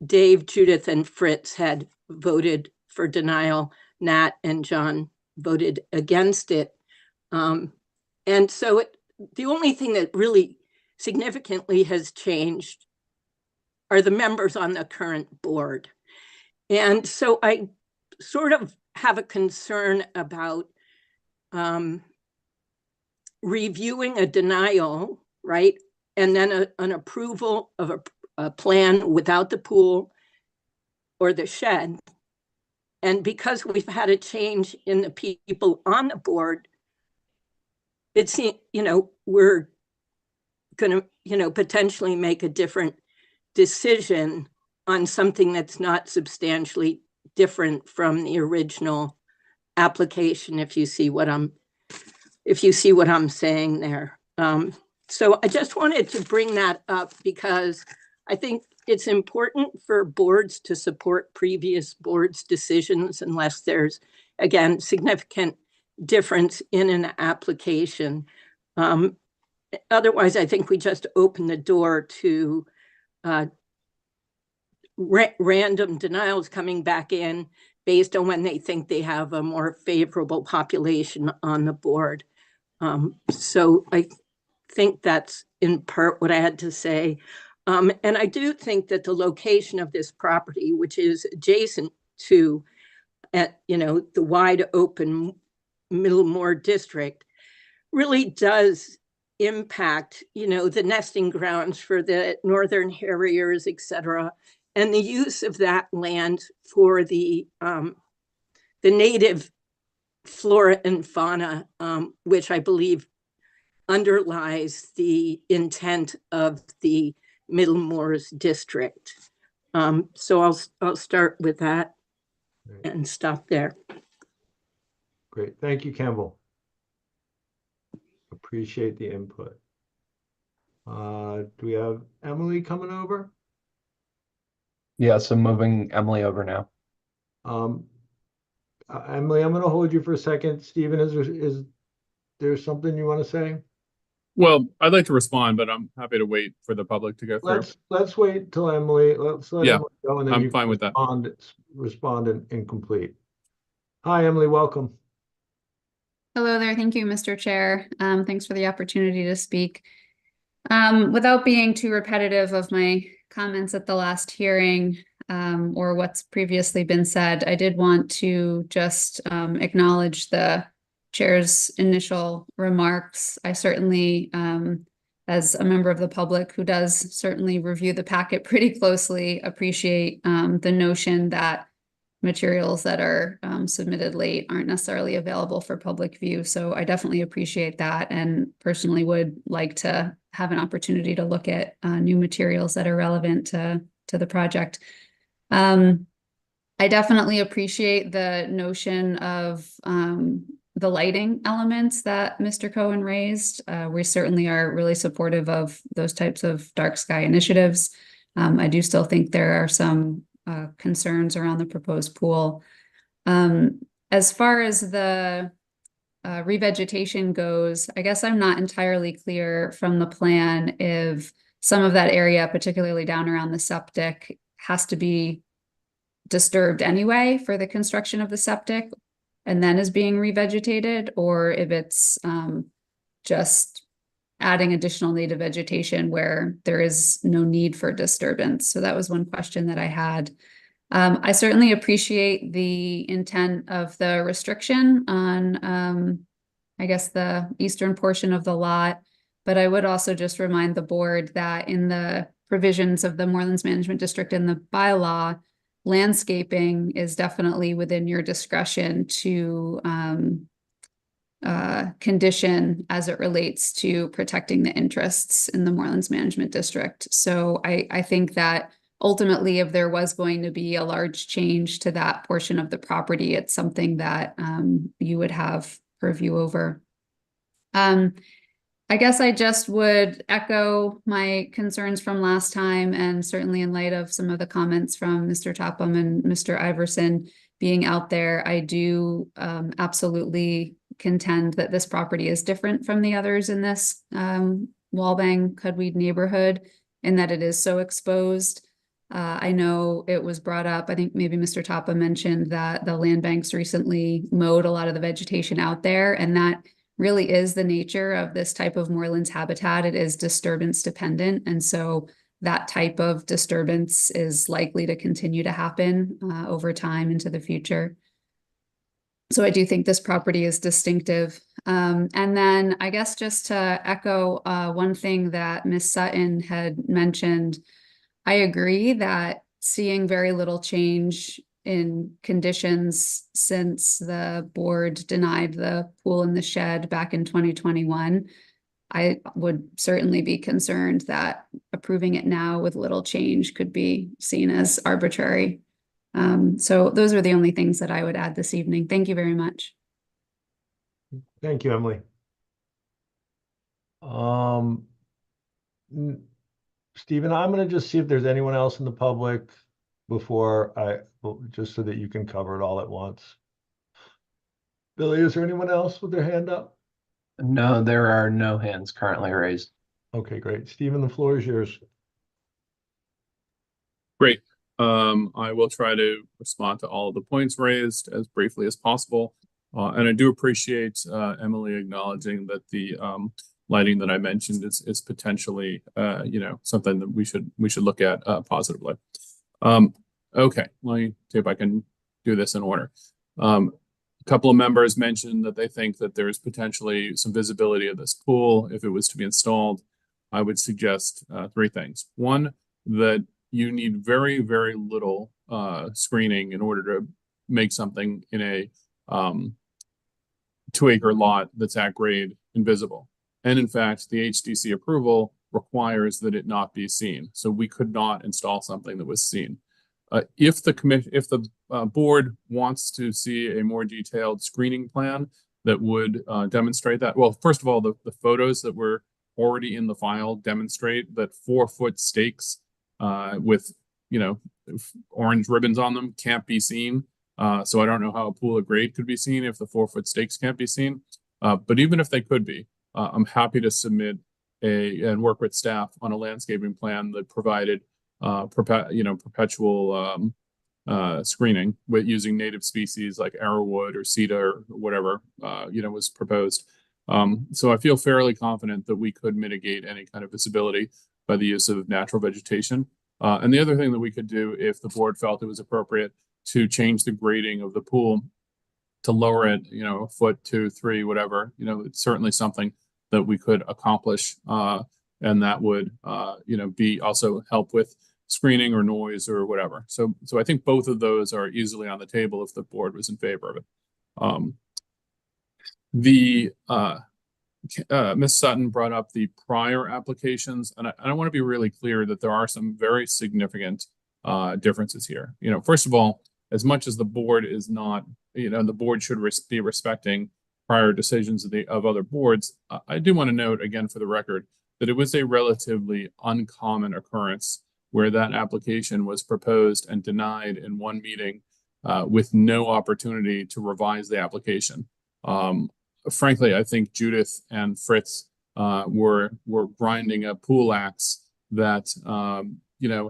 Dave, Judith, and Fritz had voted for denial. Nat and John voted against it. And so the only thing that really significantly has changed are the members on the current board. And so I sort of have a concern about reviewing a denial, right? And then an approval of a plan without the pool or the shed. And because we've had a change in the people on the board, it seems, we're going to, potentially make a different decision on something that's not substantially different from the original application, if you see what I'm saying there. So I just wanted to bring that up because I think it's important for boards to support previous boards' decisions unless there's, again, significant difference in an application. Otherwise, I think we just open the door to random denials coming back in based on when they think they have a more favorable population on the board. So I think that's in part what I had to say. And I do think that the location of this property, which is adjacent to the wide open Middlemore district, really does impact, the nesting grounds for the northern harriers, et cetera, and the use of that land for the native flora and fauna, which I believe underlies the intent of the Middlemore's district. So I'll start with that and stop there. Great. Thank you, Campbell. Appreciate the input. Do we have Emily coming over? Yes, I'm moving Emily over now. Emily, I'm going to hold you for a second. Stephen, is there something you want to say? Well, I'd like to respond, but I'm happy to wait for the public to go through. Let's wait till Emily. Let's let Emily go, and then I'm fine with that. Respond and complete. Hi, Emily. Welcome. Hello there. Thank you, Mr. Chair. Thanks for the opportunity to speak. Without being too repetitive of my comments at the last hearing or what's previously been said, I did want to just acknowledge the Chair's initial remarks. I certainly, as a member of the public who does certainly review the packet pretty closely, appreciate the notion that materials that are submitted late aren't necessarily available for public view. So I definitely appreciate that, and personally would like to have an opportunity to look at new materials that are relevant to the project. I definitely appreciate the notion of the lighting elements that Mr. Cohen raised. We certainly are really supportive of those types of dark sky initiatives. I do still think there are some concerns around the proposed pool. As far as the revegetation goes, I guess I'm not entirely clear from the plan if some of that area, particularly down around the septic, has to be disturbed anyway for the construction of the septic and then is being revegetated, or if it's just adding additional native vegetation where there is no need for disturbance. So that was one question that I had. I certainly appreciate the intent of the restriction on, I guess, the eastern portion of the lot, but I would also just remind the board that in the provisions of the Moorlands Management District in the bylaw, landscaping is definitely within your discretion to condition as it relates to protecting the interests in the Moorlands Management District. So I think that ultimately, if there was going to be a large change to that portion of the property, it's something that you would have purview over. I guess I just would echo my concerns from last time, and certainly in light of some of the comments from Mr. Topham and Mr. Iverson being out there, I do absolutely contend that this property is different from the others in this Walbang Cudweed neighborhood, in that it is so exposed. I know it was brought up, I think maybe Mr. Topham mentioned that the land banks recently mowed a lot of the vegetation out there, and that really is the nature of this type of moorlands habitat. It is disturbance dependent. And so that type of disturbance is likely to continue to happen over time into the future. So I do think this property is distinctive. And then I guess just to echo one thing that Ms. Sutton had mentioned, I agree that seeing very little change in conditions since the board denied the pool in the shed back in 2021, I would certainly be concerned that approving it now with little change could be seen as arbitrary. So those are the only things that I would add this evening. Thank you very much. Thank you, Emily. Stephen, I'm going to just see if there's anyone else in the public before just so that you can cover it all at once. Billy, is there anyone else with their hand up? No, there are no hands currently raised. Okay, great. Stephen, the floor is yours. Great. I will try to respond to all of the points raised as briefly as possible. And I do appreciate Emily acknowledging that the lighting that I mentioned is potentially something that we should look at positively. Okay, let me see if I can do this in order. A couple of members mentioned that they think that there's potentially some visibility of this pool if it was to be installed. I would suggest three things. One, that you need very, very little screening in order to make something in a 2-acre lot that's at grade invisible. And in fact, the HDC approval requires that it not be seen. So we could not install something that was seen. If the board wants to see a more detailed screening plan that would demonstrate that, well, first of all, the photos that were already in the file demonstrate that 4-foot stakes with orange ribbons on them can't be seen. So I don't know how a pool of grade could be seen if the 4-foot stakes can't be seen. But even if they could be, I'm happy to submit and work with staff on a landscaping plan that provided perpetual screening with using native species like arrowwood or cedar or whatever was proposed. So I feel fairly confident that we could mitigate any kind of visibility by the use of natural vegetation. And the other thing that we could do, if the board felt it was appropriate, to change the grading of the pool to lower it, 1 foot, 2, 3, whatever, it's certainly something that we could accomplish. And that would, be also help with screening or noise or whatever. So I think both of those are easily on the table if the board was in favor of it. Ms. Sutton brought up the prior applications, and I want to be really clear that there are some very significant differences here. First of all, as much as the board is not, the board should be respecting prior decisions of other boards, I do want to note again for the record that it was a relatively uncommon occurrence where that application was proposed and denied in one meeting with no opportunity to revise the application. Frankly, I think Judith and Fritz were grinding a pool axe that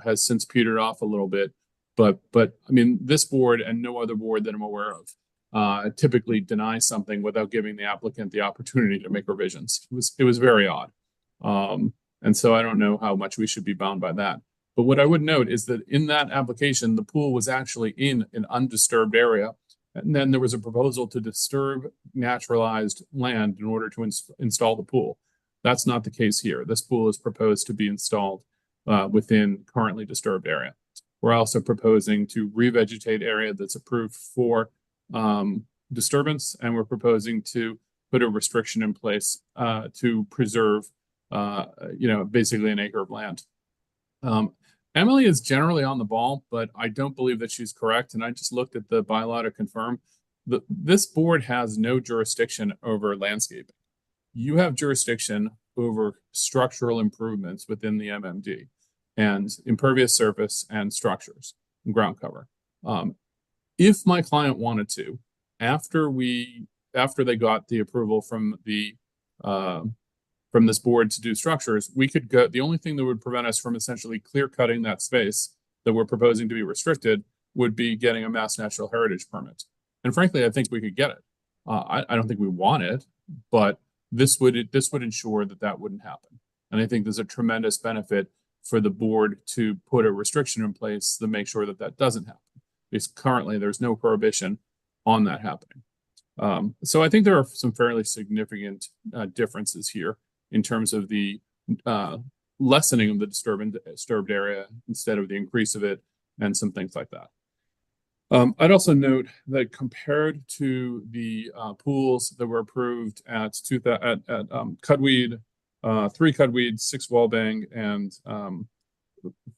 has since petered off a little bit. But I mean, this board and no other board that I'm aware of typically deny something without giving the applicant the opportunity to make revisions. It was very odd. And so I don't know how much we should be bound by that. But what I would note is that in that application, the pool was actually in an undisturbed area. And then there was a proposal to disturb naturalized land in order to install the pool. That's not the case here. This pool is proposed to be installed within currently disturbed area. We're also proposing to revegetate area that's approved for disturbance, and we're proposing to put a restriction in place to preserve, basically an acre of land. Emily is generally on the ball, but I don't believe that she's correct. And I just looked at the bylaw to confirm that this board has no jurisdiction over landscaping. You have jurisdiction over structural improvements within the MMD and impervious surface and structures and ground cover. If my client wanted to, after they got the approval from this board to do structures, we could go. The only thing that would prevent us from essentially clear cutting that space that we're proposing to be restricted would be getting a Mass Natural Heritage permit. And frankly, I think we could get it. I don't think we want it, but this would ensure that wouldn't happen. And I think there's a tremendous benefit for the board to put a restriction in place to make sure that doesn't happen. Because currently there's no prohibition on that happening. So I think there are some fairly significant differences here in terms of the lessening of the disturbed area instead of the increase of it, and some things like that. I'd also note that compared to the pools that were approved at Cudweed, 3 Cudweed, 6 Wallbang, and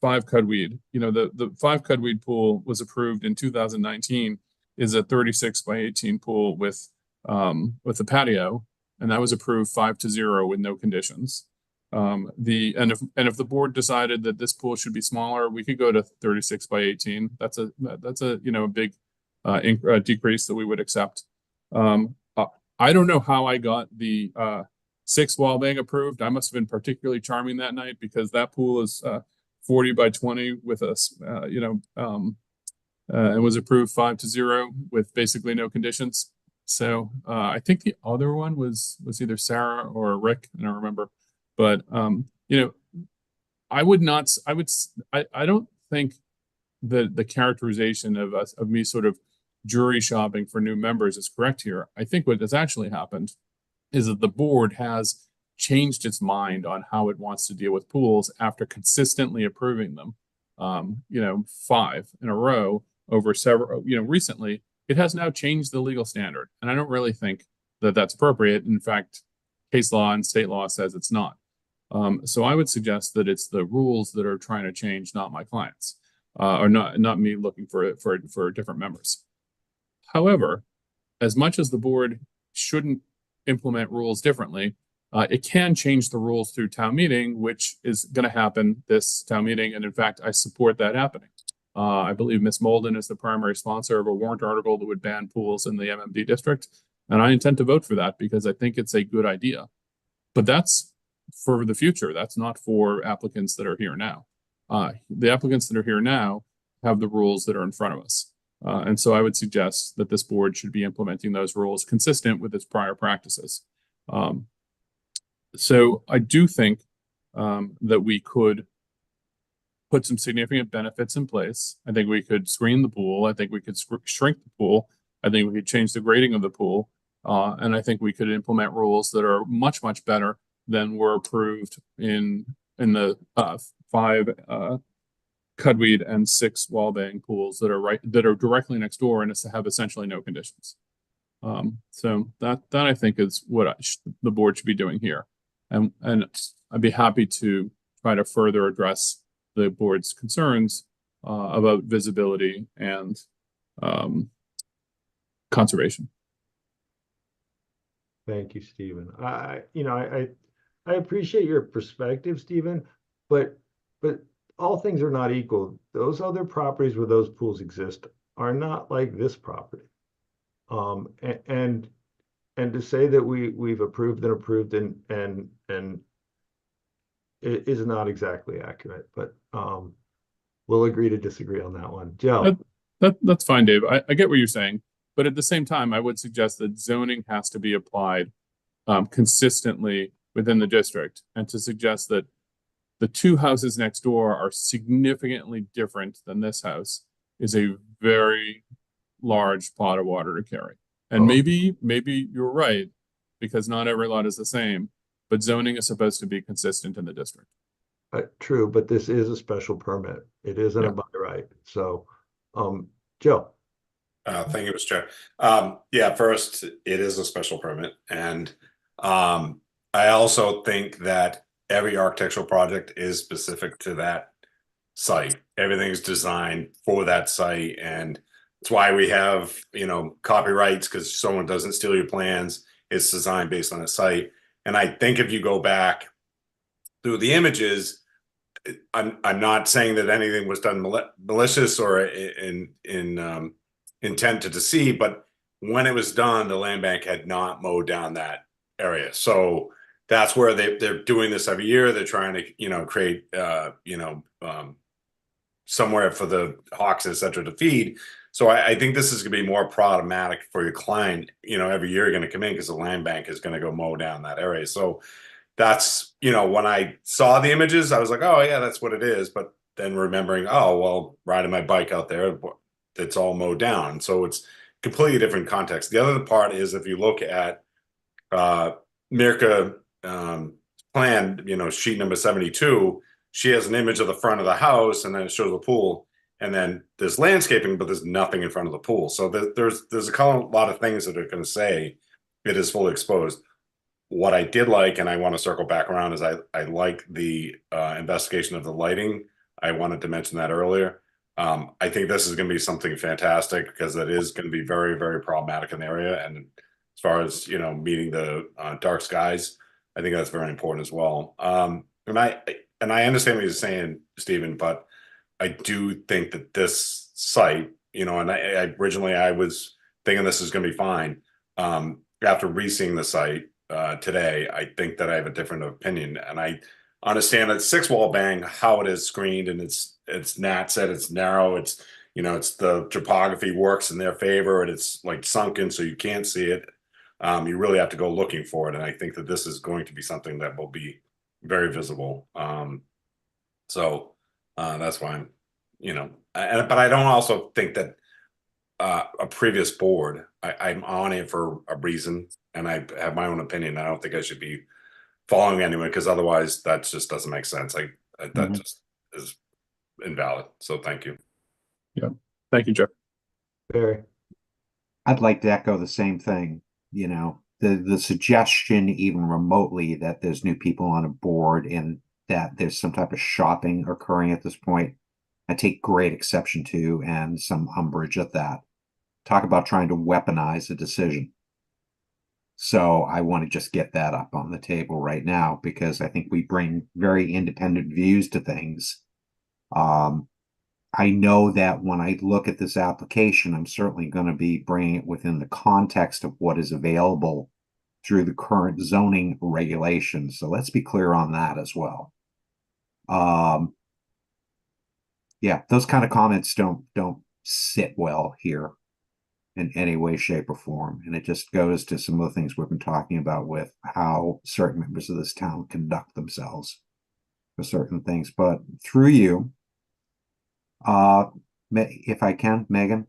5 Cudweed, the 5 Cudweed pool was approved in 2019, is a 36 by 18 pool with a patio, and that was approved 5-0 with no conditions. If the board decided that this pool should be smaller, we could go to 36 by 18. That's a big decrease that we would accept. I don't know how I got the 6 Wallbang approved. I must have been particularly charming that night because that pool is 40 by 20 with us, and was approved 5-0 with basically no conditions. So I think the other one was either Sarah or Rick, I don't remember. But I don't think that the characterization of me sort of jury shopping for new members is correct here. I think what has actually happened is that the board has changed its mind on how it wants to deal with pools after consistently approving them, 5 in a row over several, recently. It has now changed the legal standard, and I don't really think that that's appropriate. In fact, case law and state law says it's not. So I would suggest that it's the rules that are trying to change, not my clients, or not me looking for different members. However, as much as the board shouldn't implement rules differently, it can change the rules through town meeting, which is going to happen this town meeting. And in fact, I support that happening. I believe Ms. Molden is the primary sponsor of a warrant article that would ban pools in the MMD district. And I intend to vote for that because I think it's a good idea. But that's for the future. That's not for applicants that are here now. The applicants that are here now have the rules that are in front of us. And so I would suggest that this board should be implementing those rules consistent with its prior practices. So I do think that we could put some significant benefits in place. I think we could screen the pool. I think we could shrink the pool. I think we could change the grading of the pool. And I think we could implement rules that are much, much better than were approved in the 5 Cudweed and 6 Wallbang pools that are directly next door and have essentially no conditions. So that I think is what the board should be doing here. And I'd be happy to try to further address the board's concerns about visibility and conservation. Thank you, Stephen. I appreciate your perspective, Stephen, but all things are not equal. Those other properties where those pools exist are not like this property. And to say that we've approved and it is not exactly accurate, but we'll agree to disagree on that one. Joe. That's fine, Dave. I get what you're saying, but at the same time, I would suggest that zoning has to be applied consistently within the district, and to suggest that the two houses next door are significantly different than this house is a very large pot of water to carry. And maybe you're right, because not every lot is the same, but zoning is supposed to be consistent in the district. True, but this is a special permit. It isn't a by right. So, Joe. Thank you, Mr. Chair. Yeah, first, it is a special permit. And I also think that every architectural project is specific to that site. Everything's designed for that site. And it's why we have, copyrights, because someone doesn't steal your plans. It's designed based on a site. And I think if you go back through the images, I'm not saying that anything was done malicious or in intent to deceive, but when it was done, the land bank had not mowed down that area. So that's where they're doing this every year. They're trying to, create, somewhere for the hawks, et cetera, to feed. So I think this is going to be more problematic for your client. Every year you're going to come in because the land bank is going to go mow down that area. So that's, when I saw the images, I was like, oh yeah, that's what it is. But then remembering, oh, well, riding my bike out there, it's all mowed down. So it's completely different context. The other part is, if you look at Mirka plan, sheet number 72, she has an image of the front of the house, and then it shows the pool, and then there's landscaping, but there's nothing in front of the pool. So there's a lot of things that are going to say it is fully exposed. What I did like, and I want to circle back around, is I like the investigation of the lighting. I wanted to mention that earlier. I think this is going to be something fantastic, because it is going to be very, very problematic in the area. And as far as, meeting the dark skies, I think that's very important as well. And I understand what you're saying, Stephen, but I do think that this site, and I originally I was thinking this is going to be fine. After re-seeing the site today, I think that I have a different opinion, and I understand that 6-wall bang, how it is screened, and it's Nat said it's narrow. It's it's the topography works in their favor, and it's like sunken, so you can't see it. You really have to go looking for it, and I think that this is going to be something that will be very visible. So that's why I'm, but I don't also think that a previous board, I'm on it for a reason, and I have my own opinion. I don't think I should be following anyone, because otherwise that just doesn't make sense. That just is invalid. So thank you. Yeah. Thank you, Jeff. Barry. I'd like to echo the same thing. The suggestion, even remotely, that there's new people on a board and that there's some type of shopping occurring at this point, I take great exception to, and some umbrage at that. Talk about trying to weaponize a decision. So I want to just get that up on the table right now, because I think we bring very independent views to things. I know that when I look at this application, I'm certainly going to be bringing it within the context of what is available through the current zoning regulations. So let's be clear on that as well. Yeah, those kind of comments don't sit well here in any way, shape, or form. And it just goes to some of the things we've been talking about with how certain members of this town conduct themselves for certain things. But through you, if I can, Megan,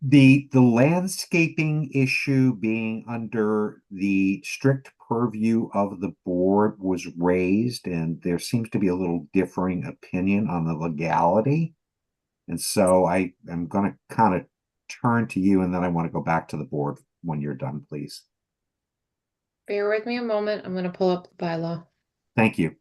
the landscaping issue being under the strict purview of the board was raised, and there seems to be a little differing opinion on the legality. And so I am going to kind of turn to you, and then I want to go back to the board when you're done, please. Bear with me a moment. I'm going to pull up the bylaw. Thank you.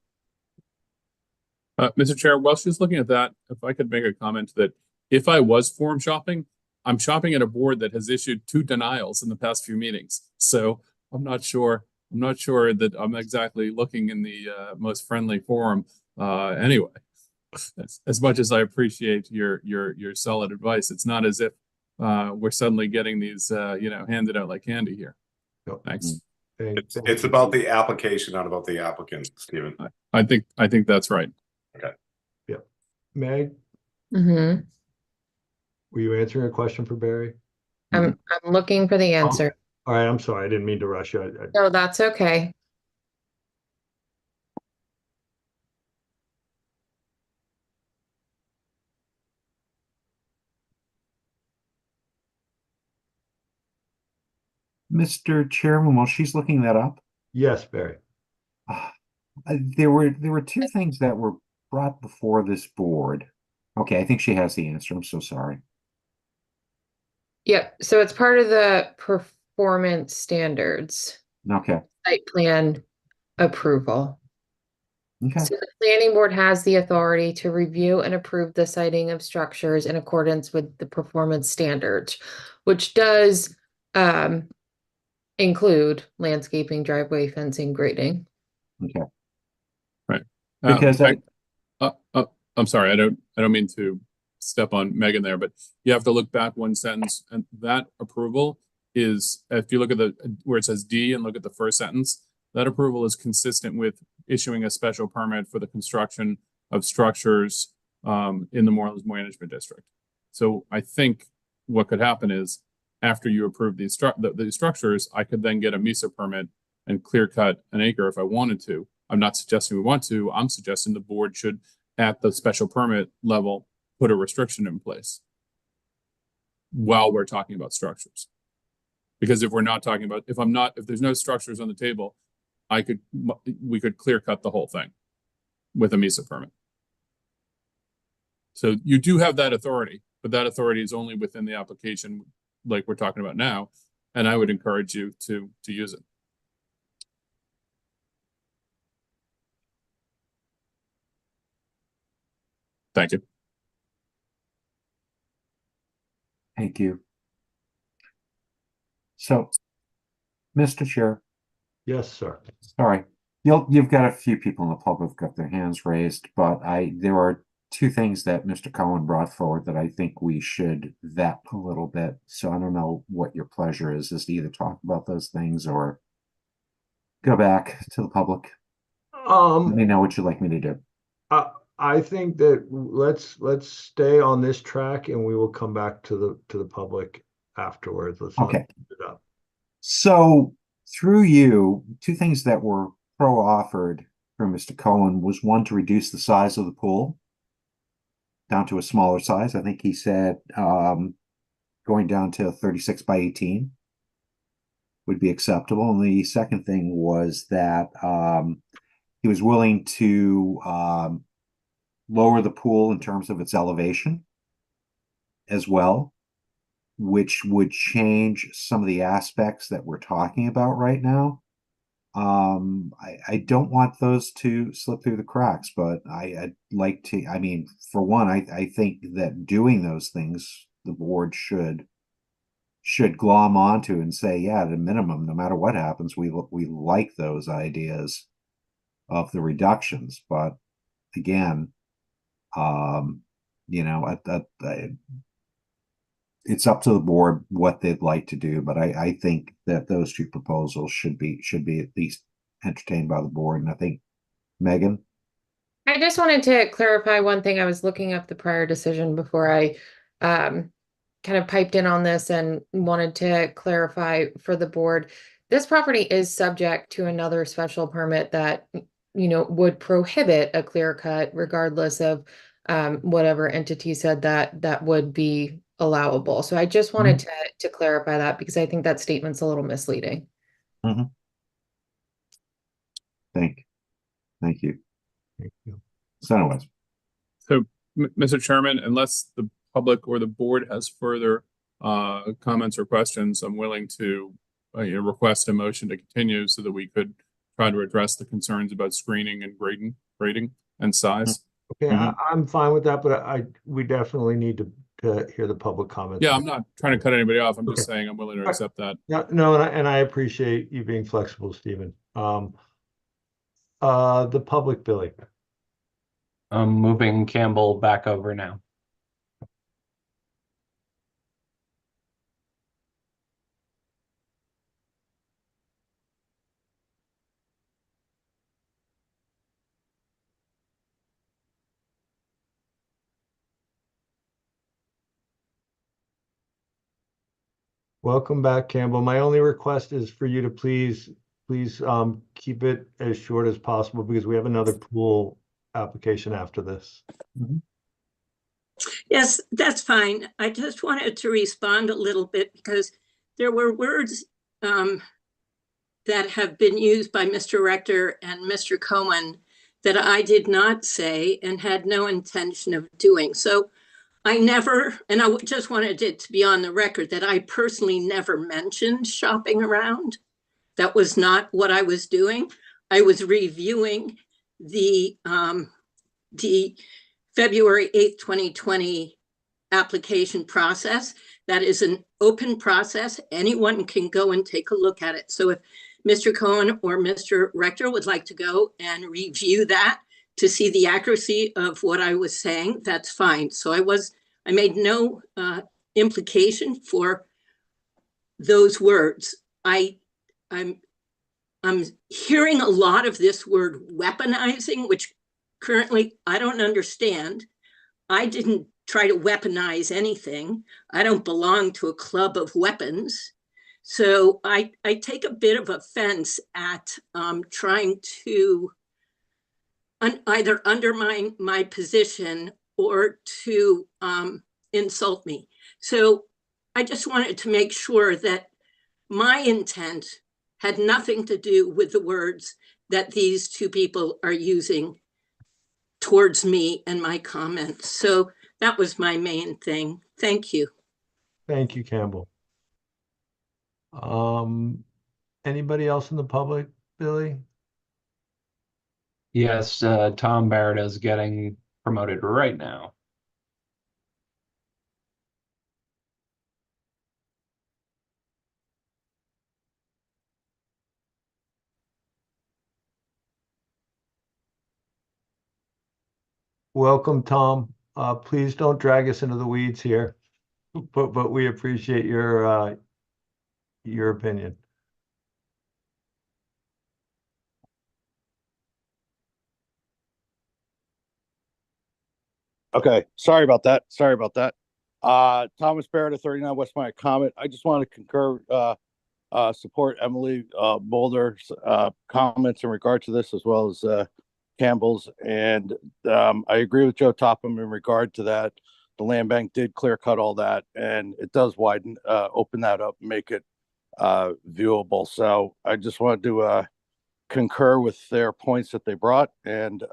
Mr. Chair, while she's looking at that, if I could make a comment that if I was forum shopping, I'm shopping at a board that has issued 2 denials in the past few meetings. So I'm not sure that I'm exactly looking in the most friendly forum anyway. As much as I appreciate your solid advice, it's not as if we're suddenly getting these handed out like candy here. Thanks. It's about the application, not about the applicant, Stephen. I think that's right. Okay. Yep. Meg, Mm-hmm. were you answering a question for Barry? I'm looking for the answer. All right, I'm sorry, I didn't mean to rush you. No, that's okay. Mr. Chairman, while she's looking that up, Yes, Barry. there were 2 things that were brought before this board. Okay, I think she has the answer. I'm so sorry. Yep. So it's part of the performance standards, Okay. site plan approval. Okay. So the planning board has the authority to review and approve the siting of structures in accordance with the performance standards, which does include landscaping, driveway, fencing, grading. Okay. Right. Because I'm sorry, I don't mean to step on Megan there, but you have to look back 1 sentence, and that approval is, if you look at where it says D and look at the first sentence, that approval is consistent with issuing a special permit for the construction of structures in the Morelands Management District. So I think what could happen is, after you approve these structures, I could then get a MISA permit and clear cut an acre if I wanted to. I'm not suggesting we want to. I'm suggesting the board should, at the special permit level, put a restriction in place while we're talking about structures. Because if we're not talking about, if there's no structures on the table, we could clear cut the whole thing with a MISA permit. So you do have that authority, but that authority is only within the application like we're talking about now. And I would encourage you to use it. Thank you. Thank you. So, Mr. Chair. Yes, sir. Sorry. You've got a few people in the public who've got their hands raised, but there are 2 things that Mr. Cohen brought forward that I think we should vet a little bit. So I don't know what your pleasure is to either talk about those things or go back to the public. Let me know what you'd like me to do. I think that let's stay on this track and we will come back to the public afterwards. Let's not Okay. keep it up. So through you, 2 things that were offered from Mr. Cohen was, 1, to reduce the size of the pool down to a smaller size. I think he said going down to 36 by 18 would be acceptable. And the second thing was that he was willing to lower the pool in terms of its elevation as well, which would change some of the aspects that we're talking about right now. I don't want those to slip through the cracks, but I'd like to, I mean, for one, I think that doing those things, the board should glom onto and say, yeah, at a minimum, no matter what happens, we like those ideas of the reductions. But again, it's up to the board what they'd like to do, but I think that those 2 proposals should be at least entertained by the board. And I think, Megan? I just wanted to clarify one thing. I was looking up the prior decision before I kind of piped in on this and wanted to clarify for the board. This property is subject to another special permit that, would prohibit a clear cut regardless of whatever entity said that would be allowable. So I just wanted to clarify that because I think that statement's a little misleading. Thank you. Thank you. So anyways. So, Mr. Chairman, unless the public or the board has further comments or questions, I'm willing to request a motion to continue so that we could try to address the concerns about screening and grading and size. Okay, I'm fine with that, but we definitely need to hear the public comments. Yeah, I'm not trying to cut anybody off. I'm just Okay. saying I'm willing to Right. accept that. Yeah, no, and I appreciate you being flexible, Stephen. The public, Billy. I'm moving Campbell back over now. Welcome back, Campbell. My only request is for you to please keep it as short as possible because we have another pool application after this. Yes, that's fine. I just wanted to respond a little bit because there were words that have been used by Mr. Rector and Mr. Cohen that I did not say and had no intention of doing. So I never, and I just wanted it to be on the record that I personally never mentioned shopping around. That was not what I was doing. I was reviewing the February 8th, 2020 application process. That is an open process. Anyone can go and take a look at it. So if Mr. Cohen or Mr. Rector would like to go and review that to see the accuracy of what I was saying, that's fine. So I made no implication for those words. I'm hearing a lot of this word weaponizing, which currently I don't understand. I didn't try to weaponize anything. I don't belong to a club of weapons. So I take a bit of offense at trying to either undermine my position or to insult me. So I just wanted to make sure that my intent had nothing to do with the words that these two people are using towards me and my comments. So that was my main thing. Thank you. Thank you, Campbell. Anybody else in the public, Billy? Yes, Tom Barrett is getting promoted right now. Welcome, Tom. Please don't drag us into the weeds here, but we appreciate your opinion. Okay, sorry about that. Sorry about that. Thomas Barrett of 39 West Mount Comet. I just want to concur, support Emily Boulder's comments in regard to this, as well as Campbell's. And I agree with Joe Topham in regard to that. The land bank did clear cut all that, and it does widen, open that up, make it viewable. So I just wanted to concur with their points that they brought, and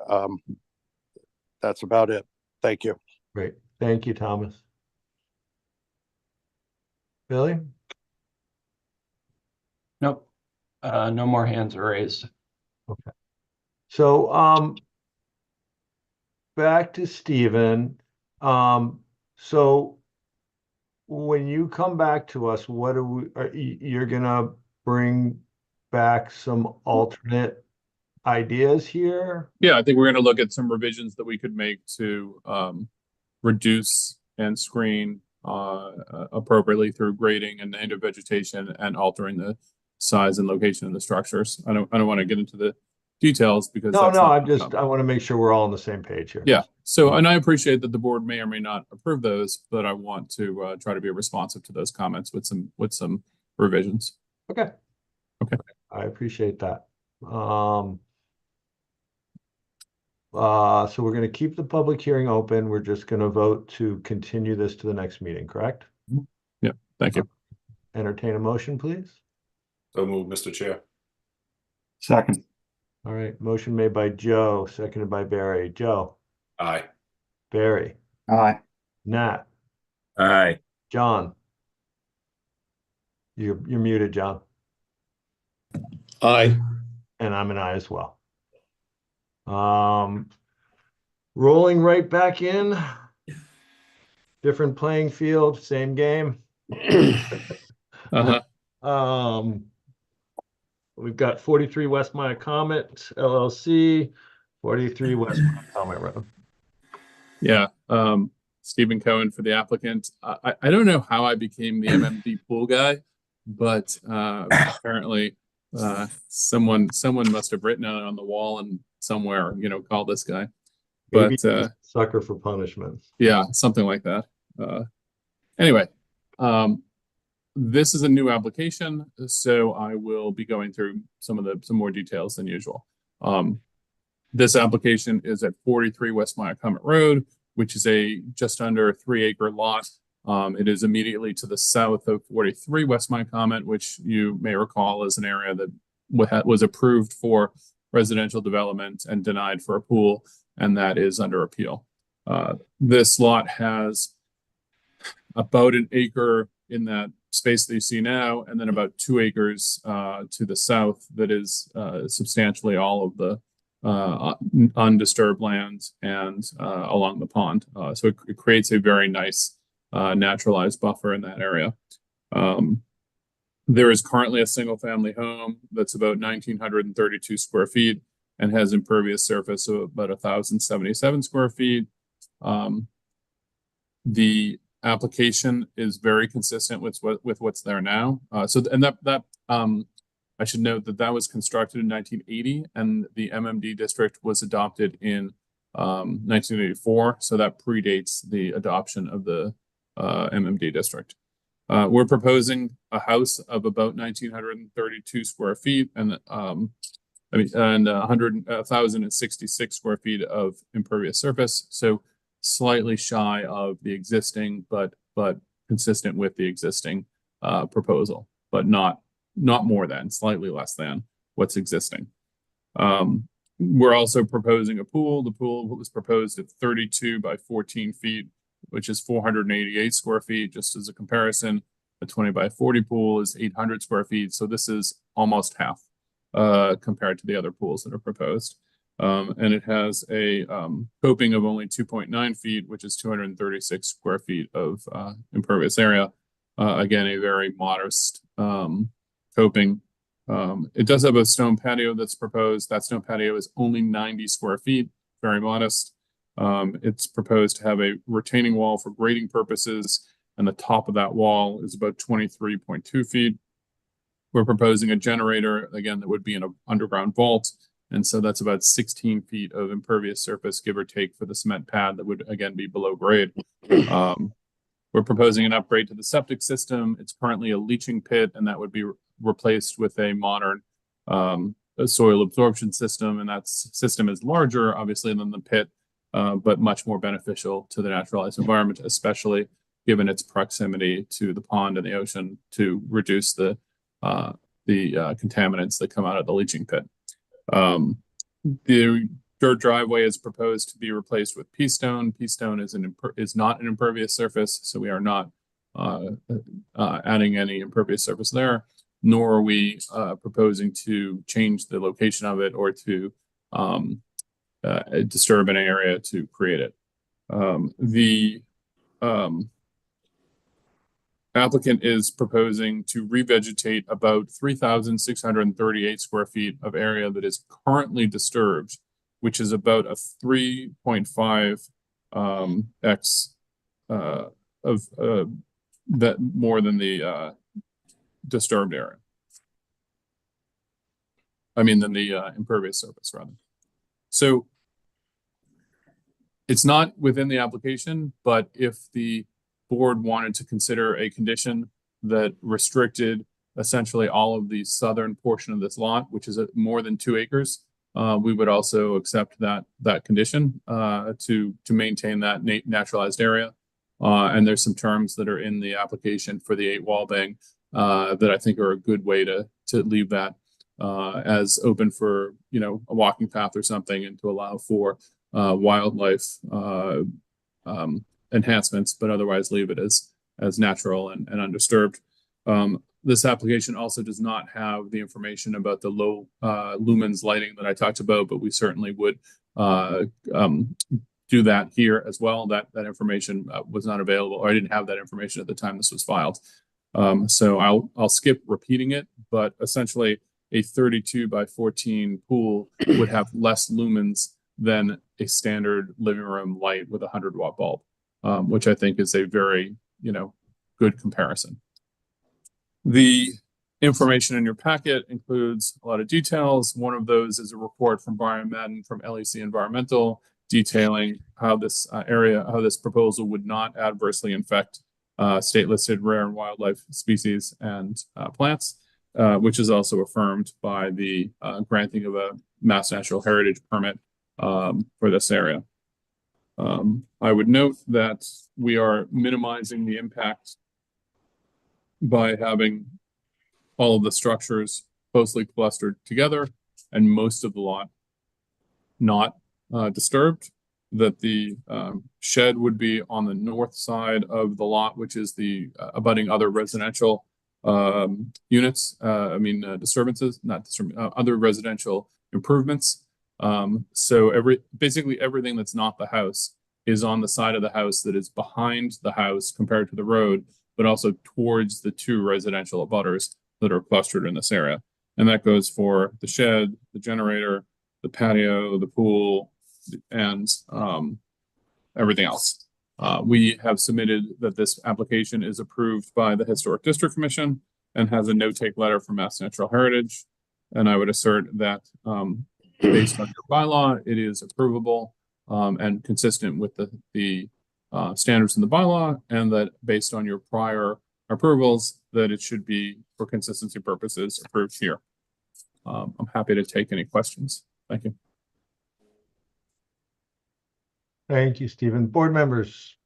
that's about it. Thank you. Great. Thank you, Thomas. Billy? Nope. No more hands are raised. Okay. So back to Stephen. So when you come back to us, what you're gonna bring back some alternate ideas here? Yeah, I think we're going to look at some revisions that we could make to reduce and screen appropriately through grading and native vegetation and altering the size and location of the structures. I don't want to get into the details because No, that's no, not I want to make sure we're all on the same page here. Yeah. So, and I appreciate that the board may or may not approve those, but I want to try to be responsive to those comments with some revisions. Okay. Okay. I appreciate that. So we're going to keep the public hearing open. We're just going to vote to continue this to the next meeting, correct? Yeah. Thank you. Entertain a motion, please. So move, Mr. Chair. Second. All right. Motion made by Joe, seconded by Barry. Joe. Aye. Barry. Aye. Nat. Aye. John. You're muted, John. Aye. And I'm an aye as well. Rolling right back in. different playing field, same game. Uh-huh. We've got 43 West Maya Comet LLC, 43 West Maya Comet Road. Yeah. Stephen Cohen for the applicant. I don't know how I became the MMD pool guy, but apparently someone must have written it on the wall and somewhere, you know, call this guy. Maybe But sucker for punishment. yeah, something like that. Anyway, this is a new application, so I will be going through some more details than usual. This application is at 43 West Maya Comet Road, which is a just under 3-acre lot. It is immediately to the south of 43 West Maya Comet, which you may recall is an area that was approved for residential development and denied for a pool, and that is under appeal. This lot has about an acre in that space that you see now, and then about 2 acres to the south that is substantially all of the undisturbed lands and along the pond. So it creates a very nice naturalized buffer in that area. There is currently a single family home that's about 1,932 square feet and has impervious surface of about 1,077 square feet. The application is very consistent with what's there now. I should note that was constructed in 1980 and the MMD district was adopted in 1984. So that predates the adoption of the MMD district. We're proposing a house of about 1,932 square feet and 1,066 square feet of impervious surface. So slightly shy of the existing, but consistent with the existing proposal, but not more than, slightly less than what's existing. We're also proposing a pool. The pool was proposed at 32 by 14 feet, which is 488 square feet. Just as a comparison, a 20 by 40 pool is 800 square feet. So this is almost half compared to the other pools that are proposed. And it has a coping of only 2.9 feet, which is 236 square feet of impervious area. Again, a very modest coping. It does have a stone patio that's proposed. That stone patio is only 90 square feet, very modest. It's proposed to have a retaining wall for grading purposes, and the top of that wall is about 23.2 feet. We're proposing a generator, again, that would be in an underground vault. And so that's about 16 feet of impervious surface, give or take, for the cement pad that would, again, be below grade. We're proposing an upgrade to the septic system. It's currently a leaching pit, and that would be replaced with a modern soil absorption system. And that system is larger, obviously, than the pit, but much more beneficial to the naturalized environment, especially given its proximity to the pond and the ocean to reduce the contaminants that come out of the leaching pit. The dirt driveway is proposed to be replaced with pea stone. Pea stone is not an impervious surface, so we are not adding any impervious surface there, nor are we proposing to change the location of it or to disturb an area to create it. The applicant is proposing to revegetate about 3,638 square feet of area that is currently disturbed, which is about a 3.5 x of that more than the disturbed area. I mean, than the impervious surface, rather. So it's not within the application, but if the board wanted to consider a condition that restricted essentially all of the southern portion of this lot, which is more than 2 acres, we would also accept that condition to maintain that naturalized area. And there's some terms that are in the application for the 8-wall bang that I think are a good way to leave that as open for, you know, a walking path or something, and to allow for wildlife enhancements, but otherwise leave it as natural and undisturbed. This application also does not have the information about the low lumens lighting that I talked about, but we certainly would do that here as well. That information was not available, or I didn't have that information at the time this was filed. So I'll skip repeating it, but essentially a 32 by 14 pool would have less lumens than a standard living room light with a 100-watt bulb, which I think is a very, good comparison. The information in your packet includes a lot of details. One of those is a report from Brian Madden from LEC Environmental detailing how this how this proposal would not adversely affect state-listed rare and wildlife species and plants, which is also affirmed by the granting of a Mass Natural Heritage permit for this area. I would note that we are minimizing the impact by having all of the structures closely clustered together and most of the lot not disturbed. That the shed would be on the north side of the lot, which is the abutting other residential units, disturbances, other residential improvements. So basically everything that's not the house is on the side of the house that is behind the house compared to the road, but also towards the two residential abutters that are clustered in this area. And that goes for the shed, the generator, the patio, the pool, and everything else. We have submitted that this application is approved by the Historic District Commission and has a no-take letter from Mass Natural Heritage. And I would assert that based on your bylaw, it is approvable and consistent with the standards in the bylaw, and that based on your prior approvals, that it should be, for consistency purposes, approved here. I'm happy to take any questions. Thank you. Thank you, Stephen. Board members.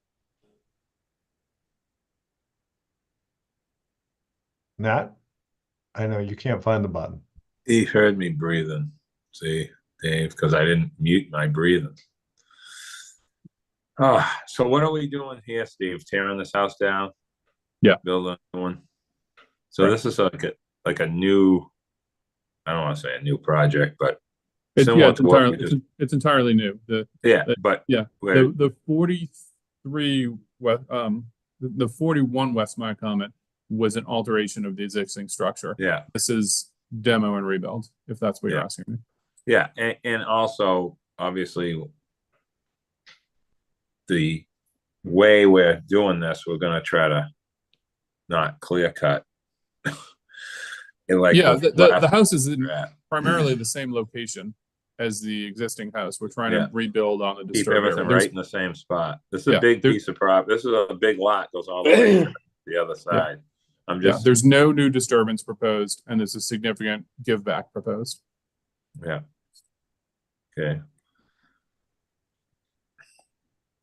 Nat, I know you can't find the button. He heard me breathing. See, Dave, because I didn't mute my breathing. So what are we doing here, Steve? Tearing this house down? Yeah. Building one. So this is like a new, I don't want to say a new project, but It's entirely new. The 43 the 41 West Mycomet was an alteration of the existing structure. Yeah. This is demo and rebuild, if that's what you're asking me. Yeah, and also obviously the way we're doing this, we're gonna try to not clear cut. The house is in primarily the same location as the existing house. We're trying to rebuild on the keep disturbed everything area. right in the same spot. This is a big piece of property. This is a big lot, goes all the way to the other side. There's no new disturbance proposed, and there's a significant give back proposed. Yeah. Okay.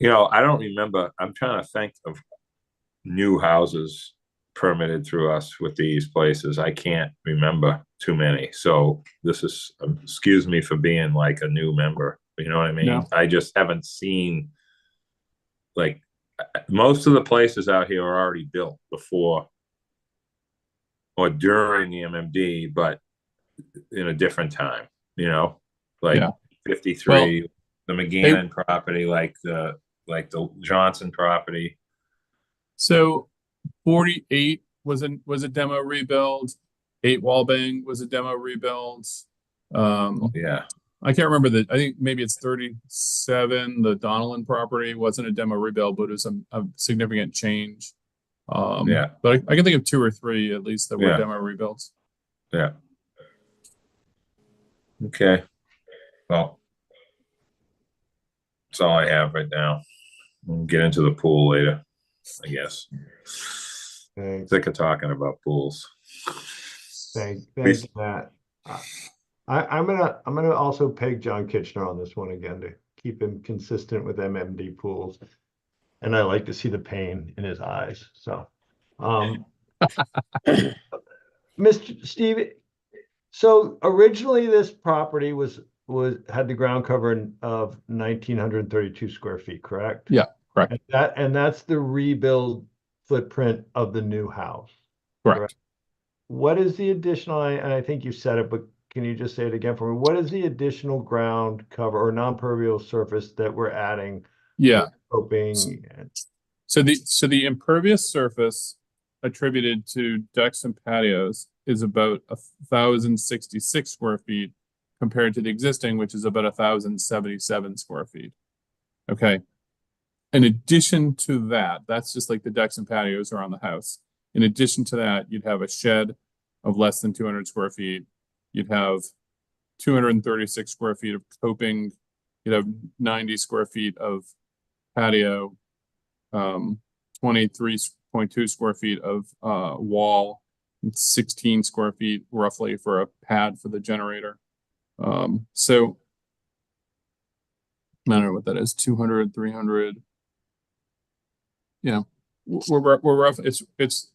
I don't remember. I'm trying to think of new houses permitted through us with these places. I can't remember too many. So this is, excuse me for being like a new member. You know what I mean? No. I just haven't seen, like, most of the places out here are already built before or during the MMD, but in a different time, like 53, the McGannon property, like the Johnson property. So 48 was a demo rebuild. 8 Wallbang was a demo rebuild. I can't remember I think maybe it's 37. The Donnellan property wasn't a demo rebuild, but it was a significant change. But I can think of 2 or 3 at least that were demo rebuilds. Yeah. Okay. Well, that's all I have right now. We'll get into the pool later, I guess. Sick of talking about pools. Thank you, Matt. I'm gonna also peg John Kitchener on this one again to keep him consistent with MMD pools, and I like to see the pain in his eyes. So, Mr. Steve, so originally this property had the ground cover of 1,932 square feet, correct? Yeah, correct. And that's the rebuild footprint of the new house. Correct. What is the additional? And I think you said it, but can you just say it again for me? What is the additional ground cover or non-permeable surface that we're adding? Yeah. Hoping. So the impervious surface attributed to decks and patios is about 1,066 square feet compared to the existing, which is about 1,077 square feet. Okay. In addition to that, that's just like the decks and patios around the house. In addition to that, you'd have a shed of less than 200 square feet. You'd have 236 square feet of coping. You'd have 90 square feet of patio, 23.2 square feet of wall, and 16 square feet roughly for a pad for the generator. So I don't know what that is, 200, 300. Yeah, we're rough. It's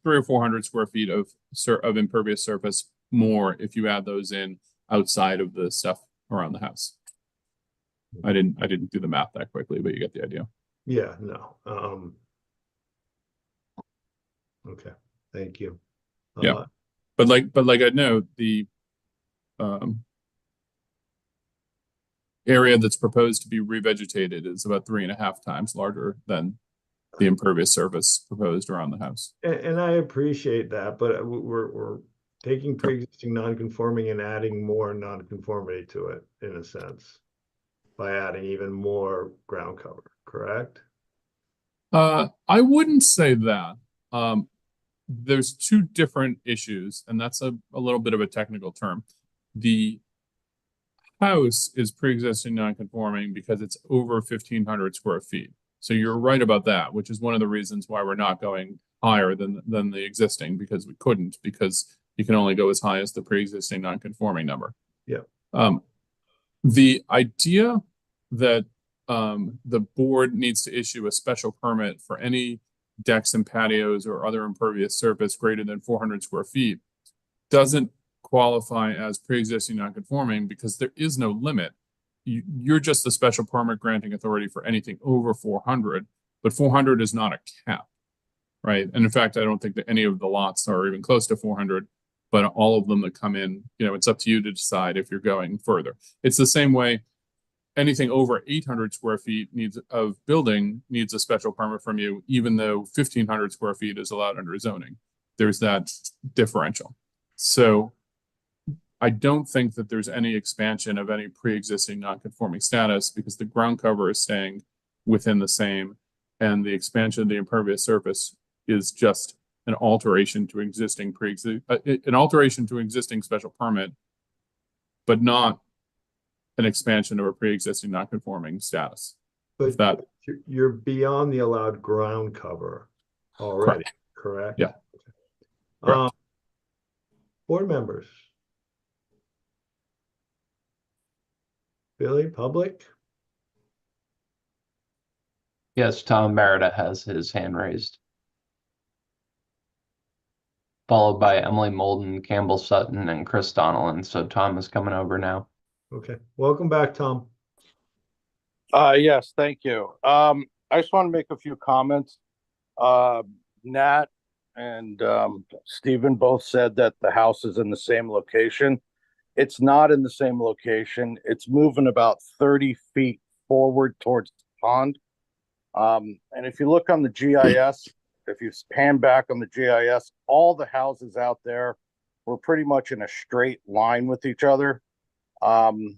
300 or 400 square feet of impervious surface more if you add those in outside of the stuff around the house. I didn't do the math that quickly, but you get the idea. Yeah, no. Okay, thank you. Yeah, but like I know the area that's proposed to be revegetated is about 3.5 times larger than the impervious surface proposed around the house. And I appreciate that, but we're taking pre-existing non-conforming and adding more non-conformity to it in a sense by adding even more ground cover, correct? I wouldn't say that. There's two different issues, and that's a little bit of a technical term. The house is pre-existing non-conforming because it's over 1,500 square feet. So you're right about that, which is one of the reasons why we're not going higher than the existing, because we couldn't, because you can only go as high as the pre-existing non-conforming number. Yeah. The idea that the board needs to issue a special permit for any decks and patios or other impervious surface greater than 400 square feet doesn't qualify as pre-existing non-conforming because there is no limit. You're just the special permit granting authority for anything over 400, but 400 is not a cap, right? And in fact, I don't think that any of the lots are even close to 400, but all of them that come in, it's up to you to decide if you're going further. It's the same way anything over 800 square feet of building needs a special permit from you, even though 1,500 square feet is allowed under zoning. There's that differential. So I don't think that there's any expansion of any pre-existing non-conforming status because the ground cover is staying within the same, and the expansion of the impervious surface is just an alteration to existing special permit, but not an expansion of a pre-existing non-conforming status. But that you're beyond the allowed ground cover already, correct? Yeah. Board members. Billy, public? Yes, Tom Merida has his hand raised. Followed by Emily Molden, Campbell Sutton, and Chris Donnellan. So Tom is coming over now. Okay. Welcome back, Tom. Yes, thank you. I just want to make a few comments. Nat and Stephen both said that the house is in the same location. It's not in the same location. It's moving about 30 feet forward towards the pond. And if you look on the GIS, if you pan back on the GIS, all the houses out there were pretty much in a straight line with each other. And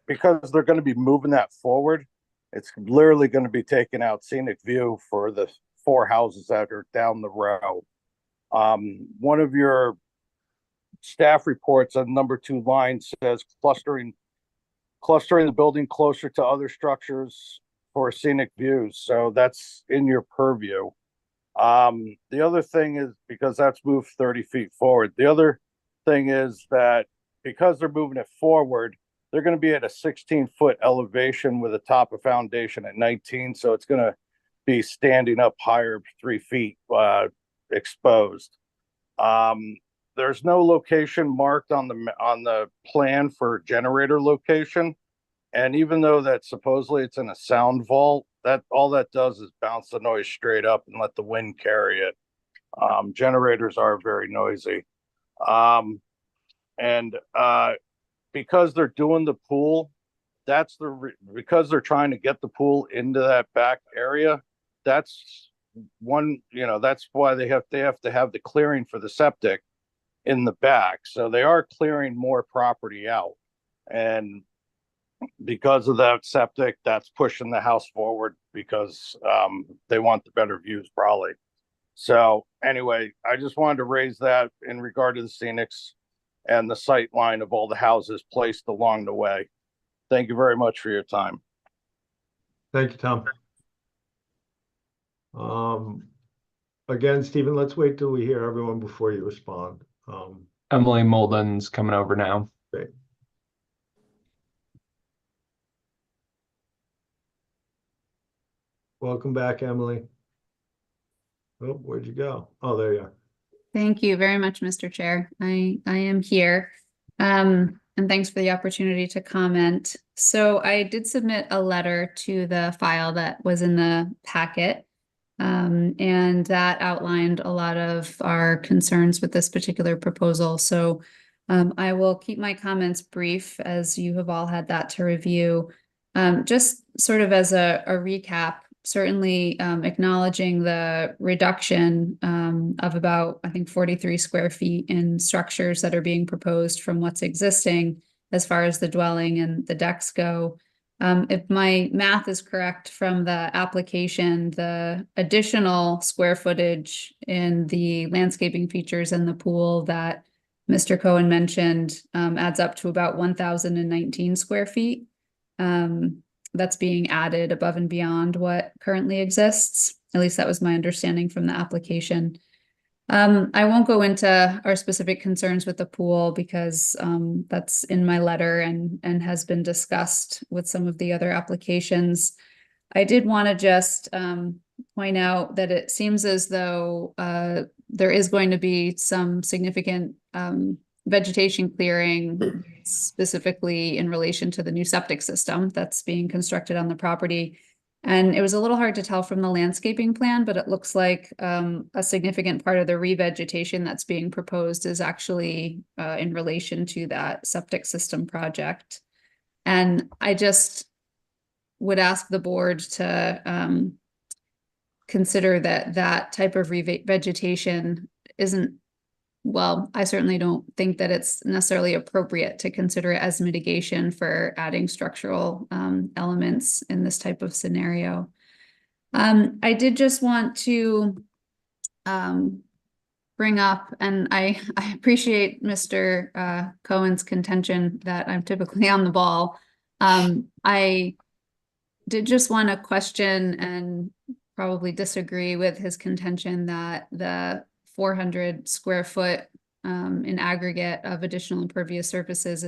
because they're going to be moving that forward, it's literally going to be taking out scenic view for the 4 houses that are down the row. One of your staff reports on number 2 line says clustering the building closer to other structures for scenic views. So that's in your purview. The other thing is, because that's moved 30 feet forward, the other thing is that because they're moving it forward, they're going to be at a 16-foot elevation with a top of foundation at 19. So it's going to be standing up higher 3 feet exposed. There's no location marked on the plan for generator location. And even though that supposedly it's in a sound vault, that all that does is bounce the noise straight up and let the wind carry it. Generators are very noisy. And because they're doing the pool, because they're trying to get the pool into that back area. That's one, that's why they have to have the clearing for the septic in the back. So they are clearing more property out. And because of that septic, that's pushing the house forward because they want the better views probably. So anyway, I just wanted to raise that in regard to the scenics and the sight line of all the houses placed along the way. Thank you very much for your time. Thank you, Tom. Again, Stephen, let's wait till we hear everyone before you respond. Emily Molden's coming over now. Great. Welcome back, Emily. Oh, where'd you go? Oh, there you are. Thank you very much, Mr. Chair. I am here. And thanks for the opportunity to comment. So I did submit a letter to the file that was in the packet. And that outlined a lot of our concerns with this particular proposal. So I will keep my comments brief as you have all had that to review. Just sort of as a recap, certainly acknowledging the reduction of about, I think, 43 square feet in structures that are being proposed from what's existing as far as the dwelling and the decks go. If my math is correct from the application, the additional square footage in the landscaping features and the pool that Mr. Cohen mentioned adds up to about 1,019 square feet. That's being added above and beyond what currently exists. At least that was my understanding from the application. I won't go into our specific concerns with the pool because that's in my letter and has been discussed with some of the other applications. I did want to just point out that it seems as though there is going to be some significant vegetation clearing, specifically in relation to the new septic system that's being constructed on the property. And it was a little hard to tell from the landscaping plan, but it looks like a significant part of the revegetation that's being proposed is actually in relation to that septic system project. And I just would ask the board to consider that that type of revegetation isn't, well, I certainly don't think that it's necessarily appropriate to consider it as mitigation for adding structural elements in this type of scenario. I did just want to bring up, and I appreciate Mr. Cohen's contention that I'm typically on the ball. I did just want to question and probably disagree with his contention that the 400 square foot in aggregate of additional impervious surfaces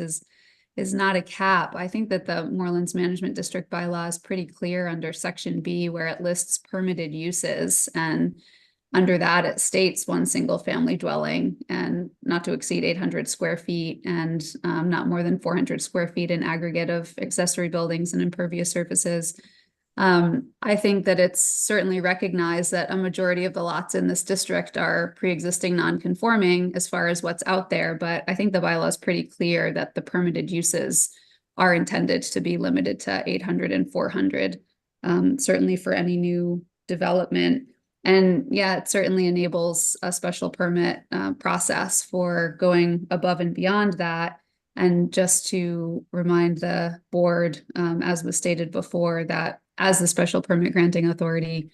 is not a cap. I think that the Moorlands Management District bylaw is pretty clear under section B where it lists permitted uses, and under that it states one single family dwelling and not to exceed 800 square feet and not more than 400 square feet in aggregate of accessory buildings and impervious surfaces. I think that it's certainly recognized that a majority of the lots in this district are pre-existing non-conforming as far as what's out there, but I think the bylaw is pretty clear that the permitted uses are intended to be limited to 800 and 400, certainly for any new development. And yeah, it certainly enables a special permit process for going above and beyond that. And just to remind the board, as was stated before, that as the special permit granting authority,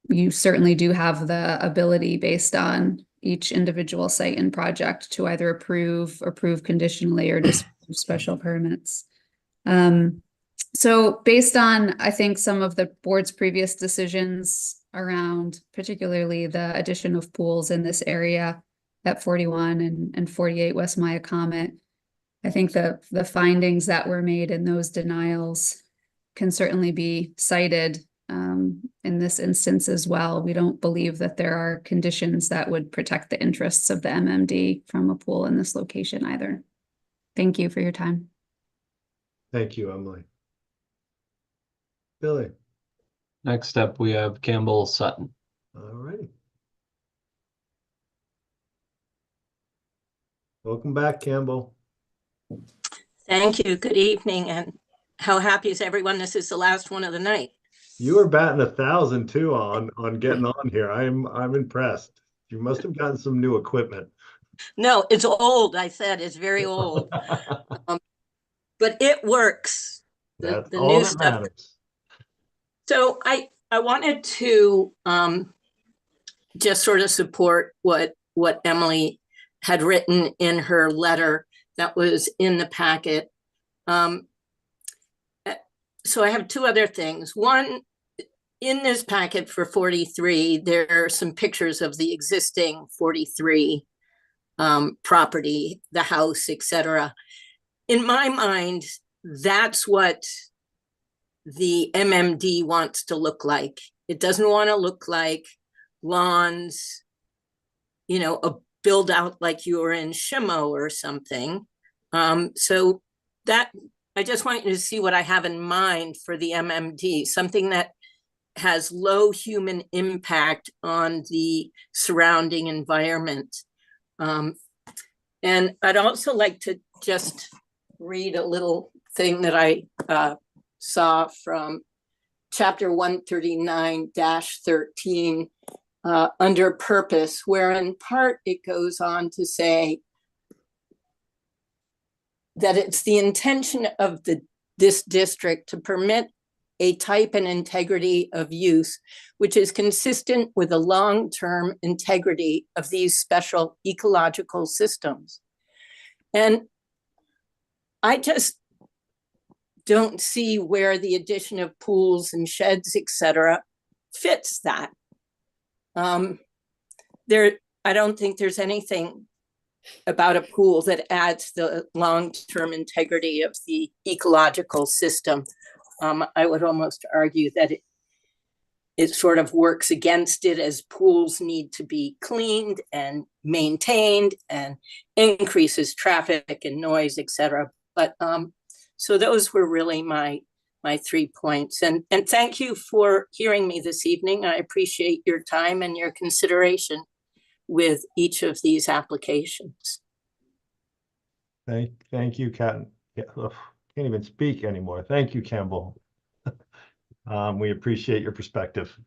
you certainly do have the ability based on each individual site and project to either approve conditionally or just special permits. So based on, I think, some of the board's previous decisions around particularly the addition of pools in this area at 41 and 48 West Maya Comet, I think the findings that were made in those denials can certainly be cited in this instance as well. We don't believe that there are conditions that would protect the interests of the MMD from a pool in this location either. Thank you for your time. Thank you, Emily. Billy. Next up, we have Campbell Sutton. All righty. Welcome back, Campbell. Thank you. Good evening. And how happy is everyone? This is the last one of the night. You were batting 1,000 too on getting on here. I'm impressed. You must have gotten some new equipment. No, it's old. I said it's very old. But it works. That's The all new that stuff. matters. So I wanted to just sort of support what Emily had written in her letter that was in the packet. So I have two other things. One, in this packet for 43, there are some pictures of the existing 43 property, the house, etc. In my mind, that's what the MMD wants to look like. It doesn't want to look like lawns, a build out like you were in Shimo or something. So that I just want you to see what I have in mind for the MMD, something that has low human impact on the surrounding environment. And I'd also like to just read a little thing that I saw from chapter 139-13 under purpose, where in part it goes on to say that it's the intention of this district to permit a type and integrity of use which is consistent with the long-term integrity of these special ecological systems. And I just don't see where the addition of pools and sheds, etc., fits that. I don't think there's anything about a pool that adds the long-term integrity of the ecological system. I would almost argue that it sort of works against it, as pools need to be cleaned and maintained and increases traffic and noise, etc. But so those were really my 3 points. And thank you for hearing me this evening. I appreciate your time and your consideration with each of these applications. Thank you, Kat. Can't even speak anymore. Thank you, Campbell. We appreciate your perspective.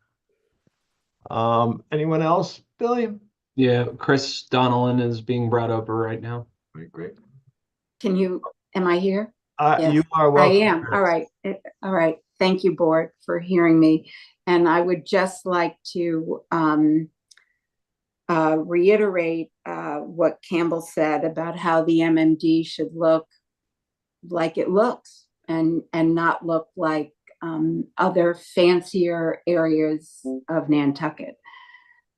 Anyone else, Billy? Yeah, Chris Donnellan is being brought over right now. Great. Am I here? Yes, You are I welcome. am. All right. All right. Thank you, board, for hearing me. And I would just like to reiterate what Campbell said about how the MMD should look like it looks and not look like other fancier areas of Nantucket.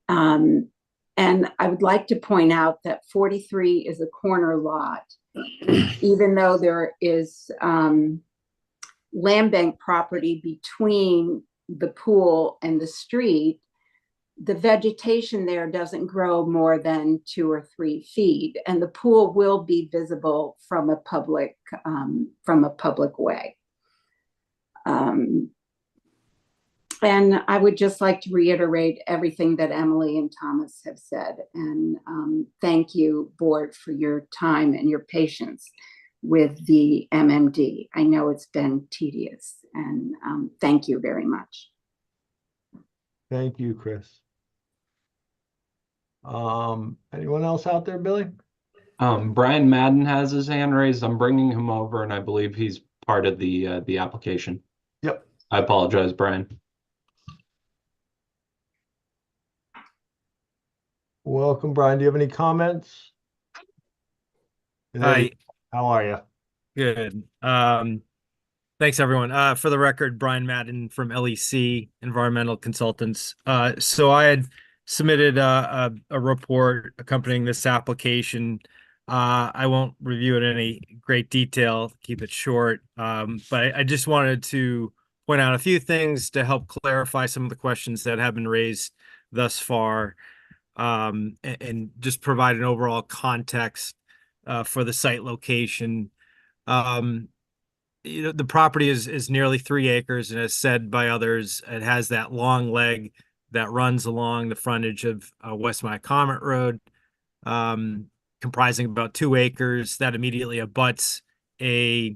And I would like to point out that 43 is a corner lot. Even though there is land bank property between the pool and the street, the vegetation there doesn't grow more than 2 or 3 feet, and the pool will be visible from a public way. And I would just like to reiterate everything that Emily and Thomas have said. And thank you, board, for your time and your patience with the MMD. I know it's been tedious, and thank you very much. Thank you, Chris. Anyone else out there, Billy? Brian Madden has his hand raised. I'm bringing him over, and I believe he's part of the application. Yep. I apologize, Brian. Welcome, Brian. Do you have any comments? Hi. How are you? Good. Thanks, everyone. For the record, Brian Madden from LEC Environmental Consultants. So I had submitted a report accompanying this application. I won't review it in any great detail, keep it short. But I just wanted to point out a few things to help clarify some of the questions that have been raised thus far, and just provide an overall context for the site location. The property is nearly 3 acres, and as said by others, it has that long leg that runs along the frontage of West Mycomet Road, kind comprising about 2 acres that immediately abuts a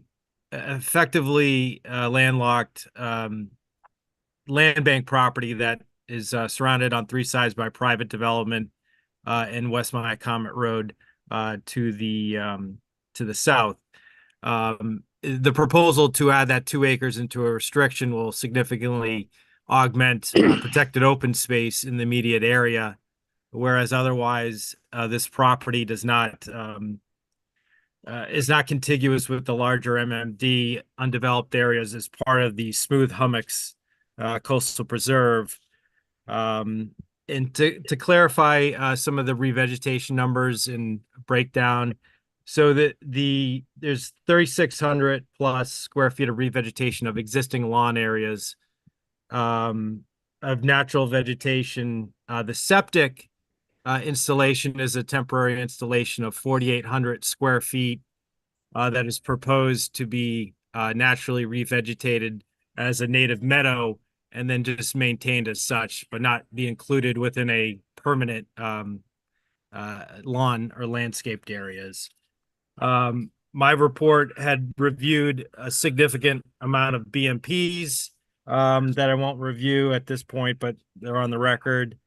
effectively landlocked land bank property that is surrounded on 3 sides by private development in West Comet Road to the south. The proposal to add that 2 acres into a restriction will significantly augment protected open space in the immediate area, whereas otherwise this property is not contiguous with the larger MMD undeveloped areas as part of the Smooth Hummocks Coastal Preserve. And to clarify some of the revegetation numbers and breakdown, so that there's 3,600 plus square feet of revegetation of existing lawn areas of natural vegetation. The septic installation is a temporary installation of 4,800 square feet that is proposed to be naturally revegetated as a native meadow and then just maintained as such, but not be included within a permanent lawn or landscaped areas. My report had reviewed a significant amount of BMPs that I won't review at this point, but they're on the record.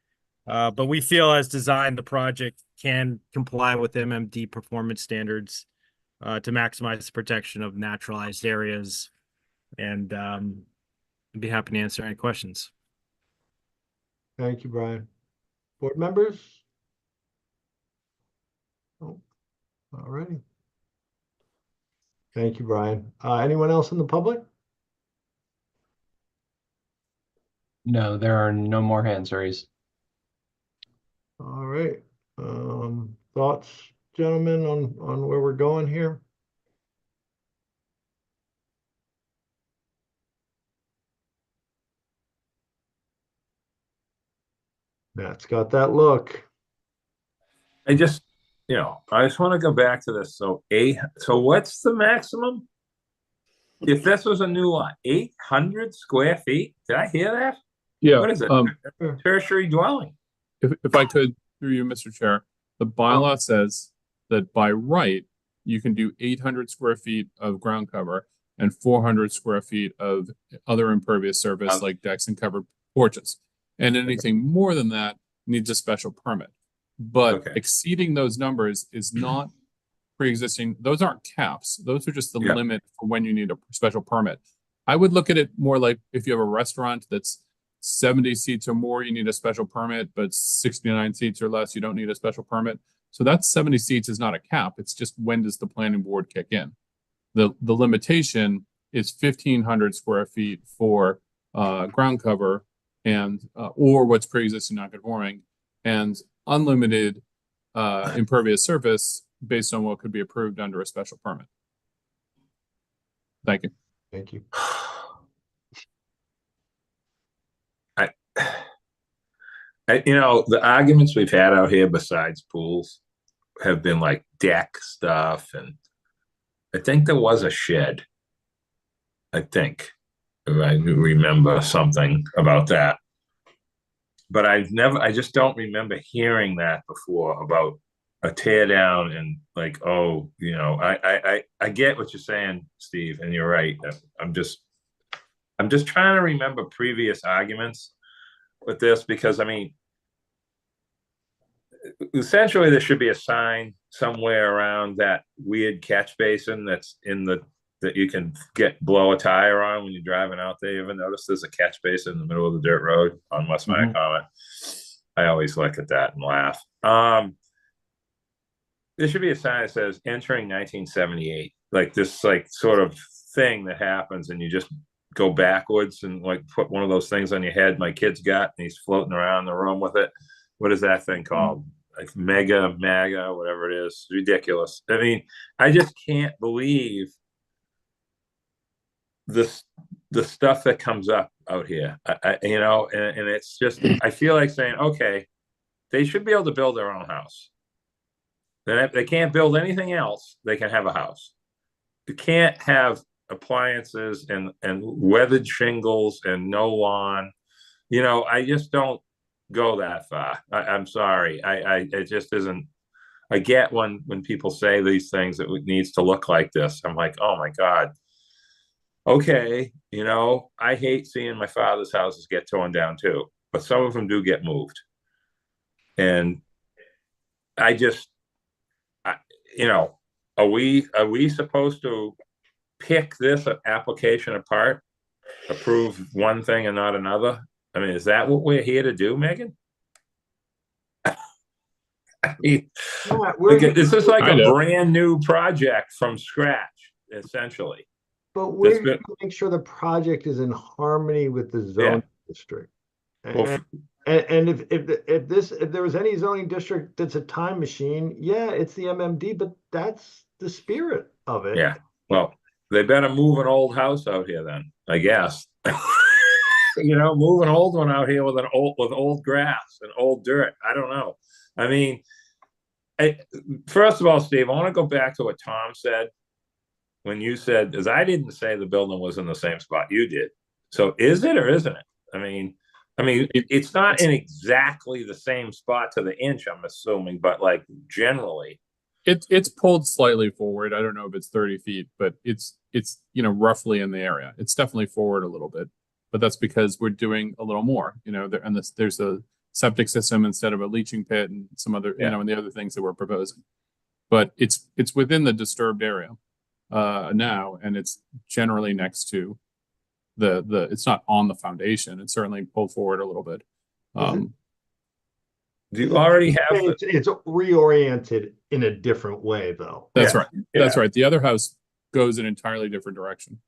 But we feel as designed, the project can comply with MMD performance standards to maximize the protection of naturalized areas. And I'd be happy to answer any questions. Thank you, Brian. Board members? Oh, all righty. Thank you, Brian. Anyone else in the public? No, there are no more hands raised. All right. Thoughts, gentlemen, on where we're going here? Matt's got that look. I just want to go back to this. So what's the maximum? If this was a new lot, 800 square feet? Did I hear that? Yeah. What is it? Tertiary dwelling. If I could, through you, Mr. Chair, the bylaw says that by right, you can do 800 square feet of ground cover and 400 square feet of other impervious surface like decks and covered porches. And anything more than that needs a special permit. But exceeding those numbers is not pre-existing. Those aren't caps. Those are just the limit for when you need a special permit. I would look at it more like if you have a restaurant that's 70 seats or more, you need a special permit, but 69 seats or less, you don't need a special permit. So that 70 seats is not a cap. It's just when does the planning board kick in? The limitation is 1,500 square feet for ground cover and or what's pre-existing non-conforming, and unlimited impervious surface based on what could be approved under a special permit. Thank you. Thank you. The arguments we've had out here besides pools have been like deck stuff, and I think there was a shed. I think, if I remember something about that. But I just don't remember hearing that before about a tear down and like, I get what you're saying, Steve, and you're right. I'm just trying to remember previous arguments with this, because I mean, essentially there should be a sign somewhere around that weird catch basin that's that you can blow a tire on when you're driving out there. You ever notice there's a catch basin in the middle of the dirt road on West Comet? I always look at that and laugh. There should be a sign that says entering 1978, like this sort of thing that happens and you just go backwards and like put one of those things on your head my kid's got and he's floating around the room with it. What is that thing called? Like MAGA, whatever it is. Ridiculous. I mean, I just can't believe the stuff that comes up out here, and it's just, I feel like saying, okay, they should be able to build their own house. Then if they can't build anything else, they can have a house. You can't have appliances and weathered shingles and no lawn. I just don't go that far. I'm sorry. It just isn't. I get when people say these things that it needs to look like this. I'm like, oh my God. Okay, you know, I hate seeing my father's houses get torn down too, but some of them do get moved. And I just, you know, are we supposed to pick this application apart, approve one thing and not another? I mean, is that what we're here to do, Megan? I mean, this is like a brand new project from scratch, essentially. But we're going to make sure the project is in harmony with the zoning district. And if there was any zoning district that's a time machine, yeah, it's the MMD, but that's the spirit of it. Yeah. Well, they better move an old house out here then, I guess. You know, move an old one out here with old grass and old dirt. I don't know. I mean, first of all, Steve, I want to go back to what Tom said when you said, because I didn't say the building was in the same spot you did. So is it or isn't it? I mean, it's not in exactly the same spot to the inch, I'm assuming, but like generally. It's pulled slightly forward. I don't know if it's 30 feet, but it's you know, roughly in the area. It's definitely forward a little bit, but that's because we're doing a little more, you know, there's a septic system instead of a leaching pit and some other, you know, and the other things that we're proposing. But it's within the disturbed area now, and it's generally next to it's not on the foundation. It's certainly pulled forward a little bit. Do you already have it's reoriented in a different way, though? That's right. That's right. The other house goes in an entirely different direction.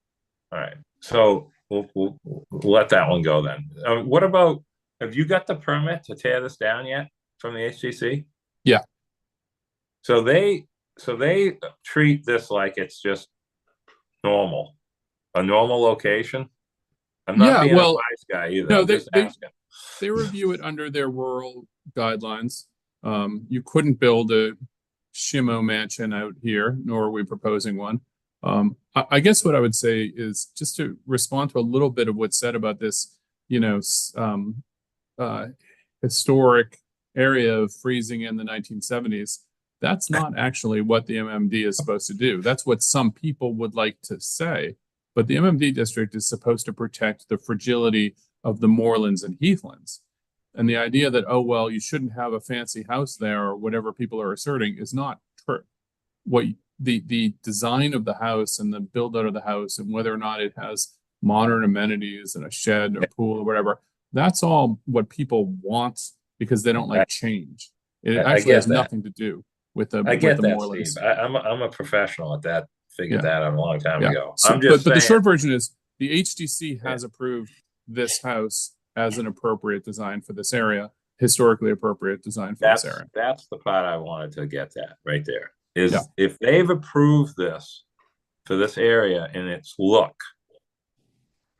All right. So we'll let that one go then. What about, have you got the permit to tear this down yet from the HTC? Yeah. So they treat this like it's just normal, a normal location. I'm not being a wise guy either. No, I'm just asking. They review it under their rural guidelines. You couldn't build a Shimo mansion out here, nor are we proposing one. I guess what I would say is just to respond to a little bit of what's said about this, you know, historic area of freezing in the 1970s. That's not actually what the MMD is supposed to do. That's what some people would like to say. But the MMD district is supposed to protect the fragility of the moorlands and heathlands. And the idea that, oh, well, you shouldn't have a fancy house there or whatever people are asserting is not true. What the design of the house and the build out of the house and whether or not it has modern amenities and a shed or pool or whatever, that's all what people want because they don't like change. It actually has nothing to do with the moorlands. Steve. I'm a professional at that. Figured that out a long time ago. So, I'm just but the short version is the HDC has approved this house as an appropriate design for this area, historically appropriate design for this area. That's the part I wanted to get at right there. Is if they've approved this for this area in its look,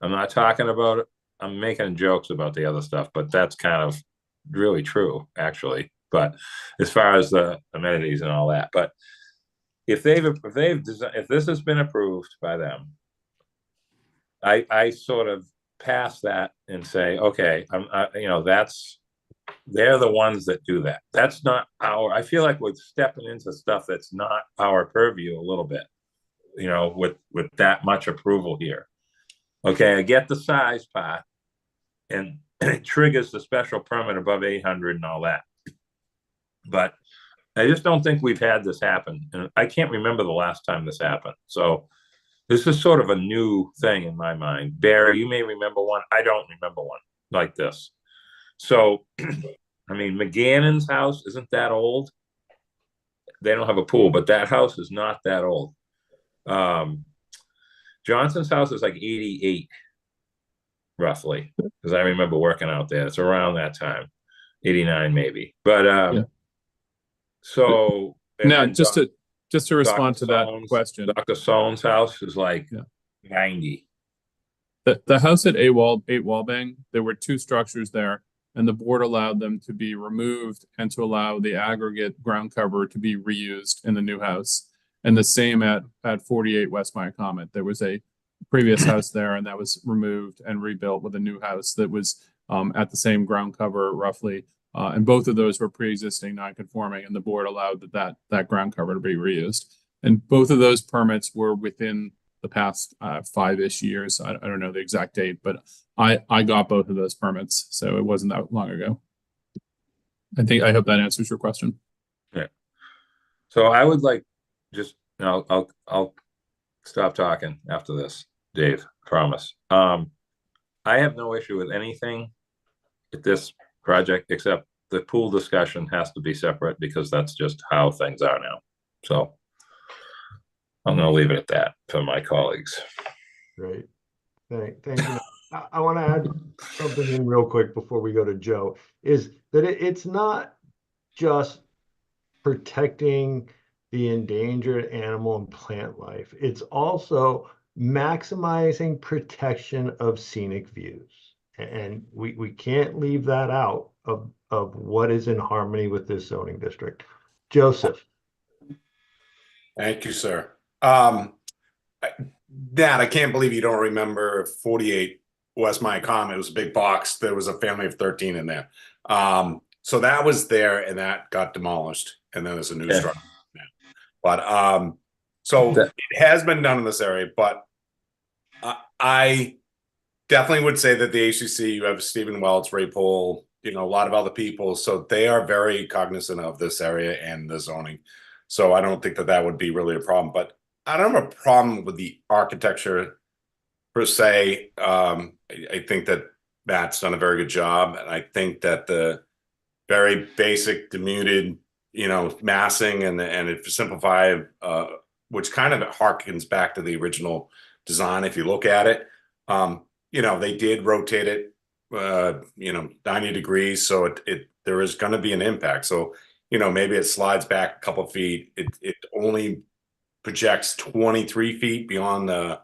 I'm not talking about it. I'm making jokes about the other stuff, but that's kind of really true, actually. But as far as the amenities and all that, but if this has been approved by them, I sort of pass that and say, okay, you know, they're the ones that do that. That's not I feel like we're stepping into stuff that's not our purview a little bit, you know, with that much approval here. Okay, I get the size part and it triggers the special permit above 800 and all that. But I just don't think we've had this happen. And I can't remember the last time this happened. So this is sort of a new thing in my mind. Barry, you may remember one. I don't remember one like this. So, I mean, McGannon's house isn't that old. They don't have a pool, but that house is not that old. Johnson's house is like 88, roughly, because I remember working out there. It's around that time, 89 maybe. But so now just to respond to that question, Dr. Soane's house is like 90. The house at 8 Walbang, there were two structures there, and the board allowed them to be removed and to allow the aggregate ground cover to be reused in the new house. And the same at 48 West Maya Comet. There was a previous house there, and that was removed and rebuilt with a new house that was at the same ground cover roughly. And both of those were pre-existing non-conforming, and the board allowed that ground cover to be reused. And both of those permits were within the past 5-ish years. I don't know the exact date, but I got both of those permits, so it wasn't that long ago. I hope that answers your question. Yeah. So I would like I'll stop talking after this, Dave, promise. I have no issue with anything with this project except the pool discussion has to be separate because that's just how things are now. So I'm going to leave it at that for my colleagues. Great. Thank you. I want to add something in real quick before we go to Joe, is that it's not just protecting the endangered animal and plant life. It's also maximizing protection of scenic views. And we can't leave that out of what is in harmony with this zoning district. Joseph. Thank you, sir. Dad, I can't believe you don't remember 48 West Mycom. It was a big box. There was a family of 13 in there. So that was there and that got demolished. And then there's a new structure. But so it has been done in this area, but I definitely would say that the ACC, you have Stephen Welch, Ray Pohl, a lot of other people. So they are very cognizant of this area and the zoning. So I don't think that would be really a problem, but I don't have a problem with the architecture per se. I think that Matt's done a very good job. And I think that the very basic demuted, massing and it simplify, which kind of harkens back to the original design. If you look at it, they did rotate it, 90 degrees. So there is going to be an impact. So, maybe it slides back a couple of feet. It only projects 23 feet beyond the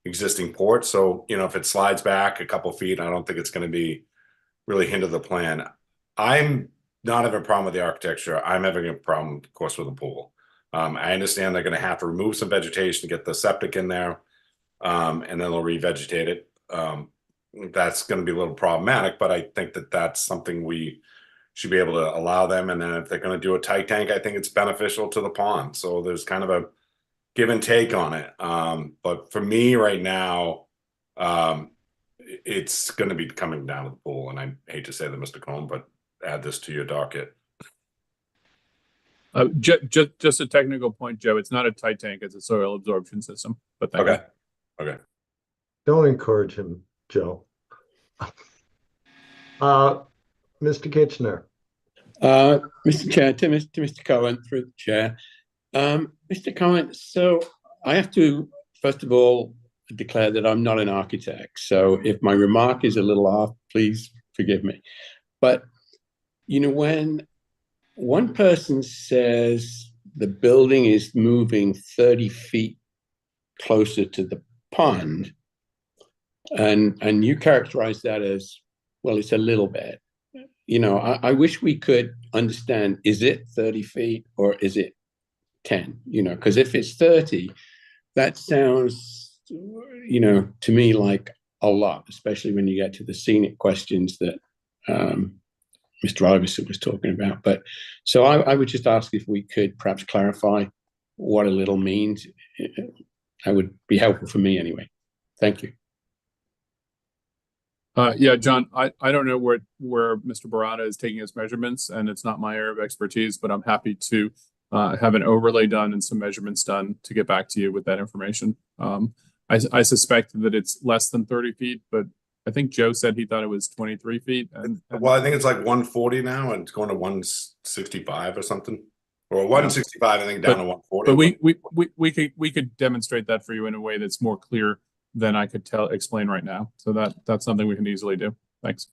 existing port. So, if it slides back a couple of feet, I don't think it's going to be really hinder the plan. I'm not having a problem with the architecture. I'm having a problem, of course, with the pool. I understand they're going to have to remove some vegetation to get the septic in there, and then they'll revegetate it. That's going to be a little problematic, but I think that that's something we should be able to allow them. And then if they're going to do a tight tank, I think it's beneficial to the pond. So there's kind of a give and take on it. But for me right now, it's going to be coming down to the pool. And I hate to say that, Mr. Cohn, but add this to your docket. Just a technical point, Joe. It's not a tight tank; it's a soil absorption system. But thank you. Okay. Don't encourage him, Joe. Mr. Kitchener. Mr. Chair, to Mr. Cohen, through the chair. Mr. Cohen, so I have to, first of all, declare that I'm not an architect. So if my remark is a little off, please forgive me. But, when one person says the building is moving 30 feet closer to the pond, and you characterize that as, well, it's a little bit. I wish we could understand, is it 30 feet or is it 10? Because if it's 30, that sounds, to me like a lot, especially when you get to the scenic questions that Mr. Iverson was talking about. But so I would just ask if we could perhaps clarify what a little means. That would be helpful for me anyway. Thank you. Yeah, John, I don't know where Mr. Barata is taking his measurements, and it's not my area of expertise, but I'm happy to have an overlay done and some measurements done to get back to you with that information. I suspect that it's less than 30 feet, but I think Joe said he thought it was 23 feet. Well, I think it's like 140 now, and it's going to 165 or something, or 165. I think down to 140. But we could demonstrate that for you in a way that's more clear than I could explain right now. So that's something we can easily do. Thanks.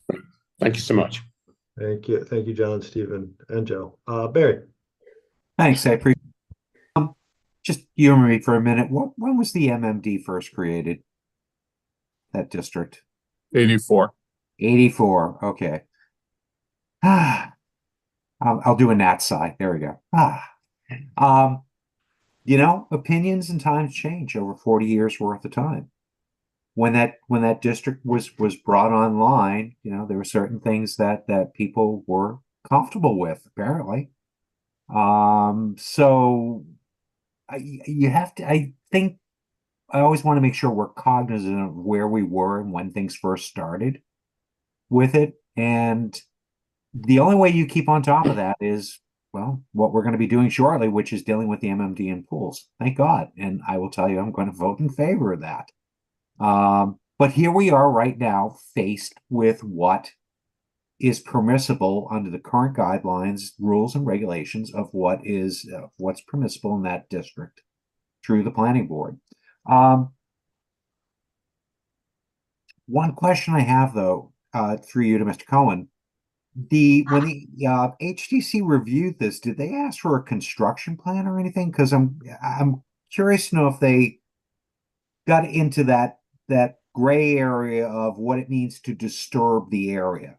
Thank you so much. Thank you, John, Stephen, and Joe. Barry. Thanks, I appreciate it. Just humor me for a minute. When was the MMD first created? That district? 84. 84. Okay. I'll do a Nat sigh. There we go. Opinions and times change over 40 years worth of time. When that district was brought online, there were certain things that people were comfortable with, apparently. So you have to, I think, I always want to make sure we're cognizant of where we were and when things first started with it. And the only way you keep on top of that is, well, what we're going to be doing shortly, which is dealing with the MMD and pools. Thank God. And I will tell you, I'm going to vote in favor of that. But here we are right now, faced with what is permissible under the current guidelines, rules, and regulations of what's permissible in that district through the planning board. One question I have, though, through you to Mr. Cohen, when the HDC reviewed this, did they ask for a construction plan or anything? Because I'm curious to know if they got into that gray area of what it means to disturb the area.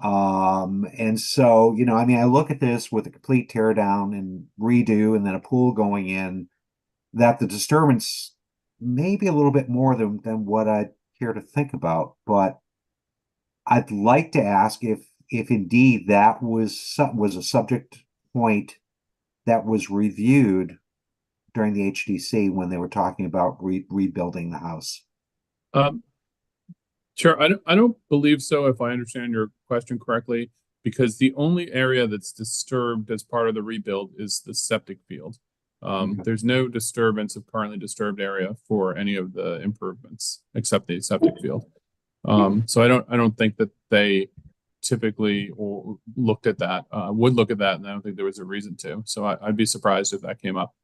And so, I mean, I look at this with a complete tear down and redo and then a pool going in, that the disturbance may be a little bit more than what I'd care to think about. But I'd like to ask if indeed that was a subject point that was reviewed during the HDC when they were talking about rebuilding the house. Sure. I don't believe so, if I understand your question correctly, because the only area that's disturbed as part of the rebuild is the septic field. There's no disturbance of currently disturbed area for any of the improvements except the septic field. So I don't think that they typically looked at that, would look at that, and I don't think there was a reason to. So I'd be surprised if that came up.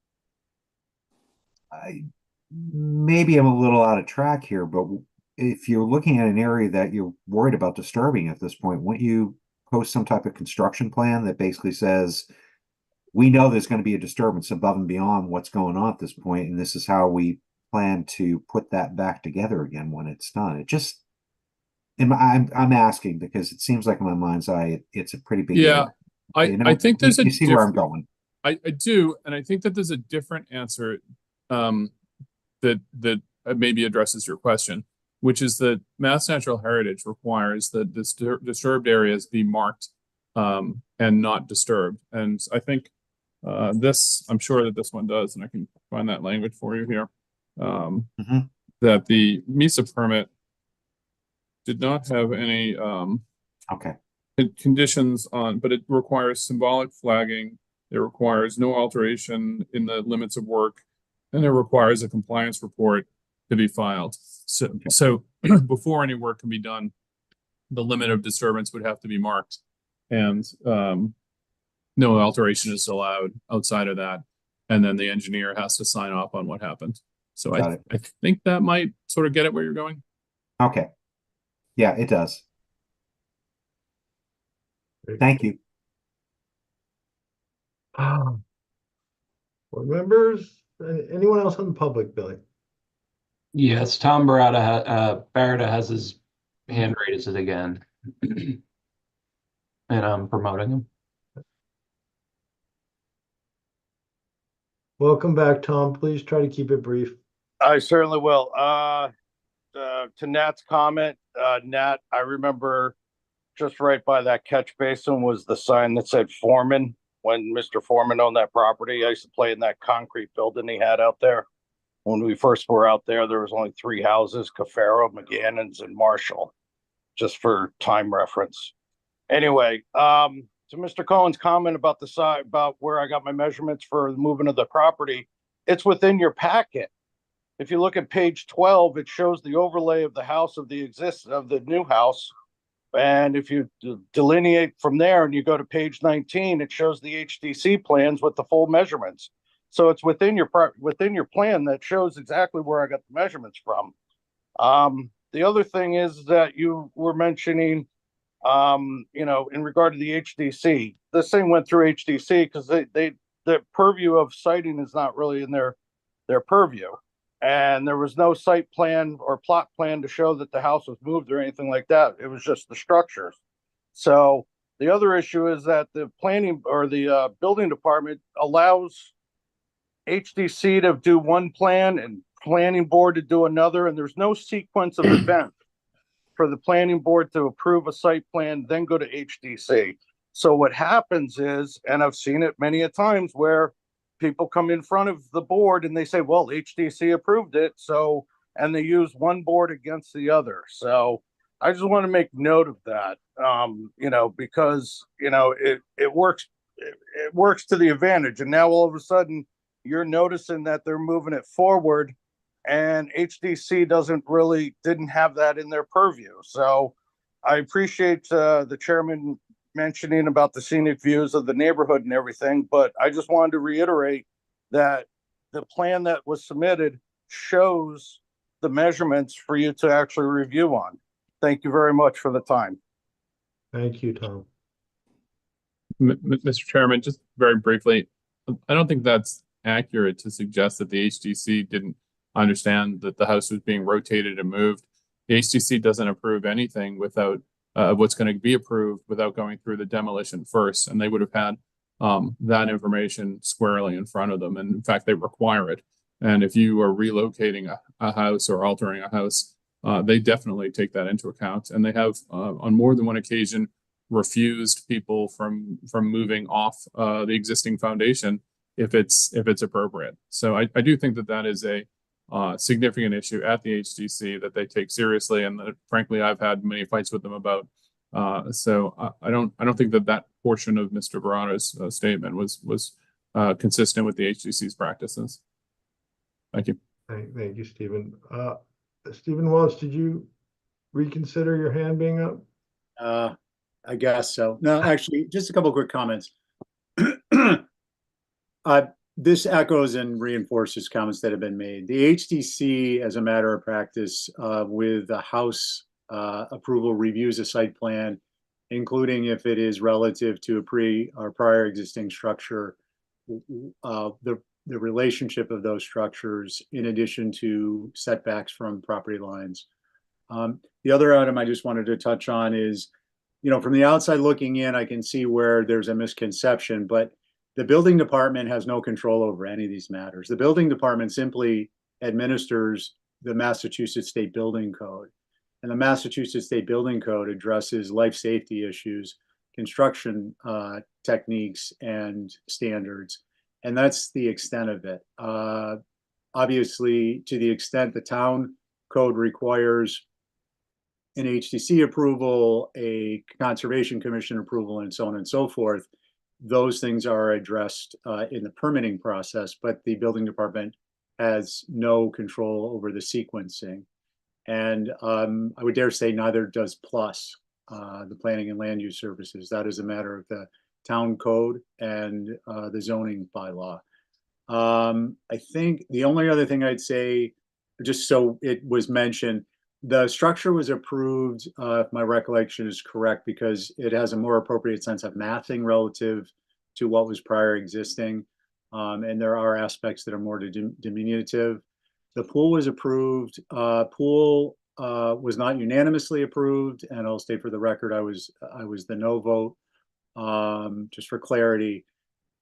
Maybe I'm a little out of track here, but if you're looking at an area that you're worried about disturbing at this point, wouldn't you post some type of construction plan that basically says, we know there's going to be a disturbance above and beyond what's going on at this point, and this is how we plan to put that back together again when it's done? It just, I'm asking because it seems like in my mind's eye, it's a pretty big Yeah, area. I think there's you see where I'm going. I do, and I think that there's a different answer that maybe addresses your question, which is that Mass Natural Heritage requires that disturbed areas be marked and not disturbed. And I think I'm sure that this one does, and I can find that language for you here. That the MISA permit did not have any conditions on, but it requires symbolic flagging. It requires no alteration in the limits of work, and it requires a compliance report to be filed. So before any work can be done, the limit of disturbance would have to be marked, and no alteration is allowed outside of that. And then the engineer has to sign off on what happened. So I think that might sort of get at where you're going. Okay. Yeah, it does. Thank you. Board members, anyone else on the public, Billy? Yes, Tom Barretta has his hand raised again. And I'm promoting him. Welcome back, Tom. Please try to keep it brief. I certainly will. To Nat's comment, Nat, I remember just right by that catch basin was the sign that said Foreman. When Mr. Foreman owned that property, I used to play in that concrete building he had out there. When we first were out there, there was only 3 houses: Cafaro, McGannon's, and Marshall, just for time reference. Anyway, to Mr. Cohen's comment about the side, about where I got my measurements for the movement of the property, it's within your packet. If you look at page 12, it shows the overlay of the house of the new house. And if you delineate from there and you go to page 19, it shows the HDC plans with the full measurements. So it's within your plan that shows exactly where I got the measurements from. The other thing is that you were mentioning, in regard to the HDC, this thing went through HDC because the purview of siting is not really in their purview. And there was no site plan or plot plan to show that the house was moved or anything like that. It was just the structures. So the other issue is that the planning or the building department allows HDC to do one plan and planning board to do another, and there's no sequence of events for the planning board to approve a site plan, then go to HDC. So what happens is, and I've seen it many a times where people come in front of the board and they say, well, HDC approved it. So, and they use one board against the other. So I just want to make note of that, because, it works to the advantage. And now all of a sudden you're noticing that they're moving it forward, and HDC didn't have that in their purview. So I appreciate the chairman mentioning about the scenic views of the neighborhood and everything, but I just wanted to reiterate that the plan that was submitted shows the measurements for you to actually review on. Thank you very much for the time. Thank you, Tom. Mr. Chairman, just very briefly, I don't think that's accurate to suggest that the HDC didn't understand that the house was being rotated and moved. The HDC doesn't approve anything without what's going to be approved without going through the demolition first, and they would have had that information squarely in front of them. And in fact, they require it. And if you are relocating a house or altering a house, they definitely take that into account. And they have on more than one occasion refused people from moving off the existing foundation if it's appropriate. So I do think that is a significant issue at the HDC that they take seriously, and that frankly I've had many fights with them about. So I don't think that portion of Mr. Verano's statement was consistent with the HDC's practices. Thank you. Thank you, Stephen. Stephen Walsh, did you reconsider your hand being up? I guess so. No, actually, just a couple of quick comments. This echoes and reinforces comments that have been made. The HDC, as a matter of practice, with the house approval, reviews a site plan, including if it is relative to a pre or prior existing structure, the relationship of those structures, in addition to setbacks from property lines. The other item I just wanted to touch on is, from the outside looking in, I can see where there's a misconception, but the building department has no control over any of these matters. The building department simply administers the Massachusetts State Building Code. And the Massachusetts State Building Code addresses life safety issues, construction techniques, and standards. And that's the extent of it. Obviously, to the extent the town code requires an HDC approval, a Conservation Commission approval, and so on and so forth, those things are addressed in the permitting process, but the building department has no control over the sequencing. And I would dare say neither does PLUS, the Planning and Land Use Services. That is a matter of the town code and the zoning bylaw. I think the only other thing I'd say, just so it was mentioned, the structure was approved, if my recollection is correct, because it has a more appropriate sense of massing relative to what was prior existing. And there are aspects that are more diminutive. The pool was approved. Pool was not unanimously approved, and I'll state for the record, I was the no vote, just for clarity.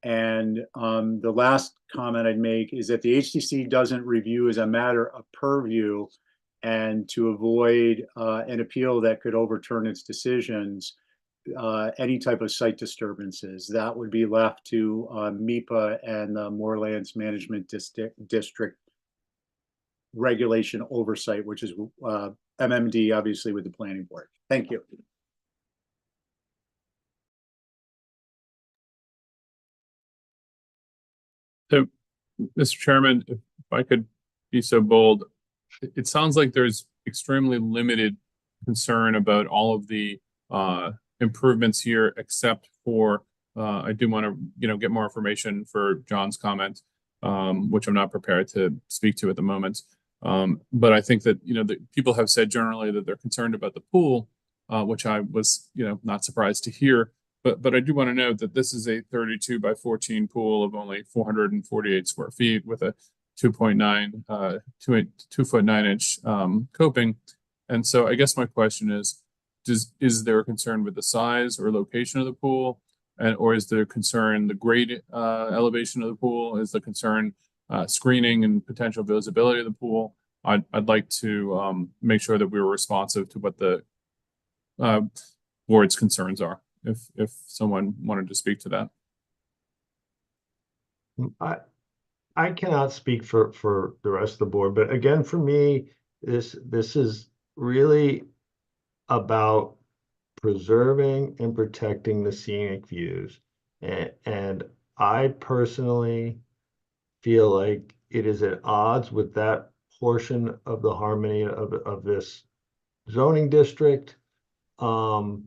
And the last comment I'd make is that the HDC doesn't review as a matter of purview, and to avoid an appeal that could overturn its decisions, any type of site disturbances, that would be left to MIPA and the Moorlands Management District regulation oversight, which is MMD, obviously, with the planning board. Thank you. So, Mr. Chairman, if I could be so bold, it sounds like there's extremely limited concern about all of the improvements here, except for I do want to get more information for John's comment, which I'm not prepared to speak to at the moment. But I think that the people have said generally that they're concerned about the pool, which I was not surprised to hear. But I do want to note that this is a 32 by 14 pool of only 448 square feet with a 2.9 2 foot 9 inch coping. And so I guess my question is there a concern with the size or location of the pool, or is there concern the grade elevation of the pool? Is the concern screening and potential visibility of the pool? I'd like to make sure that we were responsive to what the board's concerns are. if someone wanted to speak to that. I cannot speak for the rest of the board, but again, for me, this is really about preserving and protecting the scenic views. And I personally feel like it is at odds with that portion of the harmony of this zoning district. I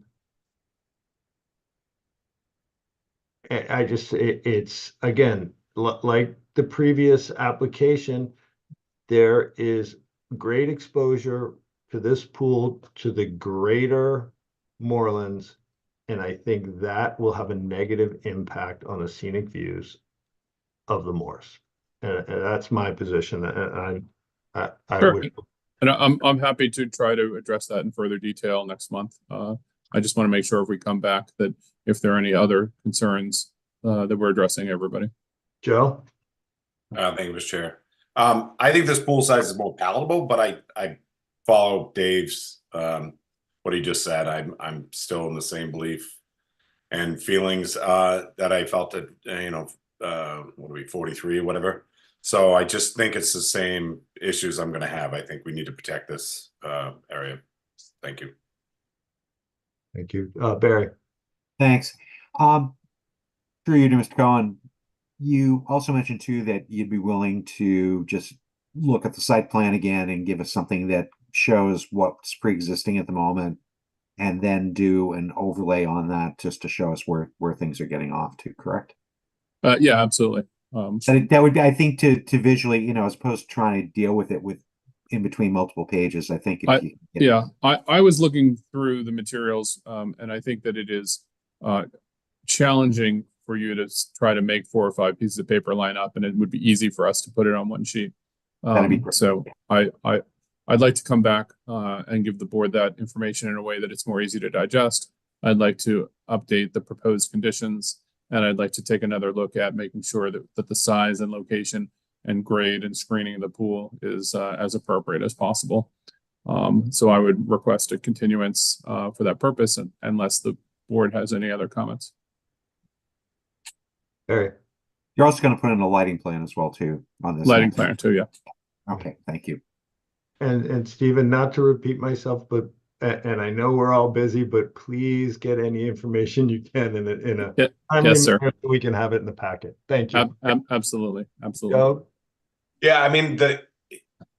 just, it's again, like the previous application, there is great exposure to this pool to the greater moorlands. And I think that will have a negative impact on the scenic views of the moors. And that's my position. And I Sure. would. And I'm happy to try to address that in further detail next month. I just want to make sure if we come back that if there are any other concerns, that we're addressing everybody. Joe? Thank you, Mr. Chair. I think this pool size is more palatable, but I follow Dave's what he just said. I'm still in the same belief and feelings that I felt at what are we, 43 or whatever. So I just think it's the same issues I'm going to have. I think we need to protect this area. Thank you. Thank you. Barry. Thanks. Through you to Mr. Cohen, you also mentioned too that you'd be willing to just look at the site plan again and give us something that shows what's pre-existing at the moment, and then do an overlay on that just to show us where things are getting off to, correct? Yeah, absolutely. That would be, I think, to visually, as opposed to trying to deal with it in between multiple pages. I think I was looking through the materials, and I think that it is challenging for you to try to make 4 or 5 pieces of paper line up, and it would be easy for us to put it on one sheet. So I'd like to come back and give the board that information in a way that it's more easy to digest. I'd like to update the proposed conditions, and I'd like to take another look at making sure that the size and location and grade and screening of the pool is as appropriate as possible. So I would request a continuance for that purpose, unless the board has any other comments. You're also going to put in a lighting plan as well too on this. Lighting plan too, yeah. Okay, thank you. And Stephen, not to repeat myself, but and I know we're all busy, but please get any information you can in a timely yes, sir. manner so we can have it in the packet. Thank you. Absolutely. Joe? Yeah, I mean the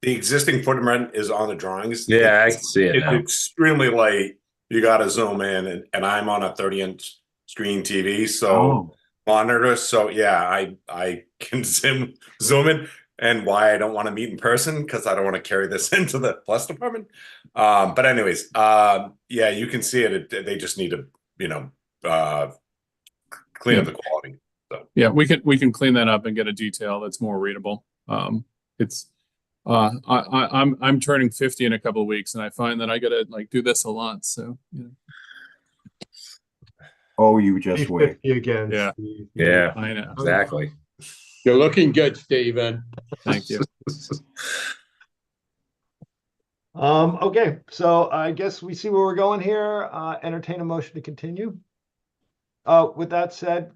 existing footprint is on the drawings. Yeah, I can see it It's now. extremely light. You got to zoom in, and I'm on a 30-inch screen TV, so monitor. So yeah, I can zoom in. And why I don't want to meet in person, because I don't want to carry this into the plus department. But anyways, yeah, you can see it. They just need to, clean up the quality. So yeah, we can clean that up and get a detail that's more readable. I'm turning 50 in a couple of weeks, and I find that I gotta do this a lot. So Oh, you just wait. 50 again. Yeah. Steve. Yeah, I know. exactly. You're looking good, Stephen. Thank you. Okay, so I guess we see where we're going here. Entertain a motion to continue. With that said,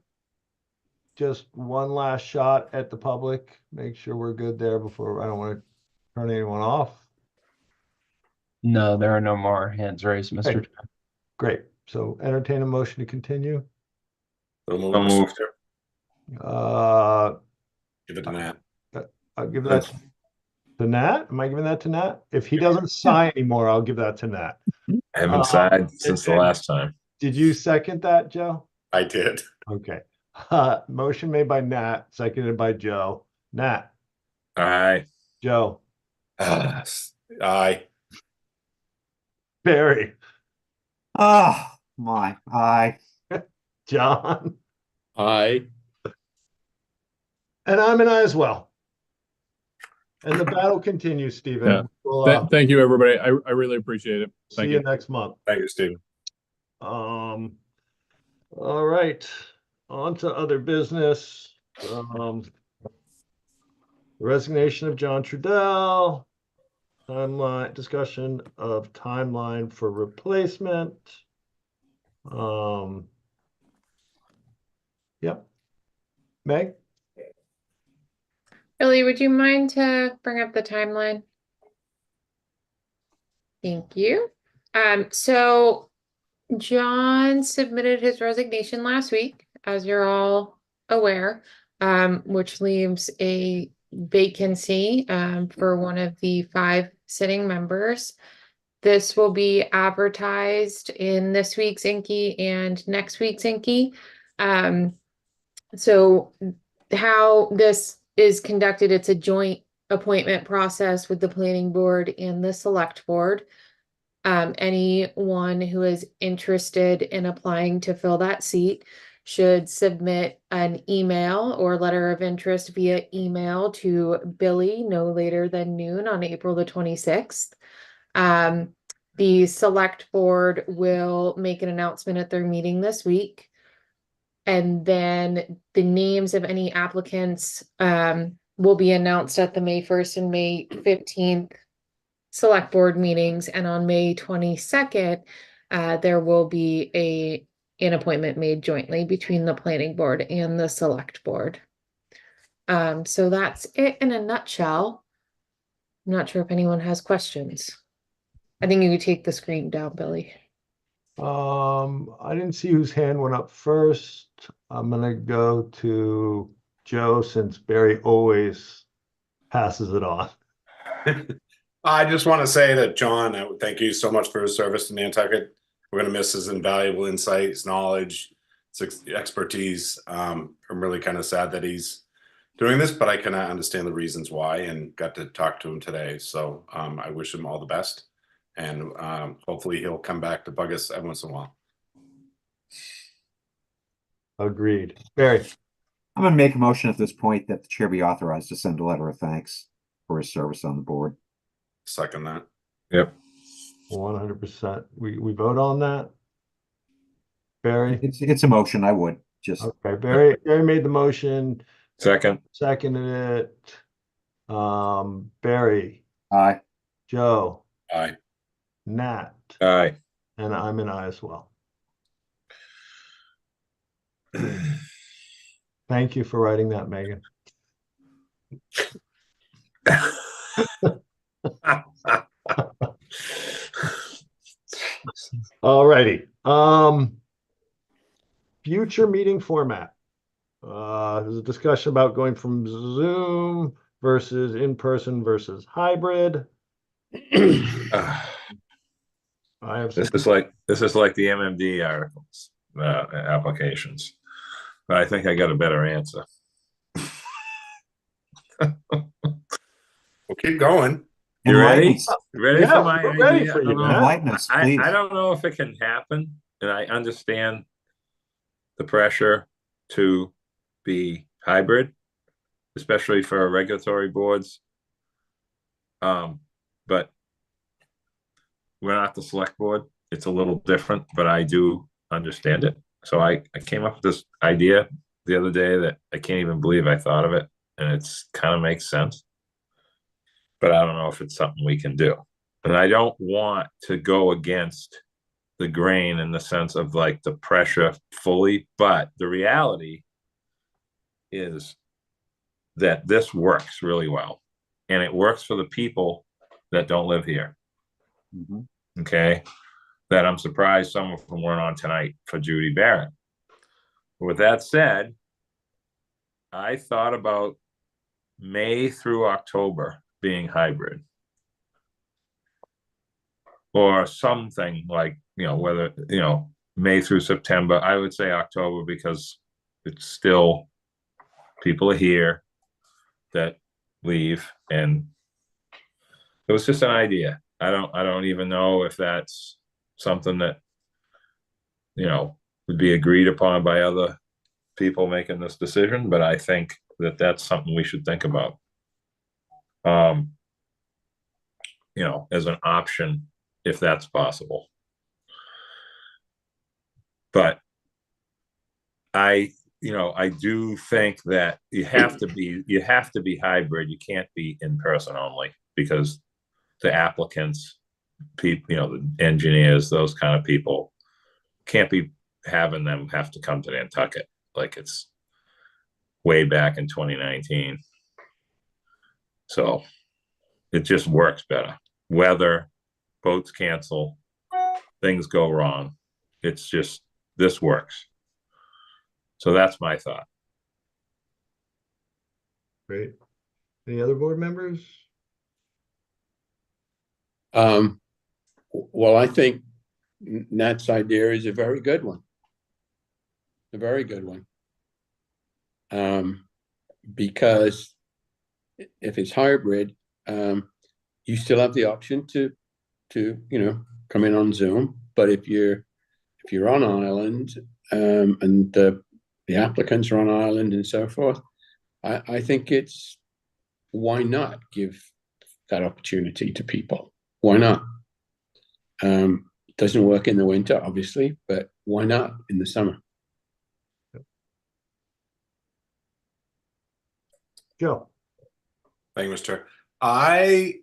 just one last shot at the public. Make sure we're good there before I don't want to turn anyone off. No, there are no more hands raised, Mr. Chair. Great. So entertain a motion to continue. So moved. Give it to Nat. I'll give that to Nat. Am I giving that to Nat? If he doesn't sign anymore, I'll give that to Nat. I haven't signed since the last time. Did you second that, Joe? I did. Okay. Motion made by Nat, seconded by Joe. Nat. Aye. Joe. Aye. Barry. Oh my, aye. John. Aye. And I'm an aye as well. And the battle continues, Stephen. Yeah. We'll, Thank you, everybody. I really appreciate it. see you next month. Thank you, Stephen. All right. On to other business. Resignation of John Trudell. Timeline discussion of timeline for replacement. Yep. Meg? Billy, would you mind to bring up the timeline? Thank you. So John submitted his resignation last week, as you're all aware, which leaves a vacancy for one of the 5 sitting members. This will be advertised in this week's Inky and next week's Inky. So how this is conducted, it's a joint appointment process with the planning board and the select board. Anyone who is interested in applying to fill that seat should submit an email or letter of interest via email to Billy no later than noon on April the 26th. The select board will make an announcement at their meeting this week. And then the names of any applicants will be announced at the May 1st and May 15th select board meetings. And on May 22nd, there will be an appointment made jointly between the planning board and the select board. So that's it in a nutshell. I'm not sure if anyone has questions. I think you could take the screen down, Billy. I didn't see whose hand went up first. I'm gonna go to Joe since Barry always passes it on. I just want to say that John, thank you so much for his service to Nantucket. We're going to miss his invaluable insight, his knowledge, his expertise. I'm really kind of sad that he's doing this, but I can understand the reasons why and got to talk to him today. So I wish him all the best. And hopefully he'll come back to bug us every once in a while. Agreed. Barry? I'm going to make a motion at this point that the chair be authorized to send a letter of thanks for his service on the board. Second that. Yep. 100%. We vote on that? Barry? It's a motion. I would just. Okay, Barry made the motion. Second. Seconded it. Barry? Aye. Joe? Aye. Nat? Aye. And I'm an aye as well. Thank you for writing that, Megan. All righty. Future meeting format. There's a discussion about going from Zoom versus in-person versus hybrid. I have This is like the MMD articles, applications, but I think I got a better answer. We'll keep going. You ready? Ready Yeah, for my we're idea? ready for you, man. Enlighten us, please. I don't know if it can happen, and I understand the pressure to be hybrid, especially for regulatory boards. But we're not the select board. It's a little different, but I do understand it. So I came up with this idea the other day that I can't even believe I thought of it, and it's kind of makes sense. But I don't know if it's something we can do. And I don't want to go against the grain in the sense of like the pressure fully, but the reality is that this works really well. And it works for the people that don't live here. Mm-hmm. Okay. That I'm surprised some of them weren't on tonight for Judy Barrett. With that said, I thought about May through October being hybrid. Or something like, whether, May through September. I would say October because it's still people are here that leave, and it was just an idea. I don't even know if that's something that would be agreed upon by other people making this decision, but I think that that's something we should think about. As an option, if that's possible. But I do think that you have to be hybrid. You can't be in person only, because the applicants, people, the engineers, those kind of people can't be having them have to come to Nantucket like it's way back in 2019. So it just works better. Weather, boats cancel, things go wrong. It's just, this works. So that's my thought. Great. Any other board members? Well, I think Nat's idea is a very good one. A very good one. Because if it's hybrid, you still have the option to come in on Zoom. But if you're on island, and the applicants are on island and so forth, I think it's, why not give that opportunity to people? Why not? It doesn't work in the winter, obviously, but why not in the summer? Joe. Thank you, Mr. Chair. I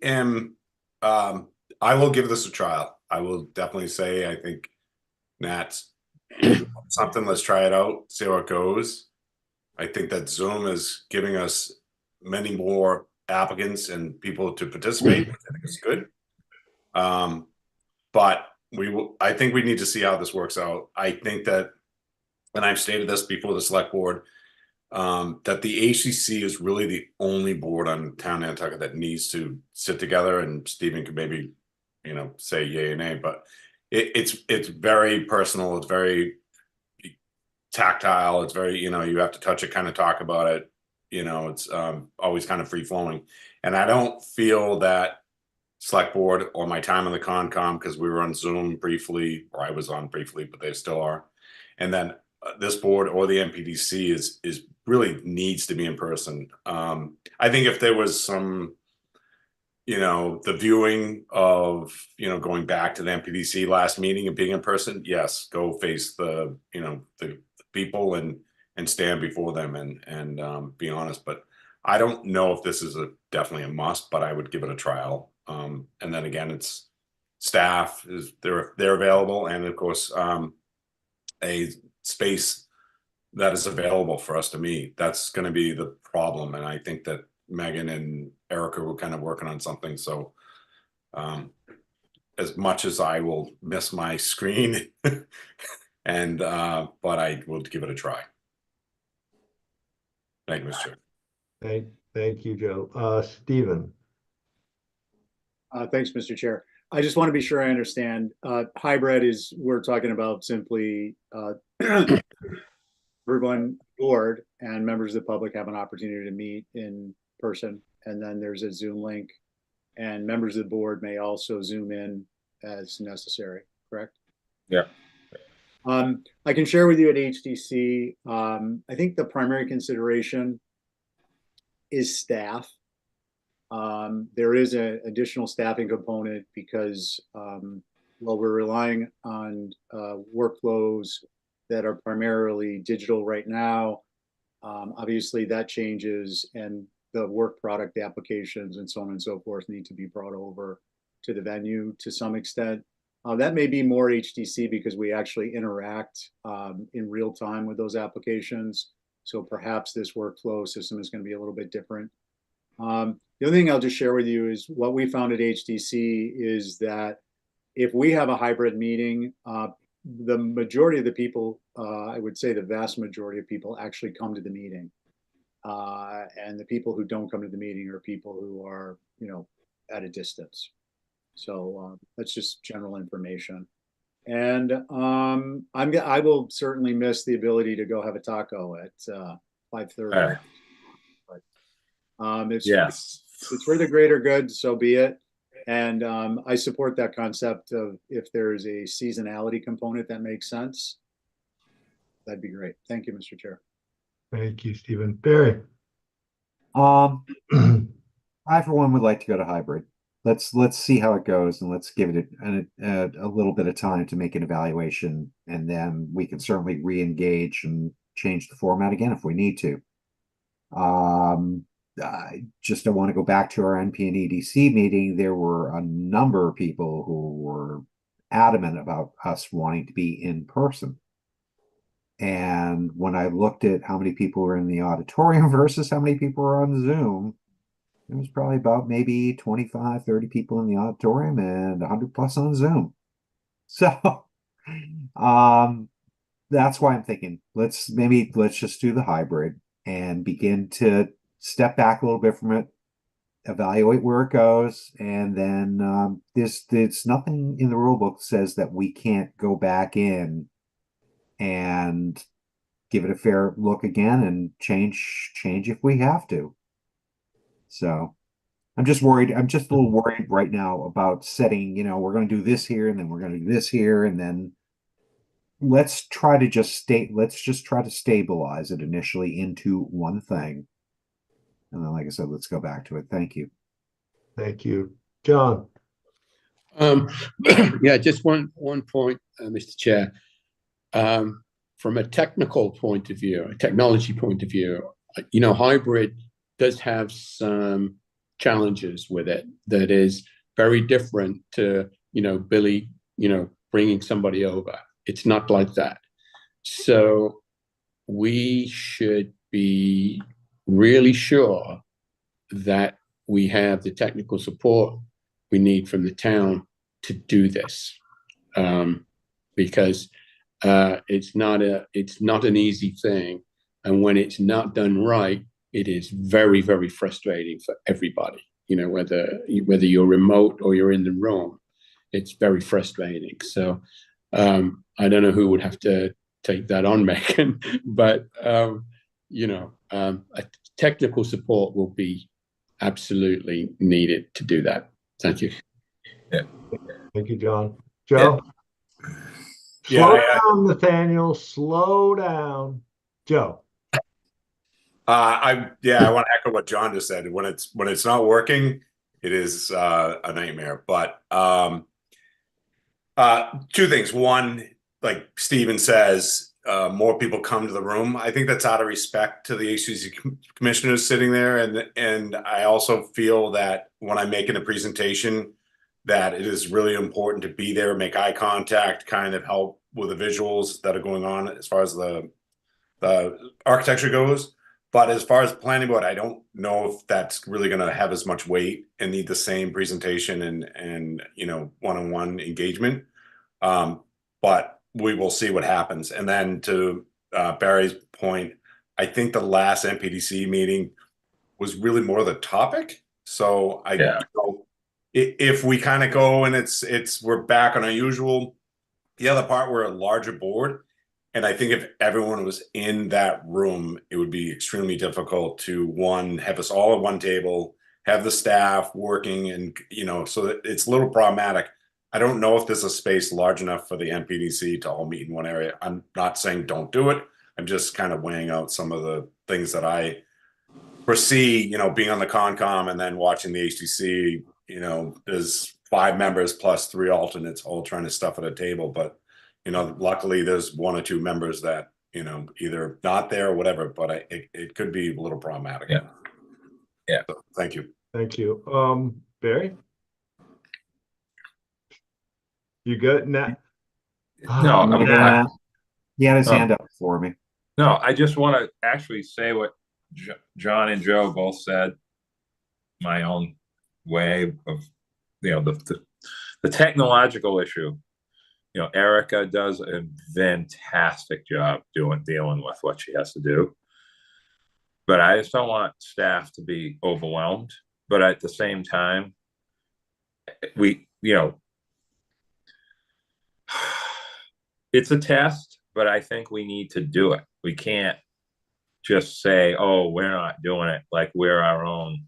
will give this a trial. I will definitely say, I think Nat's something, let's try it out, see how it goes. I think that Zoom is giving us many more applicants and people to participate, which I think is good. But I think we need to see how this works out. I think that, and I've stated this before the select board, that the ACC is really the only board on town Nantucket that needs to sit together, and Stephen could maybe, say yay or nay, but it's very personal. It's very tactile. It's very, you have to touch it, kind of talk about it. It's always kind of free flowing. And I don't feel that select board or my time on the Concom, because we were on Zoom briefly, or I was on briefly, but they still are. And then this board or the MPDC is really needs to be in person. I think if there was some, the viewing of, going back to the MPDC last meeting and being in person, yes, go face the people and stand before them and be honest. But I don't know if this is definitely a must, but I would give it a trial. And then again, it's staff they're available, and of course a space that is available for us to meet. That's going to be the problem. And I think that Megan and Erica were kind of working on something. So as much as I will miss my screen and but I will give it a try. Thank you, Mr. Chair. Thank you, Joe. Stephen. Thanks, Mr. Chair. I just want to be sure I understand. Hybrid is, we're talking about simply everyone board and members of the public have an opportunity to meet in person, and then there's a Zoom link, and members of the board may also Zoom in as necessary, correct? Yeah. I can share with you at HDC, I think the primary consideration is staff. There is an additional staffing component because while we're relying on workflows that are primarily digital right now, obviously that changes, and the work product applications and so on and so forth need to be brought over to the venue to some extent. That may be more HDC because we actually interact in real time with those applications. So perhaps this workflow system is going to be a little bit different. The other thing I'll just share with you is what we found at HDC is that if we have a hybrid meeting, the majority of the people, I would say the vast majority of people actually come to the meeting. And the people who don't come to the meeting are people who are, at a distance. So that's just general information. And I will certainly miss the ability to go have a taco at 5:30. But Yes, it's for the greater good, so be it. And I support that concept of if there's a seasonality component that makes sense, that'd be great. Thank you, Mr. Chair. Thank you, Stephen. Barry. I for one would like to go to hybrid. Let's see how it goes, and let's give it a little bit of time to make an evaluation, and then we can certainly re-engage and change the format again if we need to. I just don't want to go back to our NP and EDC meeting. There were a number of people who were adamant about us wanting to be in person. And when I looked at how many people were in the auditorium versus how many people were on Zoom, it was probably about maybe 25, 30 people in the auditorium and 100 plus on Zoom. So, that's why I'm thinking let's just do the hybrid and begin to step back a little bit from it, evaluate where it goes, and then there's nothing in the rule book that says that we can't go back in and give it a fair look again and change if we have to. So I'm just worried. I'm just a little worried right now about setting, we're going to do this here and then we're going to do this here and then let's just try to stabilize it initially into one thing. And then, like I said, let's go back to it. Thank you. Thank you. John. Yeah, just one point, Mr. Chair. From a technical point of view, a technology point of view, hybrid does have some challenges with it that is very different to, Billy, bringing somebody over. It's not like that. So we should be really sure that we have the technical support we need from the town to do this, because it's not an easy thing, and when it's not done right, it is very, very frustrating for everybody. Whether you're remote or you're in the room, it's very frustrating. So I don't know who would have to take that on, Megan, but technical support will be absolutely needed to do that. Thank you. Yeah. Thank you, John. Joe? Yeah. Slow down, Nathaniel. Slow down. Joe. I want to echo what John just said. When it's not working, it is a nightmare. But two things. One, like Steven says, more people come to the room. I think that's out of respect to the HCC commissioners sitting there, and I also feel that when I'm making a presentation, that it is really important to be there, make eye contact, kind of help with the visuals that are going on as far as the architecture goes. But as far as the planning board, I don't know if that's really going to have as much weight and need the same presentation and one-on-one engagement. But we will see what happens. And then to Barry's point, I think the last MPDC meeting was really more the topic. So if we kind of go and we're back on our usual, the other part, we're a larger board. And I think if everyone was in that room, it would be extremely difficult to have us all at one table, have the staff working, and so it's a little problematic. I don't know if there's a space large enough for the MPDC to all meet in one area. I'm not saying don't do it. I'm just kind of weighing out some of the things that I foresee, being on the Concom and then watching the HTC, there's 5 members plus 3 alternates all trying to stuff at a table. But, luckily there's 1 or 2 members that, either not there or whatever, but it could be a little problematic. Yeah. Yeah. So, thank you. Thank you. Barry? You good? No, he had his hand up for me. No, I just want to actually say what John and Joe both said. My own way of, the technological issue. Erica does a fantastic job dealing with what she has to do. But I just don't want staff to be overwhelmed. But at the same time, it's a test, but I think we need to do it. We can't just say, oh, we're not doing it, like we're our own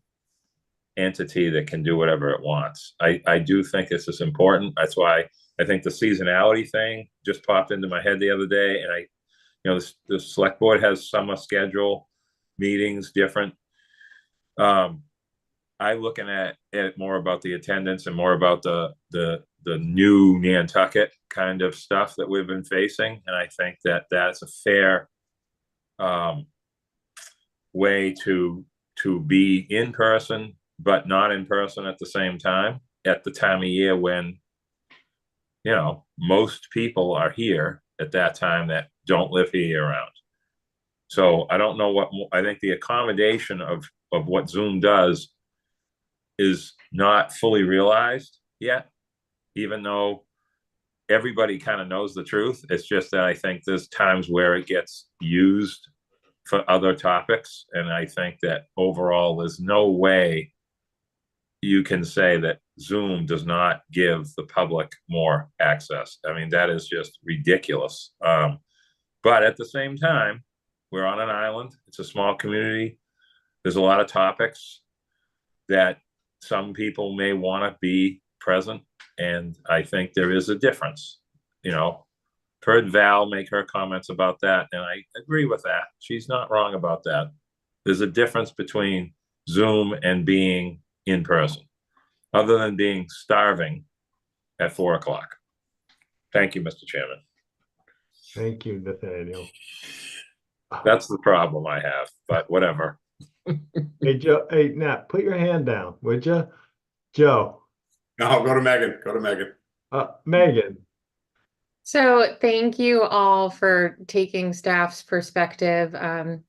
entity that can do whatever it wants. I do think this is important. That's why I think the seasonality thing just popped into my head the other day. And the select board has summer schedule meetings different. I'm looking at it more about the attendance and more about the new Nantucket kind of stuff that we've been facing. And I think that that's a fair way to be in person, but not in person at the same time, at the time of year when, most people are here at that time that don't live here year round. So I don't know what I think the accommodation of what Zoom does is not fully realized yet, even though everybody kind of knows the truth. It's just that I think there's times where it gets used for other topics. And I think that overall, there's no way you can say that Zoom does not give the public more access. I mean, that is just ridiculous. But at the same time, we're on an island. It's a small community. There's a lot of topics that some people may want to be present. And I think there is a difference. You know, heard Val make her comments about that, and I agree with that. She's not wrong about that. There's a difference between Zoom and being in person, other than being starving at 4 o'clock. Thank you, Mr. Chairman. Thank you, Nathaniel. That's the problem I have, but whatever. Hey, Joe, hey, Nat, put your hand down, would you? Joe. No, go to Megan. Go to Megan. Megan. So thank you all for taking staff's perspective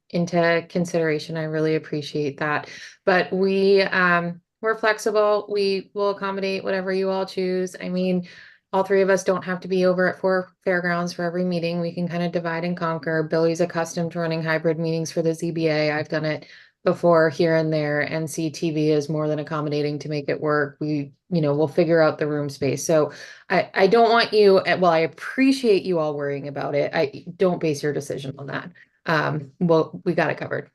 into consideration. I really appreciate that. But we're flexible. We will accommodate whatever you all choose. I mean, all three of us don't have to be over at 4 Fairgrounds for every meeting. We can kind of divide and conquer. Billy's accustomed to running hybrid meetings for the ZBA. I've done it before here and there, and CTV is more than accommodating to make it work. We'll figure out the room space. So I don't want you, well, I appreciate you all worrying about it. I don't base your decision on that. We got it covered.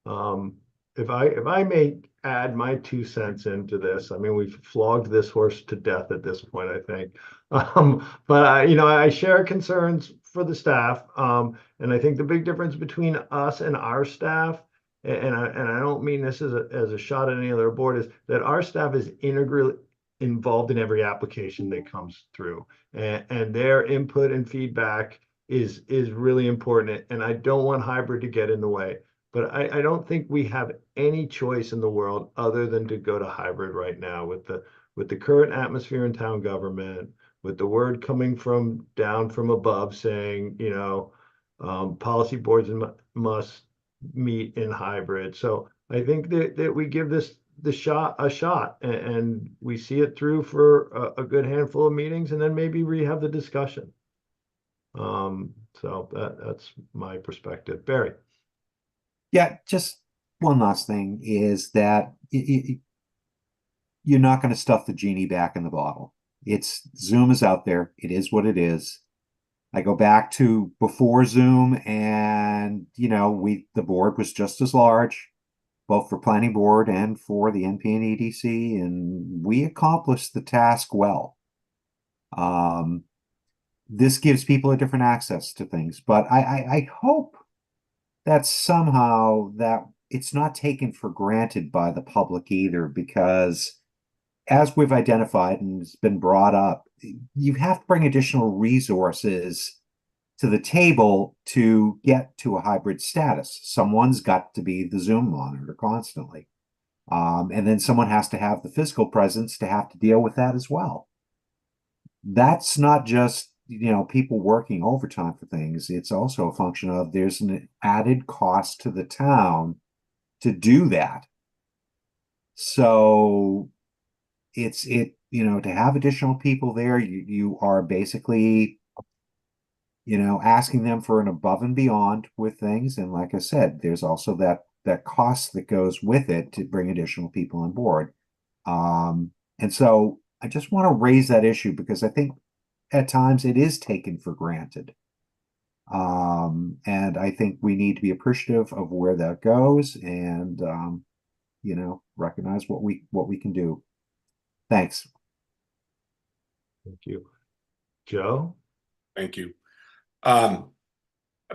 If I may add my 2 cents into this, I mean, we've flogged this horse to death at this point, I think. But I share concerns for the staff. And I think the big difference between us and our staff, and I don't mean this as a shot at any other board, is that our staff is integrally involved in every application that comes through, and their input and feedback is really important. And I don't want hybrid to get in the way. But I don't think we have any choice in the world other than to go to hybrid right now with the current atmosphere in town government, with the word coming from down from above saying, policy boards must meet in hybrid. So I think that we give this a shot and we see it through for a good handful of meetings and then maybe have the discussion. So that's my perspective. Barry. Yeah, just one last thing is that you're not going to stuff the genie back in the bottle. Zoom is out there. It is what it is. I go back to before Zoom, and the board was just as large, both for planning board and for the NP and EDC, and we accomplished the task well. This gives people a different access to things, but I hope that somehow that it's not taken for granted by the public either, because as we've identified and it's been brought up, you have to bring additional resources to the table to get to a hybrid status. Someone's got to be the Zoom monitor constantly. And then someone has to have the physical presence to have to deal with that as well. That's not just people working overtime for things. It's also a function of there's an added cost to the town to do that. So to have additional people there, you are basically, asking them for an above and beyond with things. And like I said, there's also that cost that goes with it to bring additional people on board. And so I just want to raise that issue because I think at times it is taken for granted. And I think we need to be appreciative of where that goes and, recognize what we can do. Thanks. Thank you. Joe? Thank you.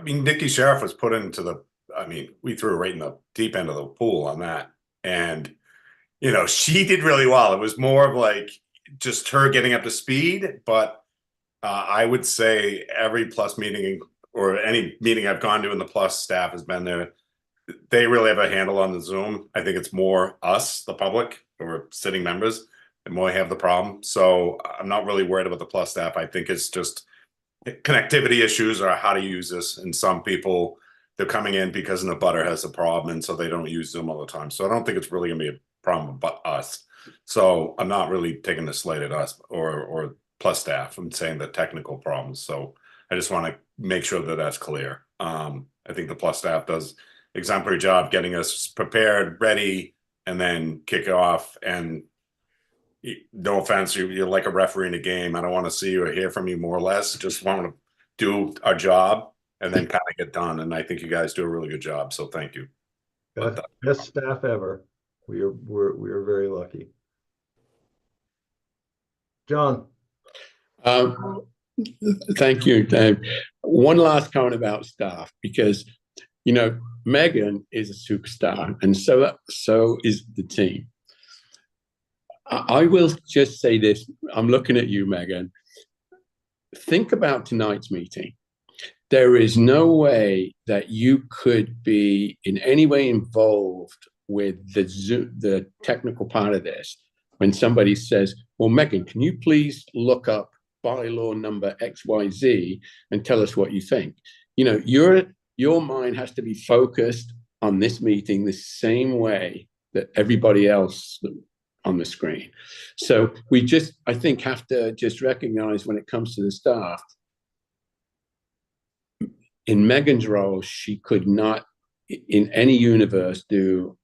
Nikki Sheriff was put into we threw her right in the deep end of the pool on that. And, she did really well. It was more of like just her getting up to speed, but I would say every Plus meeting or any meeting I've gone to in the Plus staff has been there. They really have a handle on the Zoom. I think it's more us, the public, or sitting members, and more have the problem. So I'm not really worried about the Plus staff. I think it's just connectivity issues or how to use this. And some people, they're coming in because an abutter has a problem, and so they don't use Zoom all the time. So I don't think it's really gonna be a problem but us. So I'm not really taking the slate at us or plus staff. I'm saying the technical problems. So I just want to make sure that that's clear. I think the plus staff does exemplary job getting us prepared, ready, and then kick it off. And no offense, you're like a referee in a game. I don't want to see you or hear from you more or less. Just want to do our job and then kind of get done. And I think you guys do a really good job. So thank you. Best staff ever. We are very lucky. John. Thank you, Dave. One last comment about staff, because Megan is a superstar, and so is the team. I will just say this. I'm looking at you, Megan. Think about tonight's meeting. There is no way that you could be in any way involved with the technical part of this when somebody says, well, Megan, can you please look up bylaw number XYZ and tell us what you think? Your mind has to be focused on this meeting the same way that everybody else on the screen. So we just, I think, have to just recognize when it comes to the staff, in Megan's role, she could not, in any universe, do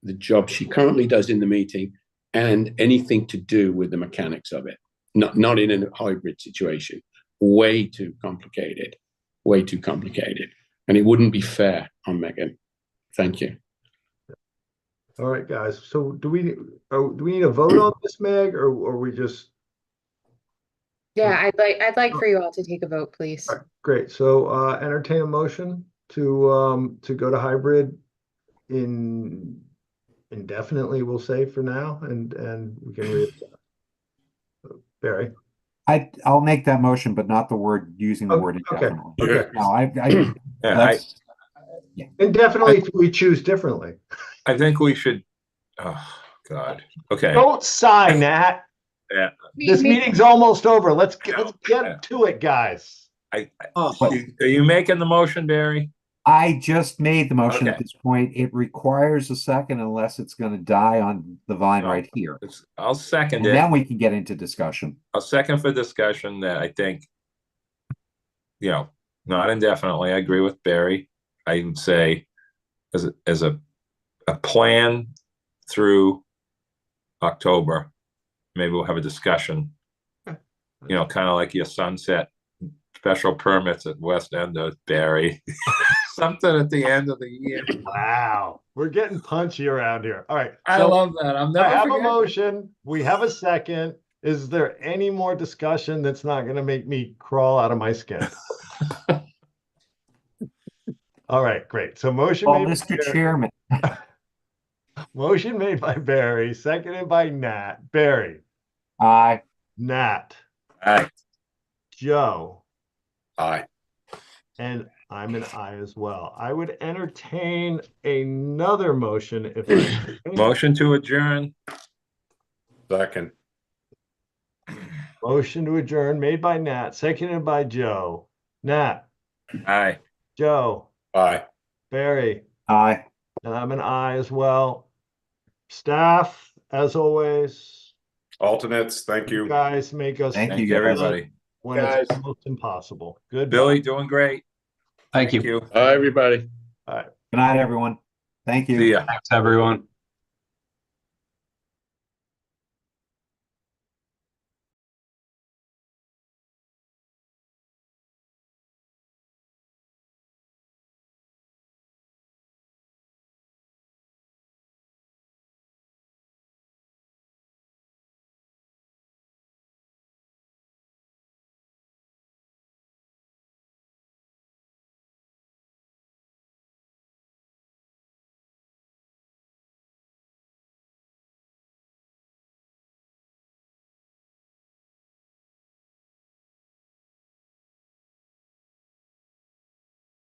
the job she currently does in the meeting and anything to do with the mechanics of it. Not in a hybrid situation. Way too complicated. Way too complicated. And it wouldn't be fair on Megan. Thank you. All right, guys. So do we need a vote on this, Meg, or we just? Yeah, I'd like for you all to take a vote, please. All right, great. So entertain a motion to go to hybrid indefinitely, we'll say for now, and we can read Barry. I'll make that motion, but not the word using the word indefinitely. Okay. No, indefinitely we choose differently. I think we should. Oh God. Okay. Don't sigh, Nat. Yeah. This meeting's almost over. Let's get to it, guys. Are you making the motion, Barry? I just made the motion Okay. at this point. It requires a second unless it's going to die on the vine right here. I'll second And it. then we can get into discussion. I'll second for discussion that I think, not indefinitely. I agree with Barry. I would say as a plan through October, maybe we'll have a discussion, kind of like your sunset special permits at West End of Barry. Something at the end of the year. Wow. We're getting punchy around here. All right. I love that. I have a motion. We have a second. Is there any more discussion that's not going to make me crawl out of my skin? All right, great. So motion made Mr. Chairman. Motion made by Barry, seconded by Nat. Barry. Aye. Nat. Aye. Joe. Aye. And I'm an aye as well. I would entertain another motion if I Motion to adjourn. Second. Motion to adjourn made by Nat, seconded by Joe. Nat. Aye. Joe. Aye. Barry. Aye. And I'm an aye as well. Staff, as always. Alternates, thank you. Guys make us Thank you, everybody. when it's almost impossible. Good. Billy, doing great. Thank you. Bye, everybody. All right. Good night, everyone. Thank you. See ya. Thanks, everyone.